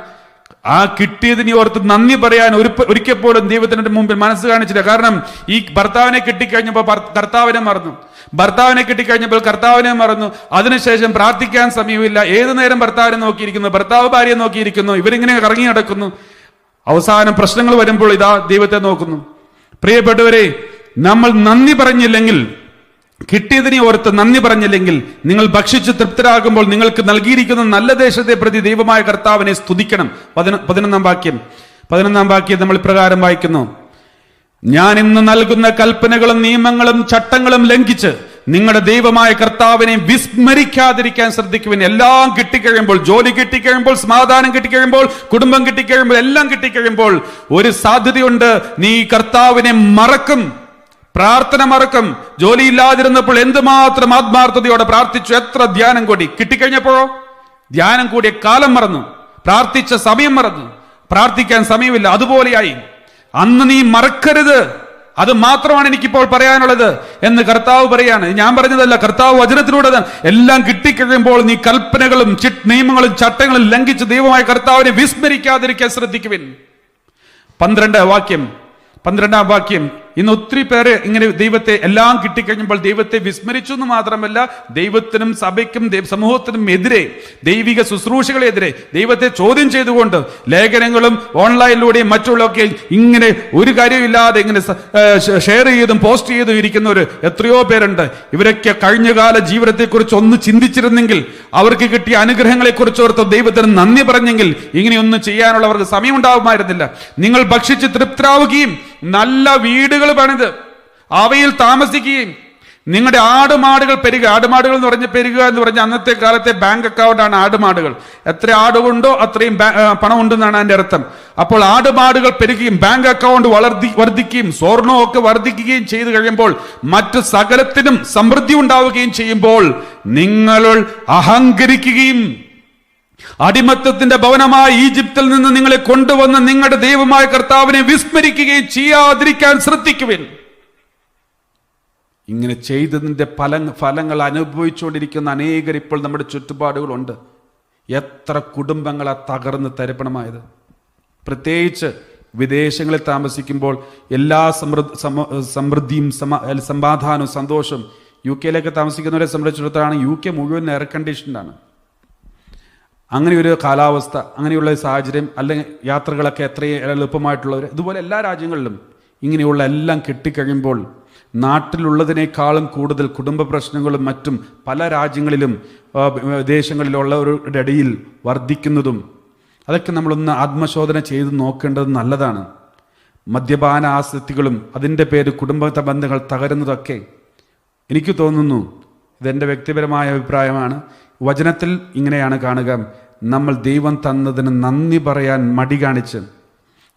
ആ കിട്ടിയതിനെ ഓർത്ത് നന്ദി പറയാൻ ഒരിക്കൽ പോലും ദൈവത്തിന്റെ മുമ്പിൽ മനസ്സ് കാണിച്ചില്ല. കാരണം ഈ ഭർത്താവിനെ കിട്ടിക്കഴിഞ്ഞപ്പോൾ കർത്താവിനെ മറന്നു, ഭർത്താവിനെ കിട്ടിക്കഴിഞ്ഞപ്പോൾ കർത്താവിനെ മറന്നു. അതിനുശേഷം പ്രാർത്ഥിക്കാൻ സമയമില്ല, ഏതു നേരം ഭർത്താവിനെ നോക്കിയിരിക്കുന്നു, ഭർത്താവ് ഭാര്യയെ നോക്കിയിരിക്കുന്നു, ഇവരിങ്ങനെ കറങ്ങി നടക്കുന്നു. അവസാനം പ്രശ്നങ്ങൾ വരുമ്പോൾ ഇതാ ദൈവത്തെ നോക്കുന്നു. പ്രിയപ്പെട്ടവരെ, നമ്മൾ നന്ദി പറഞ്ഞില്ലെങ്കിൽ, കിട്ടിയതിനെ ഓർത്ത് നന്ദി പറഞ്ഞില്ലെങ്കിൽ, നിങ്ങൾ ഭക്ഷിച്ച് തൃപ്തരാകുമ്പോൾ നിങ്ങൾക്ക് നൽകിയിരിക്കുന്ന നല്ല ദേശത്തെ പ്രതി ദൈവമായ കർത്താവിനെ സ്തുതിക്കണം. 11-ാം വാക്യം നമ്മൾ പ്രകാരം വായിക്കുന്നു: ഞാൻ ഇന്ന് നൽകുന്ന കൽപ്പനകളും നിയമങ്ങളും ചട്ടങ്ങളും ലംഘിച്ച് നിങ്ങളുടെ ദൈവമായ കർത്താവിനെ വിസ്മരിക്കാതിരിക്കാൻ ശ്രദ്ധിക്കുവിൻ. എല്ലാം കിട്ടിക്കഴിയുമ്പോൾ, ജോലി കിട്ടിക്കഴിയുമ്പോൾ, സമാധാനം കിട്ടിക്കഴിയുമ്പോൾ, കുടുംബം കിട്ടിക്കഴിയുമ്പോൾ, എല്ലാം കിട്ടിക്കഴിയുമ്പോൾ ഒരു സാധ്യതയുണ്ട്, നീ കർത്താവിനെ മറക്കും, പ്രാർത്ഥന മറക്കും. ജോലിയില്ലാതിരുന്നപ്പോൾ എന്തുമാത്രം ആത്മാർത്ഥതയോടെ പ്രാർത്ഥിച്ചു, എത്ര ധ്യാനം കൂടി. കിട്ടിക്കഴിഞ്ഞപ്പോഴോ ധ്യാനം കൂടിയ കാലം മറന്നു, പ്രാർത്ഥിച്ച സമയം മറന്നു, പ്രാർത്ഥിക്കാൻ സമയമില്ല. അതുപോലെയായി. അന്ന് നീ മറക്കരുത്, അത് മാത്രമാണ് എനിക്കിപ്പോൾ പറയാനുള്ളത് എന്ന് കർത്താവ് പറയാണ്. ഞാൻ പറഞ്ഞതല്ല, കർത്താവ് വചനത്തിലൂടെ. എല്ലാം കിട്ടിക്കഴിയുമ്പോൾ നീ കൽപ്പനകളും നിയമങ്ങളും ചട്ടങ്ങളും ലംഘിച്ച് ദൈവമായ കർത്താവിനെ വിസ്മരിക്കാതിരിക്കാൻ ശ്രദ്ധിക്കുവിൻ. 12-ാം വാക്യം. ഇന്ന് ഒത്തിരി പേര് ഇങ്ങനെ ദൈവത്തെ, എല്ലാം കിട്ടിക്കഴിഞ്ഞപ്പോൾ ദൈവത്തെ വിസ്മരിച്ചു എന്ന് മാത്രമല്ല, ദൈവത്തിനും സഭയ്ക്കും സമൂഹത്തിനും എതിരെ, ദൈവിക ശുശ്രൂഷകളെതിരെ ദൈവത്തെ ചോദ്യം ചെയ്തുകൊണ്ട് ലേഖനങ്ങളും ഓൺലൈനിലൂടെയും മറ്റുള്ളതൊക്കെ ഇങ്ങനെ ഒരു കാര്യമില്ലാതെ ഇങ്ങനെ ഷെയർ ചെയ്തും പോസ്റ്റ് ചെയ്തും ഇരിക്കുന്നവർ എത്രയോ പേരുണ്ട്. ഇവരൊക്കെ കഴിഞ്ഞകാല ജീവിതത്തെക്കുറിച്ച് ഒന്ന് ചിന്തിച്ചിരുന്നെങ്കിൽ, അവർക്ക് കിട്ടിയ അനുഗ്രഹങ്ങളെക്കുറിച്ച് ഓർത്ത് ദൈവത്തിന് നന്ദി പറഞ്ഞെങ്കിൽ, ഇങ്ങനെയൊന്നും ചെയ്യാനുള്ളവർക്ക് സമയമുണ്ടാവുമായിരുന്നില്ല. നിങ്ങൾ ഭക്ഷിച്ച് തൃപ്തരാവുകയും നല്ല വീടുകൾ പണിത് അവയിൽ താമസിക്കുകയും നിങ്ങളുടെ ആടുമാടുകൾ പെരുക. ആടുമാടുകൾ എന്ന് പറഞ്ഞ പെരുക എന്ന് പറഞ്ഞ അന്നത്തെ കാലത്തെ ബാങ്ക് അക്കൗണ്ടാണ് ആടുമാടുകൾ. എത്ര ആടുകൊണ്ടോ അത്രയും പണം ഉണ്ടെന്നാണ് അതിന്റെ അർത്ഥം. അപ്പോൾ ആടുമാടുകൾ പെരുകയും ബാങ്ക് അക്കൗണ്ട് വർദ്ധിക്കുകയും സ്വർണവും ഒക്കെ വർദ്ധിക്കുകയും ചെയ്തു കഴിയുമ്പോൾ, മറ്റു സകലത്തിനും സമൃദ്ധി ഉണ്ടാവുകയും ചെയ്യുമ്പോൾ നിങ്ങൾ അഹങ്കരിക്കുകയും അടിമത്തത്തിന്റെ ഭവനമായ ഈജിപ്തിൽ നിന്ന് നിങ്ങളെ കൊണ്ടുവന്ന് നിങ്ങളുടെ ദൈവമായ കർത്താവിനെ വിസ്മരിക്കുകയും ചെയ്യാതിരിക്കാൻ ശ്രദ്ധിക്കുവിൻ. ഇങ്ങനെ ചെയ്തതിന്റെ ഫലങ്ങൾ അനുഭവിച്ചുകൊണ്ടിരിക്കുന്ന അനേകർ ഇപ്പോൾ നമ്മുടെ ചുറ്റുപാടുകളുണ്ട്. എത്ര കുടുംബങ്ങളാ തകർന്ന് തരിപ്പണമായത്. പ്രത്യേകിച്ച് വിദേശങ്ങളിൽ താമസിക്കുമ്പോൾ എല്ലാ സമൃദ്ധിയും സമാധാനവും സന്തോഷം UK താമസിക്കുന്നവരെ സംബന്ധിച്ചിടത്തോളം UK മുഴുവൻ എയർ കണ്ടീഷൻഡാണ്. അങ്ങനെ ഒരു കാലാവസ്ഥ, അങ്ങനെയുള്ള സാഹചര്യം, അല്ലെങ്കിൽ യാത്രകളൊക്കെ എത്രയും എളുപ്പമായിട്ടുള്ളവർ, ഇതുപോലെ എല്ലാ രാജ്യങ്ങളിലും ഇങ്ങനെയുള്ള എല്ലാം കിട്ടിക്കഴിയുമ്പോൾ നാട്ടിലുള്ളതിനേക്കാളും കൂടുതൽ കുടുംബ പ്രശ്നങ്ങളും മറ്റും പല രാജ്യങ്ങളിലും വിദേശങ്ങളിലുള്ളവരുടെ ഇടയിൽ വർദ്ധിക്കുന്നതും അതൊക്കെ നമ്മളൊന്ന് ആത്മശോധന ചെയ്ത് നോക്കേണ്ടത് നല്ലതാണ്. മദ്യപാന ആസക്തികളും അതിൻ്റെ പേര് കുടുംബ ബന്ധങ്ങൾ തകരുന്നതൊക്കെ എനിക്ക് തോന്നുന്നു, ഇതെൻ്റെ വ്യക്തിപരമായ അഭിപ്രായമാണ്, വചനത്തിൽ ഇങ്ങനെയാണ് കാണുക. നമ്മൾ ദൈവം തന്നതിന് നന്ദി പറയാൻ മടി കാണിച്ച്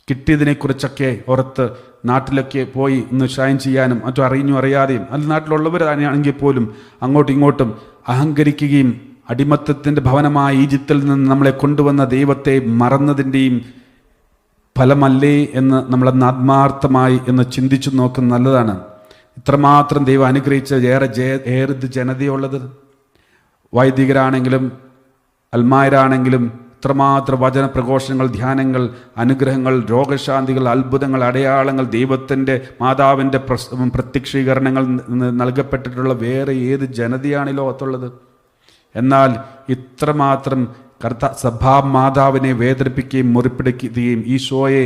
കിട്ടിയതിനെക്കുറിച്ചൊക്കെ ഓർത്ത് നാട്ടിലൊക്കെ പോയി ഒന്ന് ഷൈൻ ചെയ്യാനും മറ്റും അറിഞ്ഞു അറിയാതെയും അത് നാട്ടിലുള്ളവർ തന്നെയാണെങ്കിൽ പോലും അങ്ങോട്ടും ഇങ്ങോട്ടും അഹങ്കരിക്കുകയും അടിമത്തത്തിൻ്റെ ഭവനമായ ഈജിപ്തിൽ നിന്ന് നമ്മളെ കൊണ്ടുവന്ന ദൈവത്തെ മറന്നതിൻ്റെയും ഫലമല്ലേ എന്ന് നമ്മളന്ന് ആത്മാർത്ഥമായി എന്ന് ചിന്തിച്ചു നോക്കുന്നത് നല്ലതാണ്. ഇത്രമാത്രം ദൈവം അനുഗ്രഹിച്ച ഏറെ ജനതയുള്ളത്. വൈദികരാണെങ്കിലും അൽമായരാണെങ്കിലും ഇത്രമാത്രം വചന പ്രഘോഷങ്ങൾ, ധ്യാനങ്ങൾ, അനുഗ്രഹങ്ങൾ, രോഗശാന്തികൾ, അത്ഭുതങ്ങൾ, അടയാളങ്ങൾ, ദൈവത്തിൻ്റെ മാതാവിൻ്റെ പ്രത്യക്ഷീകരണങ്ങൾ നൽകപ്പെട്ടിട്ടുള്ള വേറെ ഏത് ജനതയാണ് ഈ ലോകത്തുള്ളത്? എന്നാൽ ഇത്രമാത്രം സഭാ മാതാവിനെ വേദനിപ്പിക്കുകയും മുറിപ്പിടിക്കുകയും ഈശോയെ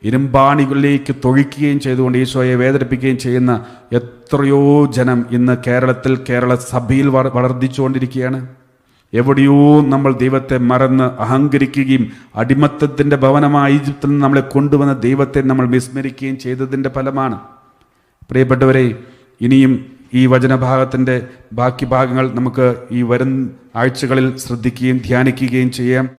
ഇരുമ്പാണികളിലേക്ക് തൊഴിക്കുകയും ചെയ്തുകൊണ്ട് ഈശോയെ വേദനിപ്പിക്കുകയും ചെയ്യുന്ന എത്രയോ ജനം ഇന്ന് കേരള സഭയിൽ വർദ്ധിച്ചുകൊണ്ടിരിക്കുകയാണ്. എവിടെയോ നമ്മൾ ദൈവത്തെ മറന്ന് അഹങ്കരിക്കുകയും അടിമത്തത്തിൻ്റെ ഭവനമായ ഈജിപ്തിൽ നിന്ന് നമ്മളെ കൊണ്ടുവന്ന ദൈവത്തെ നമ്മൾ വിസ്മരിക്കുകയും ചെയ്തതിൻ്റെ ഫലമാണ്. പ്രിയപ്പെട്ടവരെ, ഇനിയും ഈ വചനഭാഗത്തിൻ്റെ ബാക്കി ഭാഗങ്ങൾ നമുക്ക് ഈ വരും ആഴ്ചകളിൽ ശ്രദ്ധിക്കുകയും ധ്യാനിക്കുകയും ചെയ്യാം.